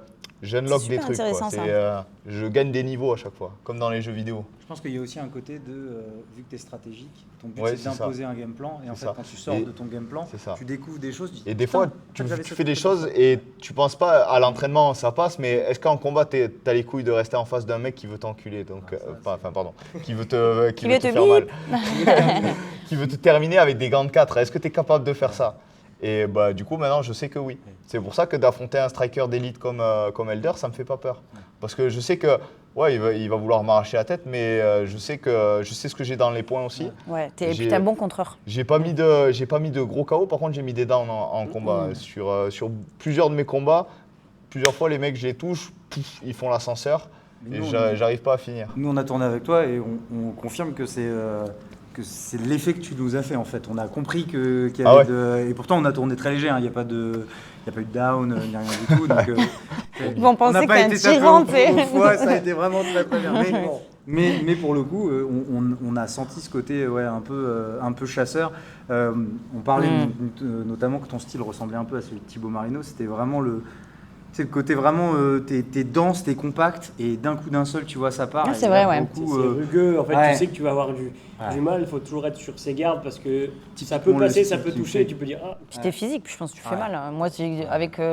unlock C'est des super trucs. Quoi. intéressant, ça. Je gagne des niveaux à chaque fois, comme dans les jeux vidéo. Je pense qu'il y a aussi un côté de, vu que tu es stratégique, ton but Ouais, c'est c'est d'imposer un game plan. Et en C'est fait, ça. quand tu sors Et de ton game plan, c'est ça. tu découvres des choses. Tu dis, Et des putain, fois, en tu fait, j'avais fais cette des compétence. choses et tu penses pas à l'entraînement, ça passe, mais est-ce qu'en combat, t'as les couilles de rester en face d'un mec qui veut t'enculer, donc, qui veut te faire mal, qui veut te terminer avec des gants de 4. Est-ce que tu es capable de faire ça? Et bah, du coup, maintenant, je sais que oui. C'est pour ça que d'affronter un striker d'élite comme Elder, ça me fait pas peur. Parce que je sais que, ouais, il va vouloir m'arracher la tête, mais je sais ce que j'ai dans les points aussi. Ouais, et puis J'ai- t'es un bon contreur. J'ai pas mis de gros KO, par contre, j'ai mis des downs en combat. Sur plusieurs de mes combats, plusieurs fois, les mecs, je les touche, pouf, ils font l'ascenseur. Mais Et nous, j'arrive pas à finir. Nous, on a tourné avec toi et on confirme que c'est l'effet que tu nous as fait en fait. On a compris qu'il y avait et pourtant on a tourné très léger. Il n'y a pas eu de down, ni rien du tout. Donc, Ils vont penser on n'a pas qu'un été tapé tyran, au foie, ça a été vraiment très très bien. Mais pour le coup, on a senti ce côté un peu chasseur. On parlait notamment que ton style ressemblait un peu à celui de Thibaut Marino. C'était vraiment c'est le côté vraiment, t'es dense, t'es compact, et d'un coup d'un seul, tu vois, ça part. Ah, c'est vrai, ouais. C'est rugueux, en fait, ouais. tu sais que tu vas avoir du mal, il faut toujours être sur ses gardes parce que ça peut Typiquement, passer, le ça style peut qui me toucher, fait. tu peux dire ah. Puis t'es physique, puis je pense que tu fais Ouais. mal. Moi,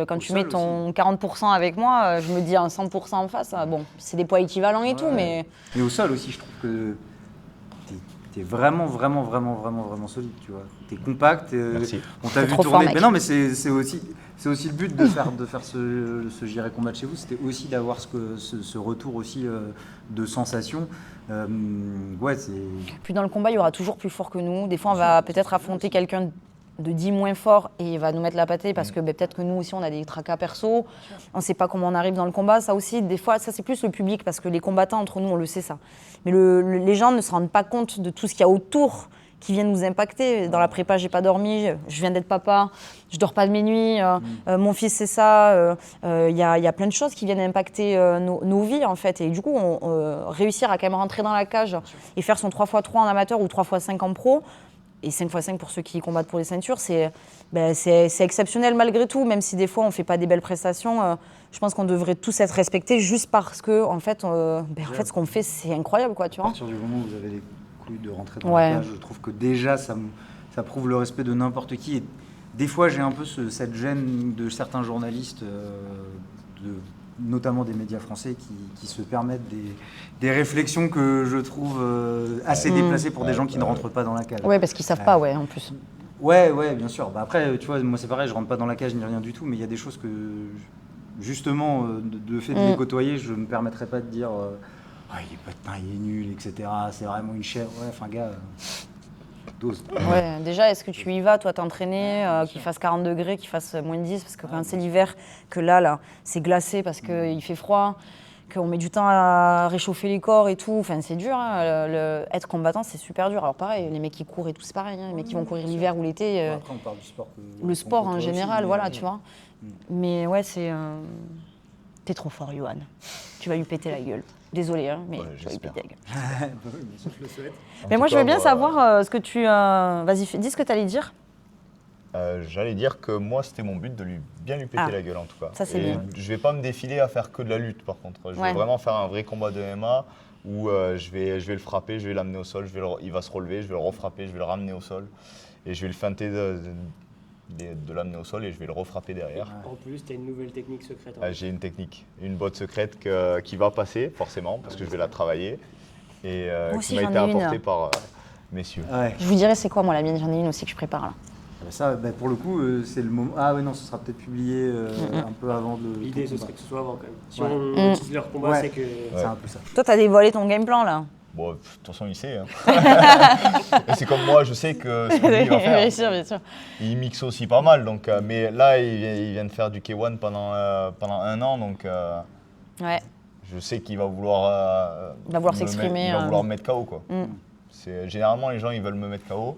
quand tu sol mets ton 40% avec moi, je me dis un 100% en face. Bon, c'est des poids équivalents et tout, mais Et au sol aussi, je trouve que t'es vraiment solide, tu vois. T'es compact. Merci. On t'a T'es vu trop tourner. fort, mec. Mais non, mais c'est aussi le but de faire ce J'irai combattre chez vous, c'était aussi d'avoir ce retour aussi de sensation. C'est. puis dans le combat, il y aura toujours plus fort que nous. Des fois, on va peut-être affronter quelqu'un de 10 moins fort et il va nous mettre la pâtée parce que peut-être que nous aussi, on a des tracas perso. On ne sait pas comment on arrive dans le combat. Ça aussi, des fois, ça c'est plus le public parce que les combattants entre nous, on le sait ça. Mais les gens ne se rendent pas compte de tout ce qu'il y a autour qui vient nous impacter. Dans la prépa, j'ai pas dormi, je viens d'être papa, je dors pas de mes nuits, mon fils c'est ça. Il y a plein de choses qui viennent impacter nos vies en fait. Et du coup, réussir à quand même rentrer dans la cage et faire son 3x3 en amateur ou 3x5 en pro, et 5x5 pour ceux qui combattent pour les ceintures, c'est exceptionnel malgré tout, même si des fois on ne fait pas des belles prestations. Je pense qu'on devrait tous être respectés juste parce que en fait, ce qu'on fait, c'est incroyable, quoi, tu À vois. partir du moment où vous avez les couilles de rentrer dans Ouais. la cage, je trouve que déjà ça prouve le respect de n'importe qui. Et des fois, j'ai un peu cette gêne de certains journalistes, notamment des médias français, qui se permettent des réflexions que je trouve assez déplacées pour des gens qui ne rentrent pas dans la cage. Ouais, parce qu'ils savent pas, ouais, en plus. Ouais, bien sûr. Bah après, tu vois, moi c'est pareil, je rentre pas dans la cage ni rien du tout, mais il y a des choses que, justement, de fait de les côtoyer, je me permettrais pas de dire il est pas il est nul, etc. C'est vraiment une chèvre. Ouais, enfin, gars, dose. Ouais, déjà, est-ce que tu y vas, toi, t'entraîner, qu'il fasse 40 degrés, qu'il fasse moins 10, parce que quand c'est l'hiver, que là, c'est glacé parce qu'il fait froid, qu'on met du temps à réchauffer les corps et tout, enfin, c'est dur, hein. Être combattant, c'est super dur. Alors pareil, les mecs qui courent et tout, c'est pareil, hein. Les mecs qui vont courir l'hiver ou l'été, Après, on parle du sport. le sport en côtoie général, aussi, voilà, mais- tu vois. Mais ouais, t'es trop fort, Johan. Tu vas lui péter la gueule. Désolé, hein, mais Ouais, tu vas lui j'espère. péter la gueule. Je le souhaite. Mais moi, je veux bien savoir ce que tu... Vas-y, dis ce que tu allais dire. J'allais dire que moi, c'était mon but de bien lui péter Ah, la gueule en tout cas. ça, c'est Et bien. je vais pas me défiler à faire que de la lutte par contre. Je Ouais. vais vraiment faire un vrai combat de MMA où je vais le frapper, je vais l'amener au sol, il va se relever, je vais le refrapper, je vais le ramener au sol et je vais le feinter de l'amener au sol et je vais le refrapper derrière. En plus, tu as une nouvelle technique secrète. hein. J'ai une technique, une botte secrète qui va passer forcément parce que je vais la travailler et Moi qui aussi, m'a j'en été ai une. apportée par messieurs. Ouais. Je vous dirai c'est quoi, moi, la mienne. J'en ai une aussi que je prépare, là. Ça, pour le coup, c'est le moment. Ah ouais, non, ce sera peut-être publié un peu avant de. L'idée, ce ton serait combat. que ce soit avant quand même. Si Ouais. on utilise leur combat, Ouais. c'est que. C'est un peu ça. Toi, t'as dévoilé ton game plan, là. Bon, de toute façon, il sait. Hein. Et c'est comme moi, je sais que ce que lui, il va faire. Bien sûr, bien sûr. Il mixe aussi pas mal, donc, mais là, il vient de faire du K1 pendant 1 an, donc Ouais. je sais qu'il va vouloir, Il va vouloir s'exprimer, Il va vouloir me mettre KO, quoi. Mm. Généralement, les gens, ils veulent me mettre KO,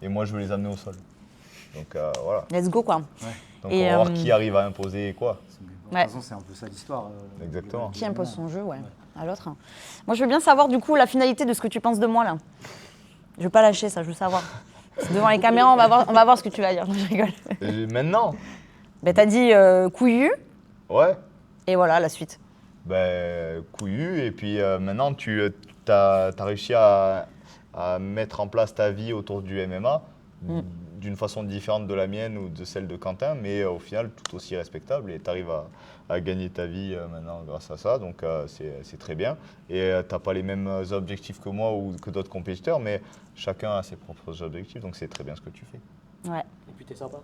et moi, je veux les amener au sol. Donc voilà. Let's go, quoi. Donc Et, on va voir qui arrive à imposer quoi. De toute façon, c'est un peu ça l'histoire. Exactement. Qui impose son jeu, ouais, à l'autre. Moi, je veux bien savoir, du coup, la finalité de ce que tu penses de moi, là. Je veux pas lâcher ça, je veux savoir. C'est devant les caméras, on va voir ce que tu vas dire. Je rigole. Maintenant, Ben, t'as dit couillu, ouais, et voilà, la suite. couillu, et puis maintenant, tu as réussi à mettre en place ta vie autour du MMA. D'une façon différente de la mienne ou de celle de Quentin, mais au final tout aussi respectable, et tu arrives à gagner ta vie maintenant grâce à ça, donc c'est très bien. Et tu n'as pas les mêmes objectifs que moi ou que d'autres compétiteurs, mais chacun a ses propres objectifs, donc c'est très bien ce que tu fais. Ouais. Et puis t'es sympa.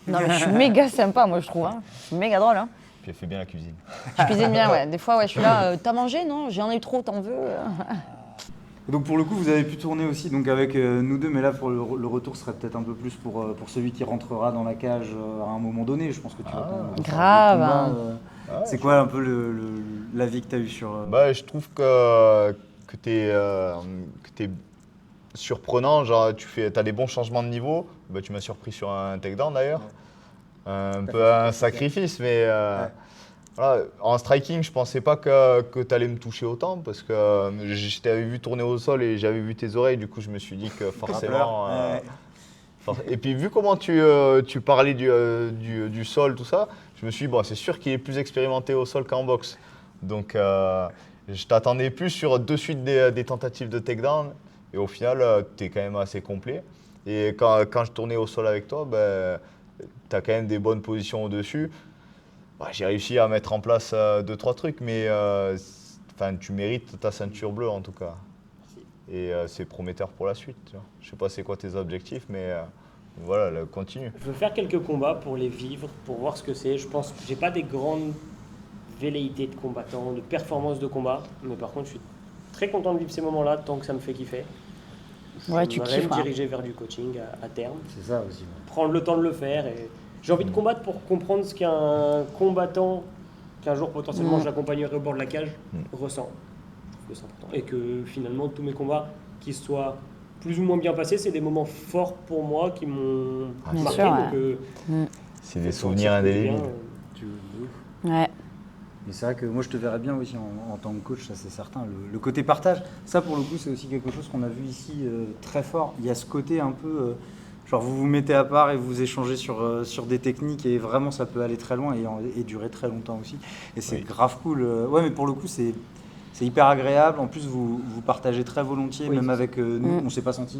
Non, mais je suis méga sympa, moi, je trouve. Hein. Je suis méga drôle. Hein. Puis elle fait bien la cuisine. Je cuisine bien, ouais. Des fois, ouais, je suis là. T'as mangé, non? J'en ai eu trop, t'en veux? Donc pour le coup, vous avez pu tourner aussi donc avec nous deux, mais là pour le retour serait peut-être un peu plus pour celui qui rentrera dans la cage à un moment donné. Je pense que tu vas quand même refaire grave, des combats, hein. C'est quoi un peu l'avis que tu as eu sur... Bah, je trouve que t'es surprenant, genre t'as des bons changements de niveau. Bah, tu m'as surpris sur un takedown d'ailleurs. Un peu un sacrifice, mais voilà. En striking, je pensais pas que tu allais me toucher autant parce que je t'avais vu tourner au sol et j'avais vu tes oreilles, du coup je me suis dit que forcément... Et puis vu comment tu parlais du sol, tout ça, je me suis dit, bon, c'est sûr qu'il est plus expérimenté au sol qu'en boxe. Donc je t'attendais plus sur de suite des tentatives de takedown et au final, tu es quand même assez complet. Et quand je tournais au sol avec toi, tu as quand même des bonnes positions au-dessus. Bah, j'ai réussi à mettre en place 2-3 trucs, mais tu mérites ta ceinture bleue en tout cas. Et c'est prometteur pour la suite. Tu vois. Je sais pas c'est quoi tes objectifs, mais voilà, continue. Je veux faire quelques combats pour les vivre, pour voir ce que c'est. Je pense que j'ai pas des grandes velléités de combattant, de performance de combat, mais par contre je suis très content de vivre ces moments-là tant que ça me fait kiffer. Ouais, tu J'aimerais kiffes. me diriger vers du coaching à terme, C'est ça aussi. prendre le temps de le faire. Et j'ai envie de combattre pour comprendre ce qu'un combattant, qu'un jour potentiellement j'accompagnerai au bord de la cage, ressent. Je trouve que c'est important. Et que finalement tous mes combats, qu'ils soient plus ou moins bien passés, c'est des moments forts pour moi qui m'ont Bien marqué. sûr, Donc, C'est des souvenirs indélébiles. Ouais. Mais c'est vrai que moi je te verrais bien aussi en tant que coach, ça c'est certain. Le côté partage, ça pour le coup c'est aussi quelque chose qu'on a vu ici très fort. Il y a ce côté un peu, genre vous vous mettez à part et vous échangez sur des techniques et vraiment ça peut aller très loin et durer très longtemps aussi. Et c'est grave cool. Ouais mais pour le coup c'est hyper agréable. En plus vous partagez très volontiers, Oui, même c'est avec nous, on s'est pas senti...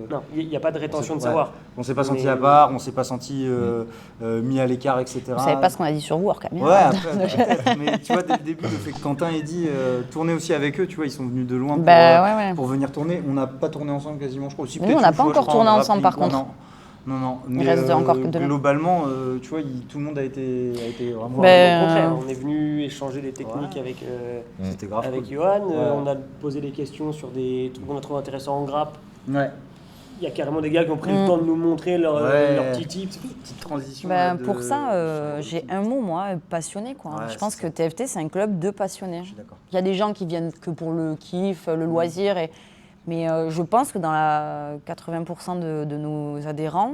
non, il n'y a pas de rétention de Ouais. savoir. On s'est pas senti Mais- à part, on s'est pas senti mis à l'écart, etc. Vous savez pas ce qu'on a dit sur vous hors caméra. Ouais, après, peut-être. Mais tu vois, dès le début, le fait que Quentin ait dit tourner aussi avec eux, tu vois, ils sont venus de loin Ouais. pour venir tourner. On n'a pas tourné ensemble quasiment, je crois. Aussi, Nous, peut-être on n'a une pas fois, encore je crois, tourné en ensemble, rapide. par contre. Non. Il Mais reste encore que demain. globalement, tu vois, tout le monde a été vraiment... Au contraire, on est venu échanger des techniques C'était grave avec cool. Johan. Ouais. On a posé des questions sur des trucs qu'on a trouvé intéressants en grappe. Ouais. Il y a carrément des gars qui ont pris le temps de nous montrer leurs petits tips. Petite transition. Ben, là, pour ça, j'ai un mot, moi, passionné. Quoi. Ouais, je pense c'est que TFT, c'est un club de passionnés. Je suis d'accord. Il y a des gens qui viennent que pour le kiff, le loisir. Mais je pense que dans la 80% de nos adhérents,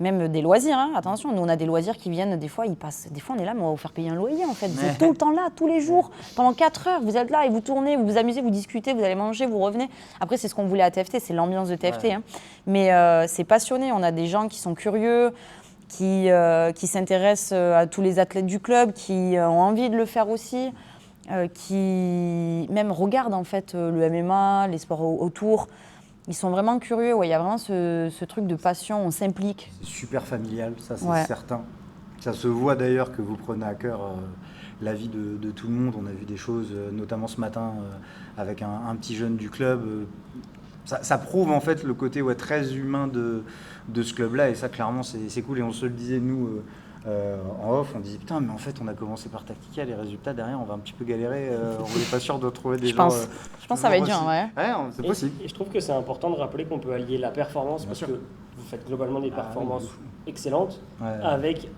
même des loisirs, hein, attention, nous on a des loisirs qui viennent, des fois on est là, mais on va vous faire payer un loyer en fait. Vous êtes tout le temps là, tous les jours, pendant 4 heures, vous êtes là et vous tournez, vous vous amusez, vous discutez, vous allez manger, vous revenez. Après, c'est ce qu'on voulait à TFT, c'est l'ambiance de TFT. Hein. Mais c'est passionné, on a des gens qui sont curieux, qui s'intéressent à tous les athlètes du club, qui ont envie de le faire aussi. Qui même regardent en fait le MMA, les sports autour. Ils sont vraiment curieux, ouais. Il y a vraiment ce truc de passion, on s'implique. C'est super familial, ça c'est Ouais. certain. Ça se voit d'ailleurs que vous prenez à cœur la vie de tout le monde. On a vu des choses, notamment ce matin, avec un petit jeune du club. Ça prouve en fait le côté très humain de ce club-là, et ça clairement c'est cool. Et on se le disait nous en off, on disait putain mais en fait on a commencé par Tactica, les résultats derrière on va un petit peu galérer, on n'est pas sûr de trouver des Je gens. pense que ça va être dur, aussi. ouais. C'est Et, possible. et je trouve que c'est important de rappeler qu'on peut allier la performance, Bien parce sûr. que vous faites globalement des performances oui, de fou. excellentes, Ouais. avec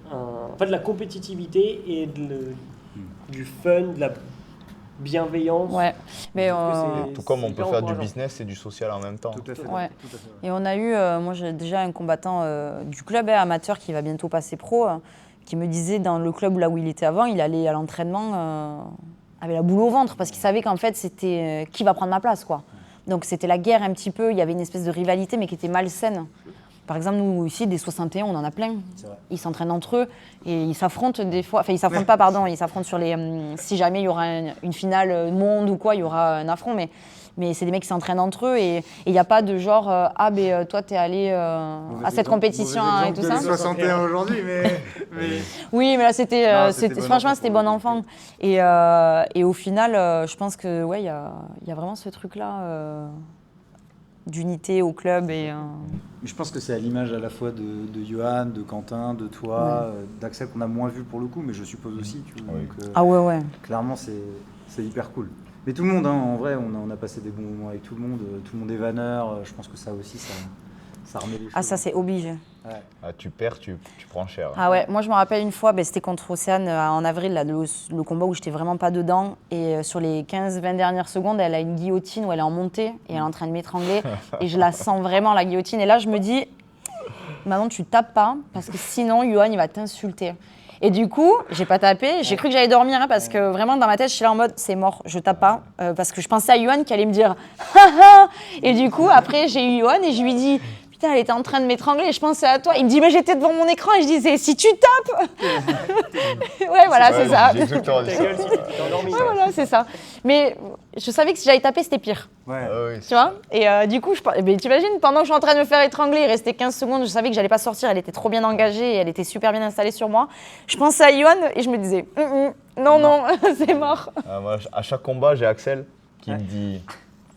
de la compétitivité et du fun, de la bienveillance. Ouais. Mais Je trouve que c'est- Tout comme on c'est peut hyper faire du encourageant. business et du social en même temps. Tout à fait. Ouais. Tout à fait. Et on a eu, moi j'ai déjà un combattant du club amateur qui va bientôt passer pro, qui me disait dans le club là où il était avant, il allait à l'entraînement avec la boule au ventre parce qu'il savait qu'en fait c'était qui va prendre ma place quoi. Donc c'était la guerre un petit peu, il y avait une espèce de rivalité mais qui était malsaine. Par exemple, nous ici, des 61, on en a plein. C'est vrai. Ils s'entraînent entre eux et ils s'affrontent des fois. Enfin, ils s'affrontent pas, pardon. Ils s'affrontent sur les. Si jamais il y aura une finale monde ou quoi, il y aura un affront. Mais c'est des mecs qui s'entraînent entre eux et il n'y a pas de genre toi t'es allé à cette compétition et tout ça. 61 aujourd'hui, mais... Oui, mais là c'était, Non, c'était bon franchement enfant, c'était pour le bon coup. enfant. Et au final, je pense que ouais, il y a vraiment ce truc là d'unité au club et. Je pense que c'est à l'image à la fois de Johan, de Quentin, de toi, d'Axel qu'on a moins vu pour le coup, mais je suppose aussi. Tu vois, Oui. donc, Ah ouais. clairement, c'est hyper cool. Mais tout le monde, hein, en vrai, on a passé des bons moments avec tout le monde est vanneur. Je pense que ça aussi, Ça remet les choses. Ah, ça, c'est obligé. Ah, tu perds, tu prends cher. Ah ouais, moi je me rappelle une fois, c'était contre Océane en avril, là, le combat où j'étais vraiment pas dedans. Et sur les 15-20 dernières secondes, elle a une guillotine où elle est en montée et elle est en train de m'étrangler. Et je la sens vraiment, la guillotine. Et là, je me dis, maintenant tu tapes pas, parce que sinon, Yohan, il va t'insulter. Et du coup, j'ai pas tapé, j'ai cru que j'allais dormir, hein, parce que vraiment dans ma tête, je suis là en mode, c'est mort, je tape pas. Parce que je pensais à Yohan qui allait me dire, haha. Et du coup, après, j'ai eu Yohan et je lui dis, putain, elle était en train de m'étrangler et je pensais à toi. Il me dit, mais j'étais devant mon écran et je disais, si tu tapes. Ouais, voilà, c'est ça. J'ai exactement dit Ta ça. gueule, si tu t'es endormi. Ouais, voilà, c'est ça. Mais je savais que si j'allais taper, c'était pire. Ouais. Ah oui, Tu vois. Et du coup, t'imagines, pendant que je suis en train de me faire étrangler, il restait 15 secondes, je savais que j'allais pas sortir, elle était trop bien engagée et elle était super bien installée sur moi. Je pensais à Yohan et je me disais, non, c'est mort. Moi, à chaque combat, j'ai Axel qui me dit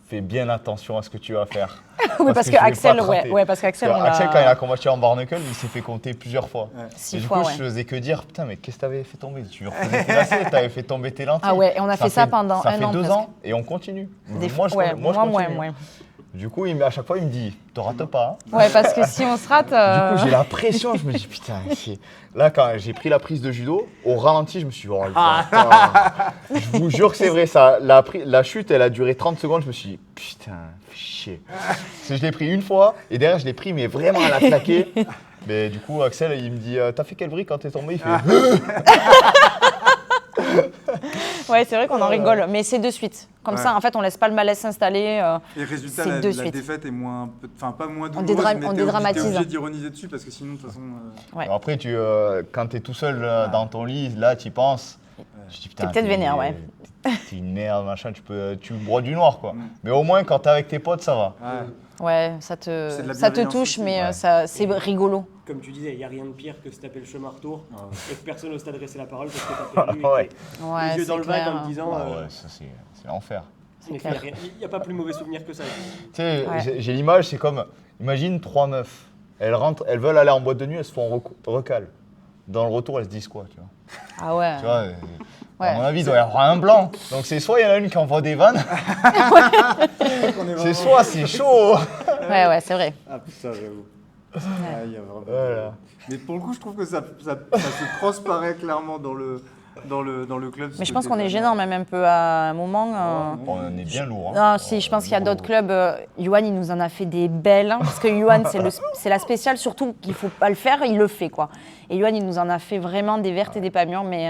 fais bien attention à ce que tu vas faire. Oui, parce que que je vais Axel, pas te rater. ouais, parce qu'Axel, on Axel, l'a- quand il a combattu en barnacle, il s'est fait compter plusieurs fois. Ouais. Et 6 du fois, coup, ouais. je faisais que dire putain, mais qu'est-ce que t'avais fait tomber? Tu refaisais tes lacets, t'avais fait tomber tes lentilles. Ah ouais, et on a fait ça pendant ça un fait an 2 presque. ans et on continue. Des Moi, je ouais, continue. ouais. Du coup, à chaque fois, il me dit te rate pas. Hein. Ouais, parce que si on se rate. Du coup, j'ai la pression, je me dis putain, là, quand j'ai pris la prise de judo, au ralenti, je me suis dit, oh, putain. Je vous jure que c'est vrai, ça, la chute, elle a duré 30 secondes, je me suis dit, putain, fais chier. Parce que je l'ai pris une fois, et derrière, je l'ai pris, mais vraiment à la claquer. Mais du coup, Axel, il me dit, t'as fait quel bruit quand t'es tombé? Il fait, Ouais, c'est vrai qu'on en rigole, mais c'est de suite. Comme Ouais. ça, en fait, on laisse pas le malaise s'installer. Et résultat, C'est la, de la suite. défaite est moins, enfin pas moins On douloureuse, mais on t'es dédramatise. obligé d'ironiser dessus parce que sinon, de toute façon. Ouais. Alors après, quand t'es tout seul dans ton lit, là, tu y penses. Je dis, putain, T'es peut-être vénère, ouais. T'es une merde, machin, tu broies du noir, quoi. Mais au moins, quand t'es avec tes potes, ça va. Ouais. Ouais, C'est de la ça te bienveillance touche, aussi, mais ouais. c'est rigolo. Comme tu disais, il n'y a rien de pire que se taper le chemin retour Ah ouais. et que personne n'ose t'adresser la parole parce que t'as perdu. Ouais. Et que Ouais, les yeux c'est dans le vague clair. en te disant. Ah ouais, ça, c'est l'enfer. Il n'y a pas plus mauvais souvenir que ça. Tu sais, Ouais. j'ai l'image, c'est comme, imagine 3 meufs. Elles rentrent, elles veulent aller en boîte de nuit, elles se font recal. Dans le retour, elles se disent quoi, tu vois. Ah ouais. Tu vois, Ouais. à mon avis, il doit y avoir un blanc. Donc c'est soit il y en a une qui envoie des vannes, c'est soit c'est chaud. Ouais, c'est vrai. Ah putain, j'avoue. Ah, il y a vraiment. Voilà. Mais pour le coup, je trouve que ça se transparaît clairement dans le club. Mais je pense qu'on est gênant même un peu à un moment. Bon, on est bien lourd. Hein. Non, si, je pense qu'il y a d'autres clubs. Yohan, il nous en a fait des belles. Hein, parce que Yohan, c'est la spéciale, surtout qu'il ne faut pas le faire, il le fait, quoi. Et Yohan, il nous en a fait vraiment des vertes et des pas mûres, mais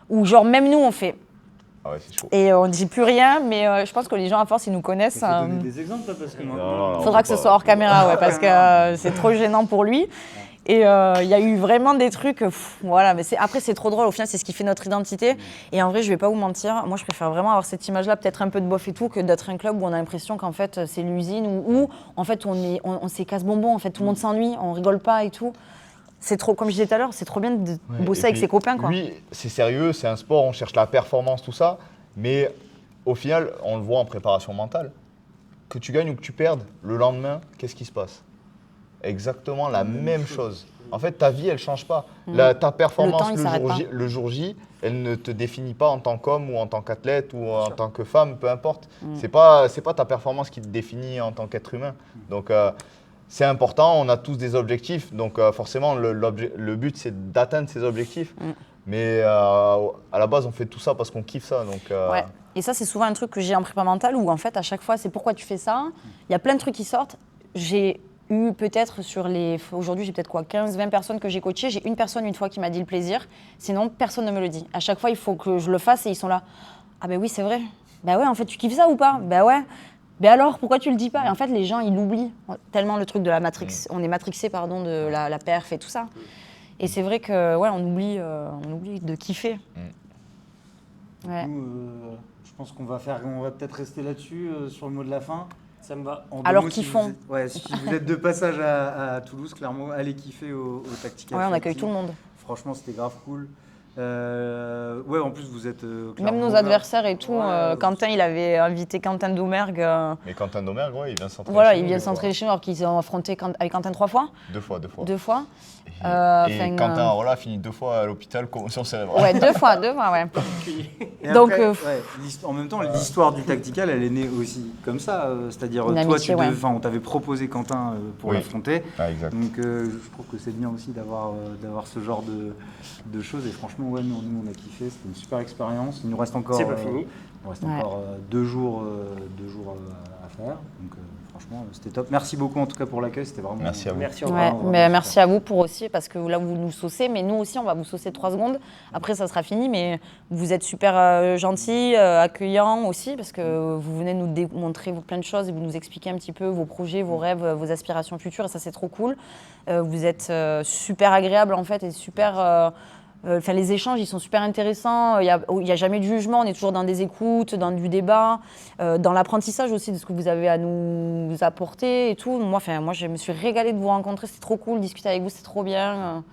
où, genre, même nous, on fait. Ah ouais, c'est chaud. Et on ne dit plus rien, mais je pense que les gens, à force, ils nous connaissent. Il faut donner des exemples, là, parce que maintenant. Non, Faudra que ce soit hors caméra, ouais, parce que c'est trop gênant pour lui. Et il y a eu vraiment des trucs, voilà, mais après c'est trop drôle, au final c'est ce qui fait notre identité. Et en vrai, je vais pas vous mentir, moi je préfère vraiment avoir cette image-là, peut-être un peu de bof et tout, que d'être un club où on a l'impression qu'en fait c'est l'usine, où en fait on s'est casse-bonbon, en fait tout le monde s'ennuie, on rigole pas et tout. C'est trop, comme je disais tout à l'heure, c'est trop bien de bosser avec ses copains, quoi. Lui, c'est sérieux, c'est un sport, on cherche la performance, tout ça. Mais au final, on le voit en préparation mentale. Que tu gagnes ou que tu perdes, le lendemain, qu'est-ce qui se passe? Exactement la même chose. En fait, ta vie, elle ne change pas. Ta performance Le temps, il s'arrête pas. le jour J, elle ne te définit pas en tant qu'homme ou en tant qu'athlète ou en tant que femme, peu importe. C'est pas ta performance qui te définit en tant qu'être humain. Donc, c'est important, on a tous des objectifs. Donc, forcément, le but, c'est d'atteindre ces objectifs. Mais à la base, on fait tout ça parce qu'on kiffe ça. Donc, Ouais. Et ça, c'est souvent un truc que j'ai en prépa mentale où en fait, à chaque fois, c'est pourquoi tu fais ça. Il y a plein de trucs qui sortent. J'ai eu peut-être aujourd'hui, j'ai peut-être 15-20 personnes que j'ai coachées. J'ai une personne une fois qui m'a dit le plaisir. Sinon, personne ne me le dit. À chaque fois, il faut que je le fasse et ils sont là. Ah ben oui, c'est vrai. Ben ouais, en fait, tu kiffes ça ou pas? Ben ouais. Ben alors, pourquoi tu le dis pas? Et en fait, les gens, ils l'oublient. Tellement le truc de la matrix, on est matrixé, pardon, de la perf et tout ça. Et c'est vrai que ouais, on oublie de kiffer. Ouais. Du coup, je pense qu'on va peut-être rester là-dessus sur le mot de la fin. Ça me va. En deux Alors mots, qu'ils si font. vous êtes- Ouais, si vous êtes de passage à Toulouse, clairement, allez kiffer au Tactica. Ouais, on accueille Fighting. tout le monde. Franchement, c'était grave cool. Ouais, en plus vous êtes. Même clairement nos là. adversaires et tout. Ouais, Quentin, il avait invité Quentin Domergue. Mais Quentin Domergue, ouais, il vient s'entraîner. Voilà, chez il nous, vient des fois. s'entraîner chez nous alors qu'ils ont affronté avec Quentin 3 fois. 2 fois. 2 fois. Et Enfin, Quentin Arola a fini 2 fois à l'hôpital, commotion cérébrale. Ouais, 2 fois, ouais. Et Donc, après, en même temps, l'histoire du tactical, elle est née aussi comme ça. C'est-à-dire, Une toi, amitié, ouais. on t'avait proposé Quentin pour Oui. l'affronter. Ah, exact. Donc, je trouve que c'est bien aussi d'avoir ce genre de choses. Et franchement, ouais, nous, on a kiffé. C'était une super expérience. Il nous reste encore. C'est pas fini. Il nous reste Ouais. encore 2 jours, à faire. Donc, franchement, c'était top. Merci beaucoup en tout cas pour l'accueil. C'était vraiment. Merci à vous. Merci Ouais, encore. vraiment mais super. merci à vous pour aussi, parce que là, vous nous saucez, mais nous aussi, on va vous saucer 3 secondes. Après, ça sera fini, mais vous êtes super gentils, accueillants aussi, parce que vous venez nous démontrer plein de choses et vous nous expliquer un petit peu vos projets, vos rêves, vos aspirations futures, et ça, c'est trop cool. Vous êtes super agréables, en fait, et super... Enfin, les échanges, ils sont super intéressants. Il y a jamais de jugement. On est toujours dans des écoutes, dans du débat, dans l'apprentissage aussi de ce que vous avez à nous apporter et tout. Moi, je me suis régalée de vous rencontrer. C'était trop cool. Discuter avec vous, c'était trop bien.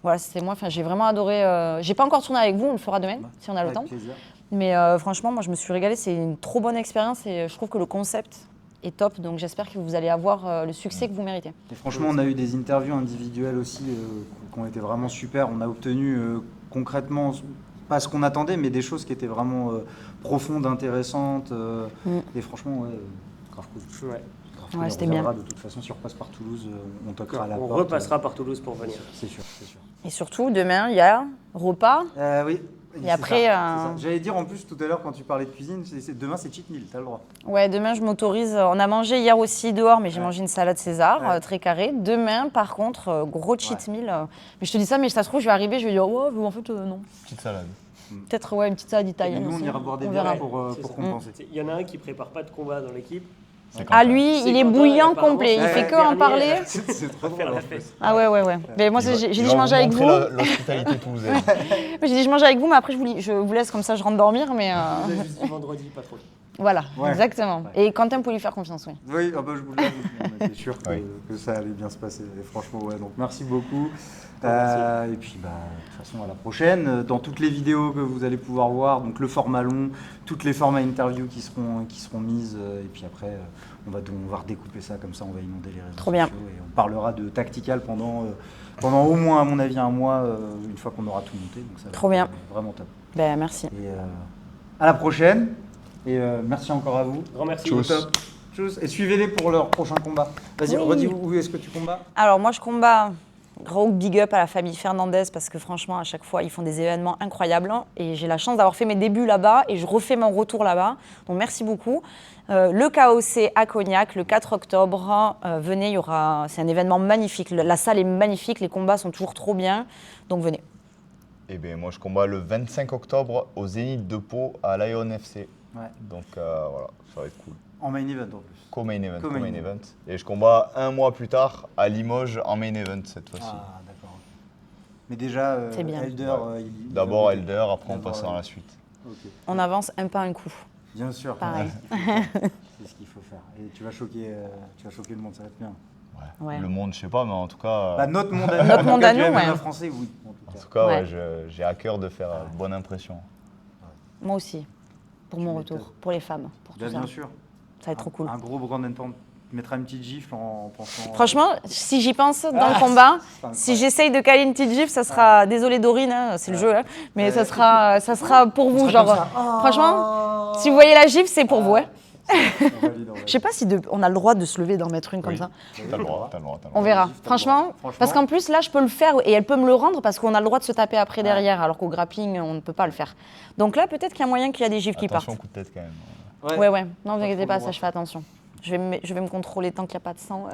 Voilà, c'était moi. Enfin, j'ai vraiment adoré. J'ai pas encore tourné avec vous. On le fera demain si on a le Avec temps. plaisir. Mais franchement, moi, je me suis régalée. C'est une trop bonne expérience et je trouve que le concept est top. Donc, j'espère que vous allez avoir le succès que vous méritez. Et franchement, on a eu des interviews individuelles aussi qui ont été vraiment super. On a obtenu concrètement, pas ce qu'on attendait, mais des choses qui étaient vraiment profondes, intéressantes. Et franchement, ouais, grave cool. Ouais. Grave cool. Ouais, On c'était reviendra de toute façon, si on repasse par Toulouse, on toquera à la On porte. repassera par Toulouse pour venir. C'est sûr, c'est sûr. Et surtout, demain, il y a repas. Oui. Et c'est après, ça, c'est ça. J'allais dire en plus tout à l'heure quand tu parlais de cuisine, demain c'est cheat meal, t'as le droit. Ouais, demain je m'autorise. On a mangé hier aussi dehors, mais j'ai mangé une salade César, Ouais. très carrée. Demain, par contre, gros cheat meal. Mais je te dis ça, mais ça se trouve, je vais arriver, je vais dire, oh, en fait, non. Petite salade. Peut-être, ouais, une petite salade Et italienne. nous on aussi. ira boire des On verra. bières pour C'est ça. compenser. Il y en a un qui prépare pas de combat dans l'équipe. C'est Ah, Quentin. lui, C'est il est Quentin, bouillant apparemment, complet. Il c'est fait le que en dernier. parler. C'est trop On va faire drôle, la en plus. fête. Ah, ouais. Mais moi, Il va- j'ai il dit, va je mange vous avec vous. montrer l'hospitalité toulousaine. J'ai dit, je mange avec vous, mais après, je vous laisse comme ça, je rentre dormir. Mais On a juste dit vendredi, pas trop. voilà, Ouais. exactement. Et Quentin, vous pouvez lui faire confiance, oui. Oui, ah bah, je vous l'avoue, on était sûr Oui. que ça allait bien se passer. Et franchement, ouais, donc merci beaucoup. Merci. Et puis, de toute façon, à la prochaine. Dans toutes les vidéos que vous allez pouvoir voir, donc le format long, toutes les formats interviews qui seront mises. Et puis après, on va redécouper ça comme ça, on va inonder les réseaux Trop bien. sociaux. Et on parlera de tactical pendant au moins, à mon avis, un mois, une fois qu'on aura tout monté. Donc ça va Trop être bien. Vraiment top. Ben, merci. Et à la prochaine. Et merci encore à vous. Grand merci. Tchuss. Top. Tchuss. Et suivez-les pour leur prochain combat. Vas-y, Oui. redis où est-ce que tu combats? Alors moi je combats, gros big up à la famille Fernandez parce que franchement à chaque fois ils font des événements incroyables et j'ai la chance d'avoir fait mes débuts là-bas et je refais mon retour là-bas, donc merci beaucoup. Le KOC à Cognac le 4 octobre, venez, c'est un événement magnifique, la salle est magnifique, les combats sont toujours trop bien, donc venez. Et bien moi je combats le 25 octobre au Zénith de Pau à Lyon FC. Ouais. Donc voilà, ça va être cool. En main event en plus. Co-main event, Co-main co-main event. Et je combats un mois plus tard à Limoges en main event cette fois-ci. Ah, d'accord. Mais déjà, C'est bien. Elder, Ouais. il D'abord va- Elder, après on D'abord, passe dans la suite. Ok. On avance un pas un coup. Bien sûr. Pareil. C'est ce qu'il faut faire. Et tu vas choquer le monde, ça va être bien. Ouais. Ouais. Le monde, je sais pas, mais en tout cas, Notre monde à nous, Notre en tout monde cas, à du nous, MMA ouais. français, oui. En tout en cas. tout cas Ouais. j'ai à cœur de faire bonne impression. Moi aussi, pour mon m'étonnes. retour, pour les femmes, pour tout ça. Bien sûr. Ça va être trop cool. Un gros brand and pound. Tu mettras une petite gifle en pensant. Franchement, si j'y pense dans le combat, si j'essaye de caler une petite gifle, ça sera, désolé Dorine, hein, c'est le jeu, hein, mais Ouais. ça sera pour vous. sera Genre, comme ça. franchement, si vous voyez la gifle, c'est pour vous. Hein. On valide. Je sais pas si on a le droit de se lever, d'en mettre une comme Oui. ça. T'as le droit, t'as le droit. On verra. gifle, t'as le Franchement, droit. Franchement. parce qu'en plus là, je peux le faire et elle peut me le rendre parce qu'on a le droit de se taper après derrière, alors qu'au grappling, on ne peut pas le faire. Donc là, peut-être qu'il y a moyen qu'il y a des gifles qui Attention, partent. coup de tête quand même. Ouais. Non, vous Pas inquiétez trop pas, le ça droit. je fais attention. Je vais me contrôler tant qu'il n'y a pas de sang.